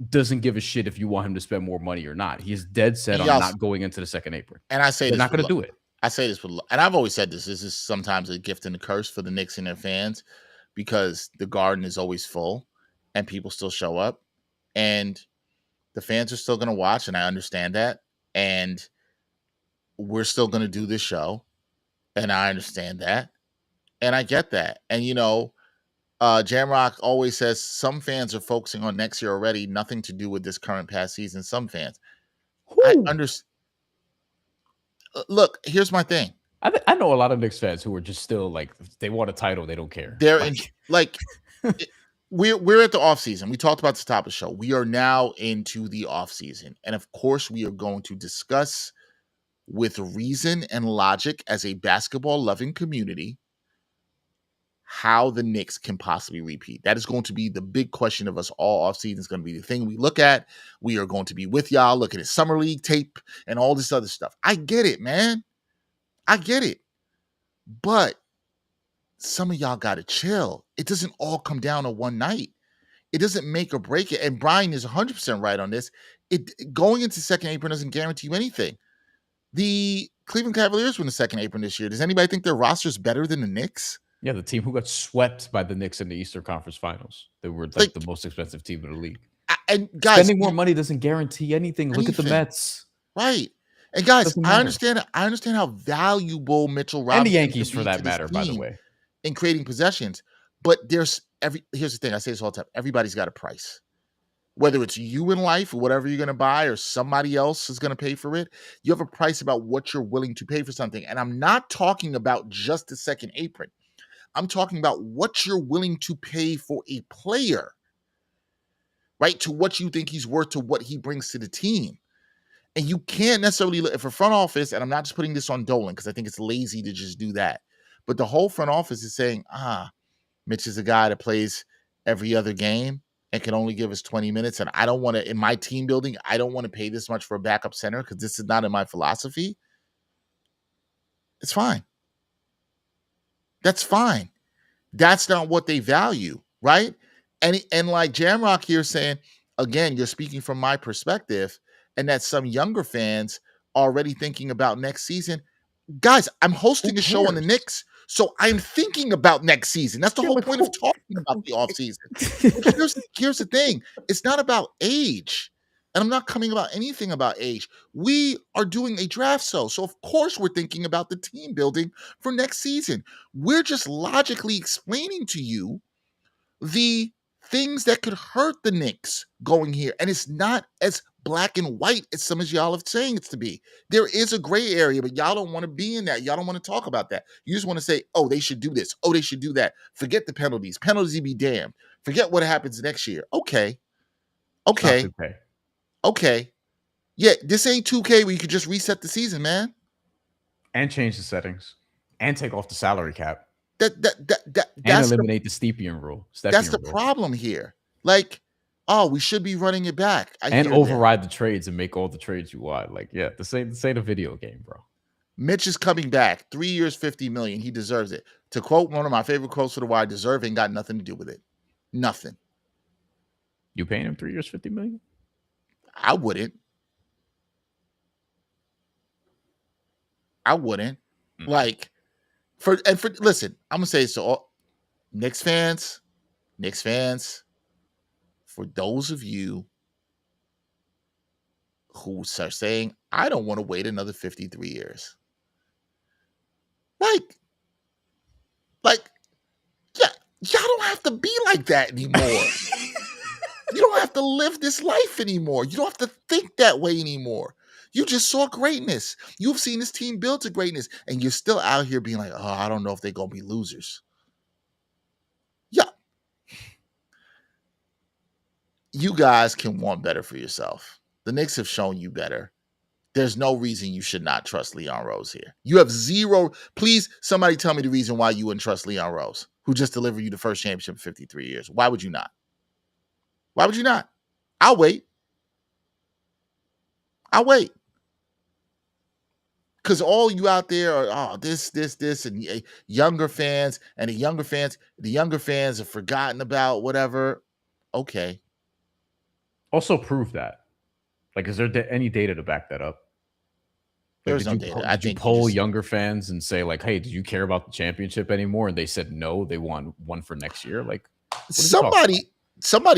doesn't give a shit if you want him to spend more money or not. He is dead set And on y'all, not going into the second apron. and I say They're this not with going to do it. I say this with, and I've always said this. This is sometimes a gift and a curse for the Knicks and their fans because the Garden is always full, and people still show up, and the fans are still going to watch, and I understand that, and we're still going to do this show, and I understand that, and I get that, and Jamrock always says some fans are focusing on next year already, nothing to do with this current past season. Some fans, I Who? understand. Look, here's my thing. I know a lot of Knicks fans who are just still like, they want a title, they don't care. They're in like it- we're at the off season. We talked about this top of the show. We are now into the off season, and of course, we are going to discuss with reason and logic as a basketball loving community how the Knicks can possibly repeat. That is going to be the big question of us all off season. Is going to be the thing we look at. We are going to be with y'all looking at summer league tape and all this other stuff. I get it, man. I get it. But some of y'all got to chill. It doesn't all come down to one night. It doesn't make or break it. And Brian is 100% right on this. It going into second apron doesn't guarantee you anything. The Cleveland Cavaliers were in the second apron this year. Does anybody think their roster is better than the Knicks? Yeah, the team who got swept by the Knicks in the Eastern Conference Finals. They were like Like, the most expensive team in the league. and guys, Spending more money doesn't guarantee anything. Look at the Mets. Right. And guys, Doesn't I matter. understand how valuable Mitchell And the Robinson Yankees, could for be that to this matter, by the team way. in creating possessions. But here's the thing. I say this all the time. Everybody's got a price. Whether it's you in life or whatever you're going to buy or somebody else is going to pay for it, you have a price about what you're willing to pay for something. And I'm not talking about just the second apron. I'm talking about what you're willing to pay for a player, right? To what you think he's worth, to what he brings to the team. And you can't necessarily look, if a front office, and I'm not just putting this on Dolan because I think it's lazy to just do that, but the whole front office is saying, Mitch is a guy that plays every other game and can only give us 20 minutes. And I don't want to, in my team building, I don't want to pay this much for a backup center because this is not in my philosophy. It's fine. That's fine. That's not what they value, right? And like Jamrock here saying, again, you're speaking from my perspective, and that some younger fans are already thinking about next season. Guys, I'm hosting a show on the Knicks, so I'm thinking about next season. That's the whole point of talking about the offseason. But here's the thing. It's not about age. And I'm not coming about anything about age. We are doing a draft show. So of course we're thinking about the team building for next season. We're just logically explaining to you the things that could hurt the Knicks going here. And it's not as black and white as some of y'all are saying it's to be. There is a gray area, but y'all don't want to be in that. Y'all don't want to talk about that. You just want to say, oh, they should do this. Oh, they should do that. Forget the penalties. Penalties be damned. Forget what happens next year. Okay. Okay. Okay. Yeah, this ain't 2K where you could just reset the season, man. And change the settings. And take off the salary cap. And eliminate the Stepien rule. That's the problem here. Like, oh, we should be running it back. And override the trades and make all the trades you want. Like, yeah, this ain't a video game, bro. Mitch is coming back. 3 years, $50 million. He deserves it. To quote one of my favorite quotes for the why, deserve ain't got nothing to do with it. Nothing. You paying him 3 years, $50 million? I wouldn't. Like, listen, I'm gonna say so. All, Knicks fans, for those of you who are saying, I don't want to wait another 53 years. Like, yeah, y'all don't have to be like that anymore. You don't have to live this life anymore. You don't have to think that way anymore. You just saw greatness. You've seen this team build to greatness, and you're still out here being like, oh, I don't know if they're going to be losers. Yeah. You guys can want better for yourself. The Knicks have shown you better. There's no reason you should not trust Leon Rose here. You have zero. Please, somebody tell me the reason why you wouldn't trust Leon Rose. who just delivered you the first championship in 53 years. Why would you not? Why would you not? I'll wait. I'll wait. Because all you out there are this, and younger fans, and the younger fans have forgotten about whatever. Okay. Also prove that. Like, is there any data to back that up? Like, There's no data. I did you think poll younger fans and say, like, hey, do you care about the championship anymore? And they said no, they want one for next year. Like, somebody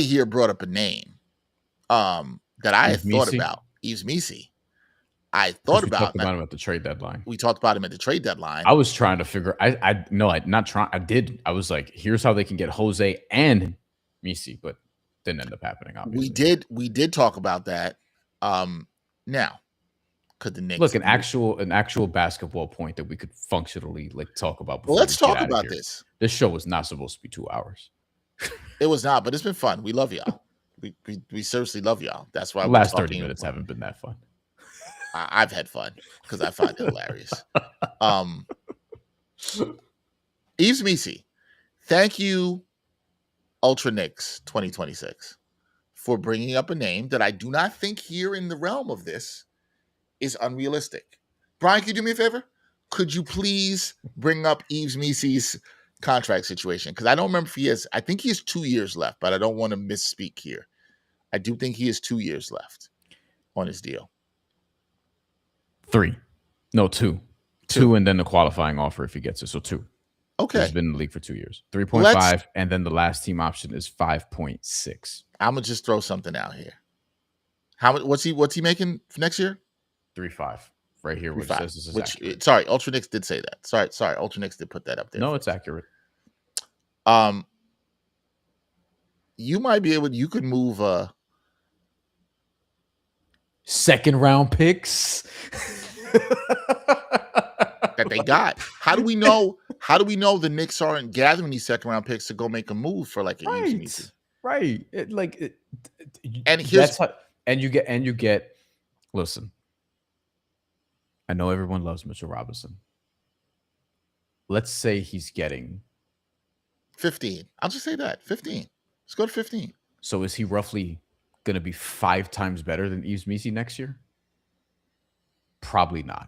here brought up a name that I had thought about. Yves Missi. I thought we about talked about him at the trade deadline. We talked about him at the trade deadline. I was trying to figure. I was like, here's how they can get Jose and Missi, but didn't end up happening. Obviously, we did talk about that. Now, could the Knicks look an actual basketball point that we could functionally like talk about? Well, let's talk about this. This show was not supposed to be 2 hours. It was not, but it's been fun. We love y'all. we seriously love y'all. That's why the last 30 minutes haven't been that fun. I've had fun because I find it hilarious. Yves Missi, thank you, Ultra Knicks 2026, for bringing up a name that I do not think here in the realm of this is unrealistic. Brian, can you do me a favor? Could you please bring up Yves Missi's contract situation? Because I don't remember if I think he has 2 years left, but I don't want to misspeak here. I do think he has 2 years left on his deal. 3. No, 2. 2 and then the qualifying offer if he gets it. So 2. Okay. He's been in the league for 2 years. 3.5, and then the last team option is 5.6. I'm gonna just throw something out here. How much? What's he making for next year? 3.5. Right here, which says this is accurate. Sorry, Ultra Knicks did say that. Sorry, Ultra Knicks did put that up there. No, it's accurate. You might be able. You could move. Second round picks that they got. How do we know? How do we know the Knicks aren't gathering these second round picks to go make a move for like an Yves Missi? Right. And you get. Listen, I know everyone loves Mitchell Robinson. Let's say he's getting 15. I'll just say that 15. Let's go to 15. So is he roughly going to be 5 times better than Yves Missi next year? Probably not.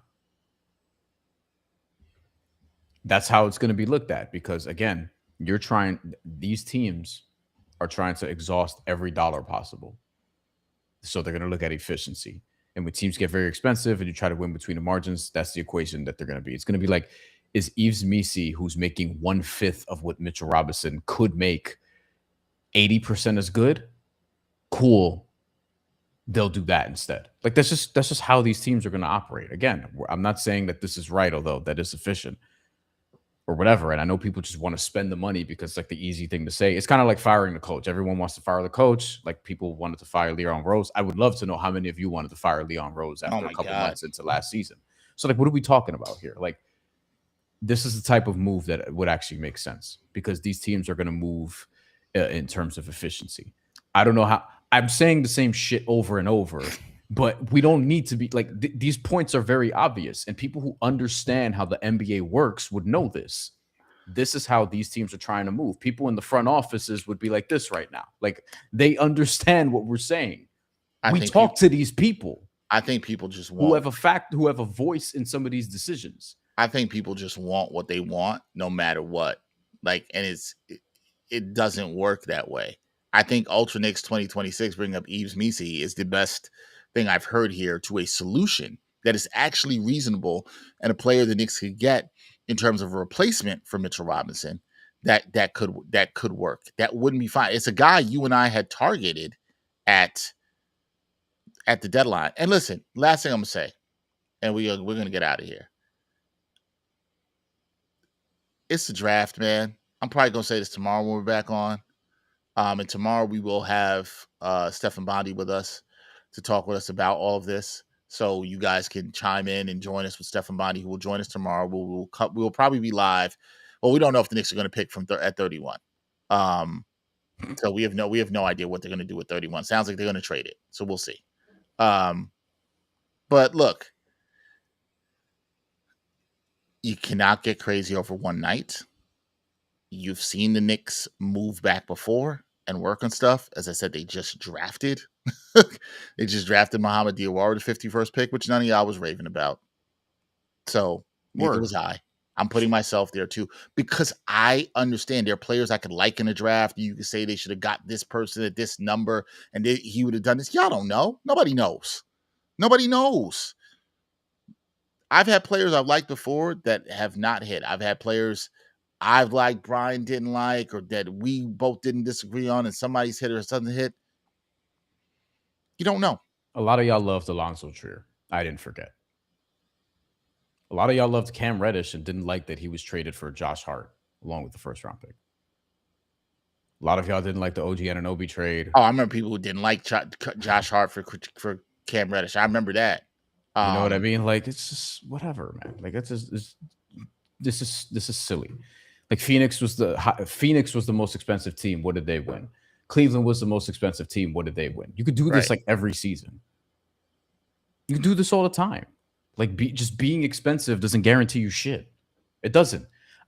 That's how it's going to be looked at because, again, these teams are trying to exhaust every dollar possible. So they're going to look at efficiency. And when teams get very expensive and you try to win between the margins, that's the equation that they're going to be. It's going to be like, is Yves Missi, who's making 1/5 of what Mitchell Robinson could make, 80% as good? Cool. They'll do that instead. Like that's just how these teams are going to operate. Again, I'm not saying that this is right, although that is efficient or whatever. And I know people just want to spend the money because it's like the easy thing to say. It's kind of like firing the coach. Everyone wants to fire the coach. Like people wanted to fire Leon Rose. I would love to know how many of you wanted to fire Leon Rose after a couple months into last season. So like, what are we talking about here? Like, this is the type of move that would actually make sense because these teams are going to move in terms of efficiency. I don't know how. I'm saying the same shit over and over, but we don't need to be like these points are very obvious, and people who understand how the NBA works would know this. This is how these teams are trying to move. People in the front offices would be like this right now. Like they understand what we're saying. We talk to these people. I think people just want who have a voice in some of these decisions. I think people just want what they want, no matter what. Like, and it doesn't work that way. I think Ultra Knicks 2026 bringing up Yves Missi is the best thing I've heard here to a solution that is actually reasonable and a player the Knicks could get in terms of a replacement for Mitchell Robinson that could work. That wouldn't be fine. It's a guy you and I had targeted at the deadline. And listen, last thing I'm gonna say, and we're gonna get out of here. It's the draft, man. I'm probably gonna say this tomorrow when we're back on. And tomorrow we will have Stefan Bondi with us to talk with us about all of this. So you guys can chime in and join us with Stefan Bondi, who will join us tomorrow. We'll probably be live. Well, we don't know if the Knicks are going to pick at 31. So we have no idea what they're going to do with 31. Sounds like they're going to trade it. So we'll see. But look, you cannot get crazy over one night. You've seen the Knicks move back before and work on stuff. As I said, they just drafted. They just drafted Muhammad Diawara, the 51st pick, which none of y'all was raving about. So neither Word. was I. I'm putting myself there too because I understand there are players I could like in a draft. You could say they should have got this person at this number and he would have done this. Y'all don't know. Nobody knows. Nobody knows. I've had players I've liked before that have not hit. I've had players I've liked, Brian didn't like, or that we both didn't disagree on, and somebody's hit or doesn't hit. You don't know. A lot of y'all loved Alonzo Trier. I didn't forget. A lot of y'all loved Cam Reddish and didn't like that he was traded for Josh Hart along with the first round pick. A lot of y'all didn't like the OG Anunoby trade. Oh, I remember people who didn't like Josh Hart for Cam Reddish. I remember that. You know what I mean? Like, it's just whatever, man. Like, this is silly. Like, Phoenix was the most expensive team. What did they win? Cleveland was the most expensive team. What did they win? You could do this like every season. You can do this all the time. Like, just being expensive doesn't guarantee you shit. It doesn't.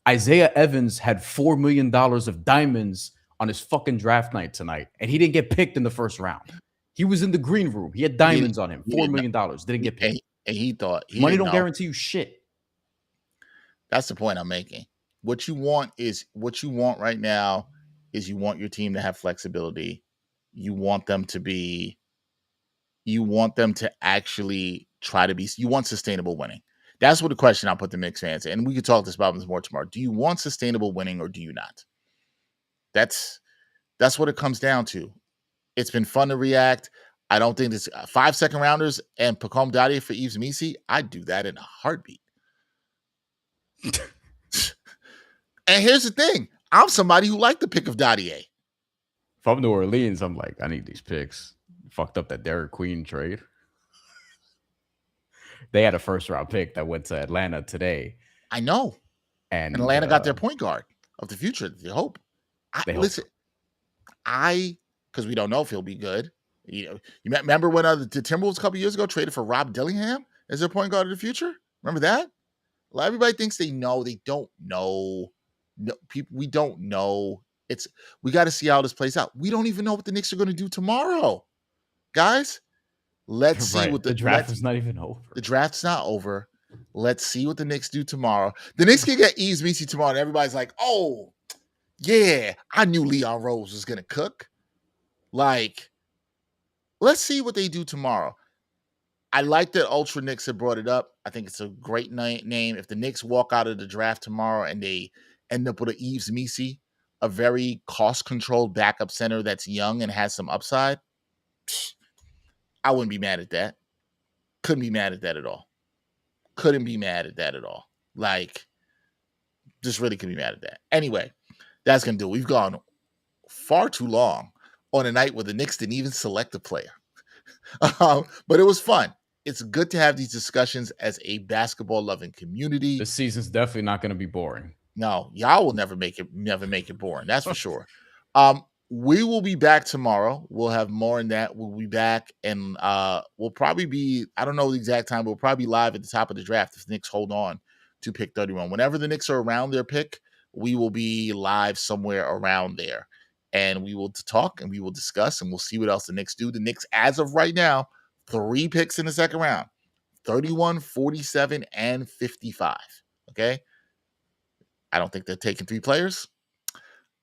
Isaiah Evans had $4 million of diamonds on his fucking draft night tonight, and he didn't get picked in the first round. He was in the green room. He had diamonds on him. $4 million. Didn't get picked. And he thought money don't guarantee you shit. That's the point I'm making. What you want right now is you want your team to have flexibility. You want them to actually try to be, you want sustainable winning. That's what the question I'll put the Knicks fans in. And we could talk this about this more tomorrow. Do you want sustainable winning or do you not? That's what it comes down to. It's been fun to react. I don't think this 5 second rounders and Pacom Dadier for Yves Missi. I'd do that in a heartbeat. And here's the thing. I'm somebody who liked the pick of Dadier. If I'm New Orleans, I'm like, I need these picks. Fucked up that Derek Queen trade. They had a first round pick that went to Atlanta today. I know. And Atlanta got their point guard of the future. They hope. Listen, because we don't know if he'll be good. You remember when the Timberwolves a couple years ago traded for Rob Dillingham as their point guard of the future? Remember that? Well, everybody thinks they know. They don't know. No, we don't know. We got to see how this plays out. We don't even know what the Knicks are going to do tomorrow, guys. Let's see what the draft is not even over. The draft's not over. Let's see what the Knicks do tomorrow. The Knicks can get Yves Missi tomorrow, and everybody's like, "Oh, yeah, I knew Leon Rose was going to cook." Like, let's see what they do tomorrow. I like that Ultra Knicks have brought it up. I think it's a great name. If the Knicks walk out of the draft tomorrow and they end up with an Yves Missi, a very cost-controlled backup center that's young and has some upside, I wouldn't be mad at that. Couldn't be mad at that at all. Couldn't be mad at that at all. Like, just really couldn't be mad at that. Anyway, that's going to do it. We've gone far too long on a night where the Knicks didn't even select a player. But it was fun. It's good to have these discussions as a basketball-loving community. This season's definitely not going to be boring. No, y'all will never make it boring. That's for sure. We will be back tomorrow. We'll have more in that. We'll be back, and we'll probably be, I don't know the exact time, but we'll probably be live at the top of the draft if the Knicks hold on to pick 31. Whenever the Knicks are around their pick, we will be live somewhere around there. And we will talk and we will discuss and we'll see what else the Knicks do. The Knicks, as of right now, 3 picks in the second round, 31, 47, and 55. Okay? I don't think they're taking 3 players.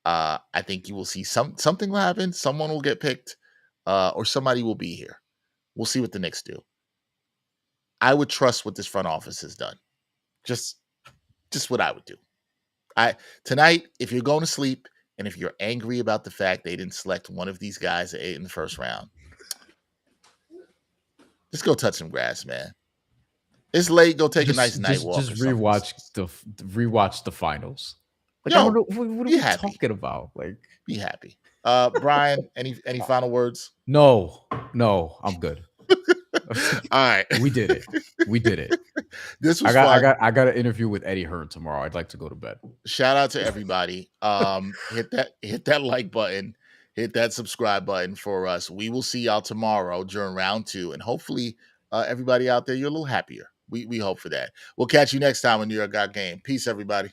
I think you will see something will happen. Someone will get picked or somebody will be here. We'll see what the Knicks do. I would trust what this front office has done. Just what I would do. Tonight, if you're going to sleep, and if you're angry about the fact they didn't select one of these guys in the first round, just go touch some grass, man. It's late. Go take a nice night walk. Just rewatch the finals. Like, Yo, I don't know, what are we talking about? Like, be happy. Brian, any final words? No, I'm good. All right. We did it. This was fun. I got an interview with Eddie Hearn tomorrow. I'd like to go to bed. Shout out to everybody. Hit that like button, hit that subscribe button for us. We will see y'all tomorrow during round 2, and hopefully everybody out there, you're a little happier. We hope for that. We'll catch you next time on New York Got Game. Peace, everybody.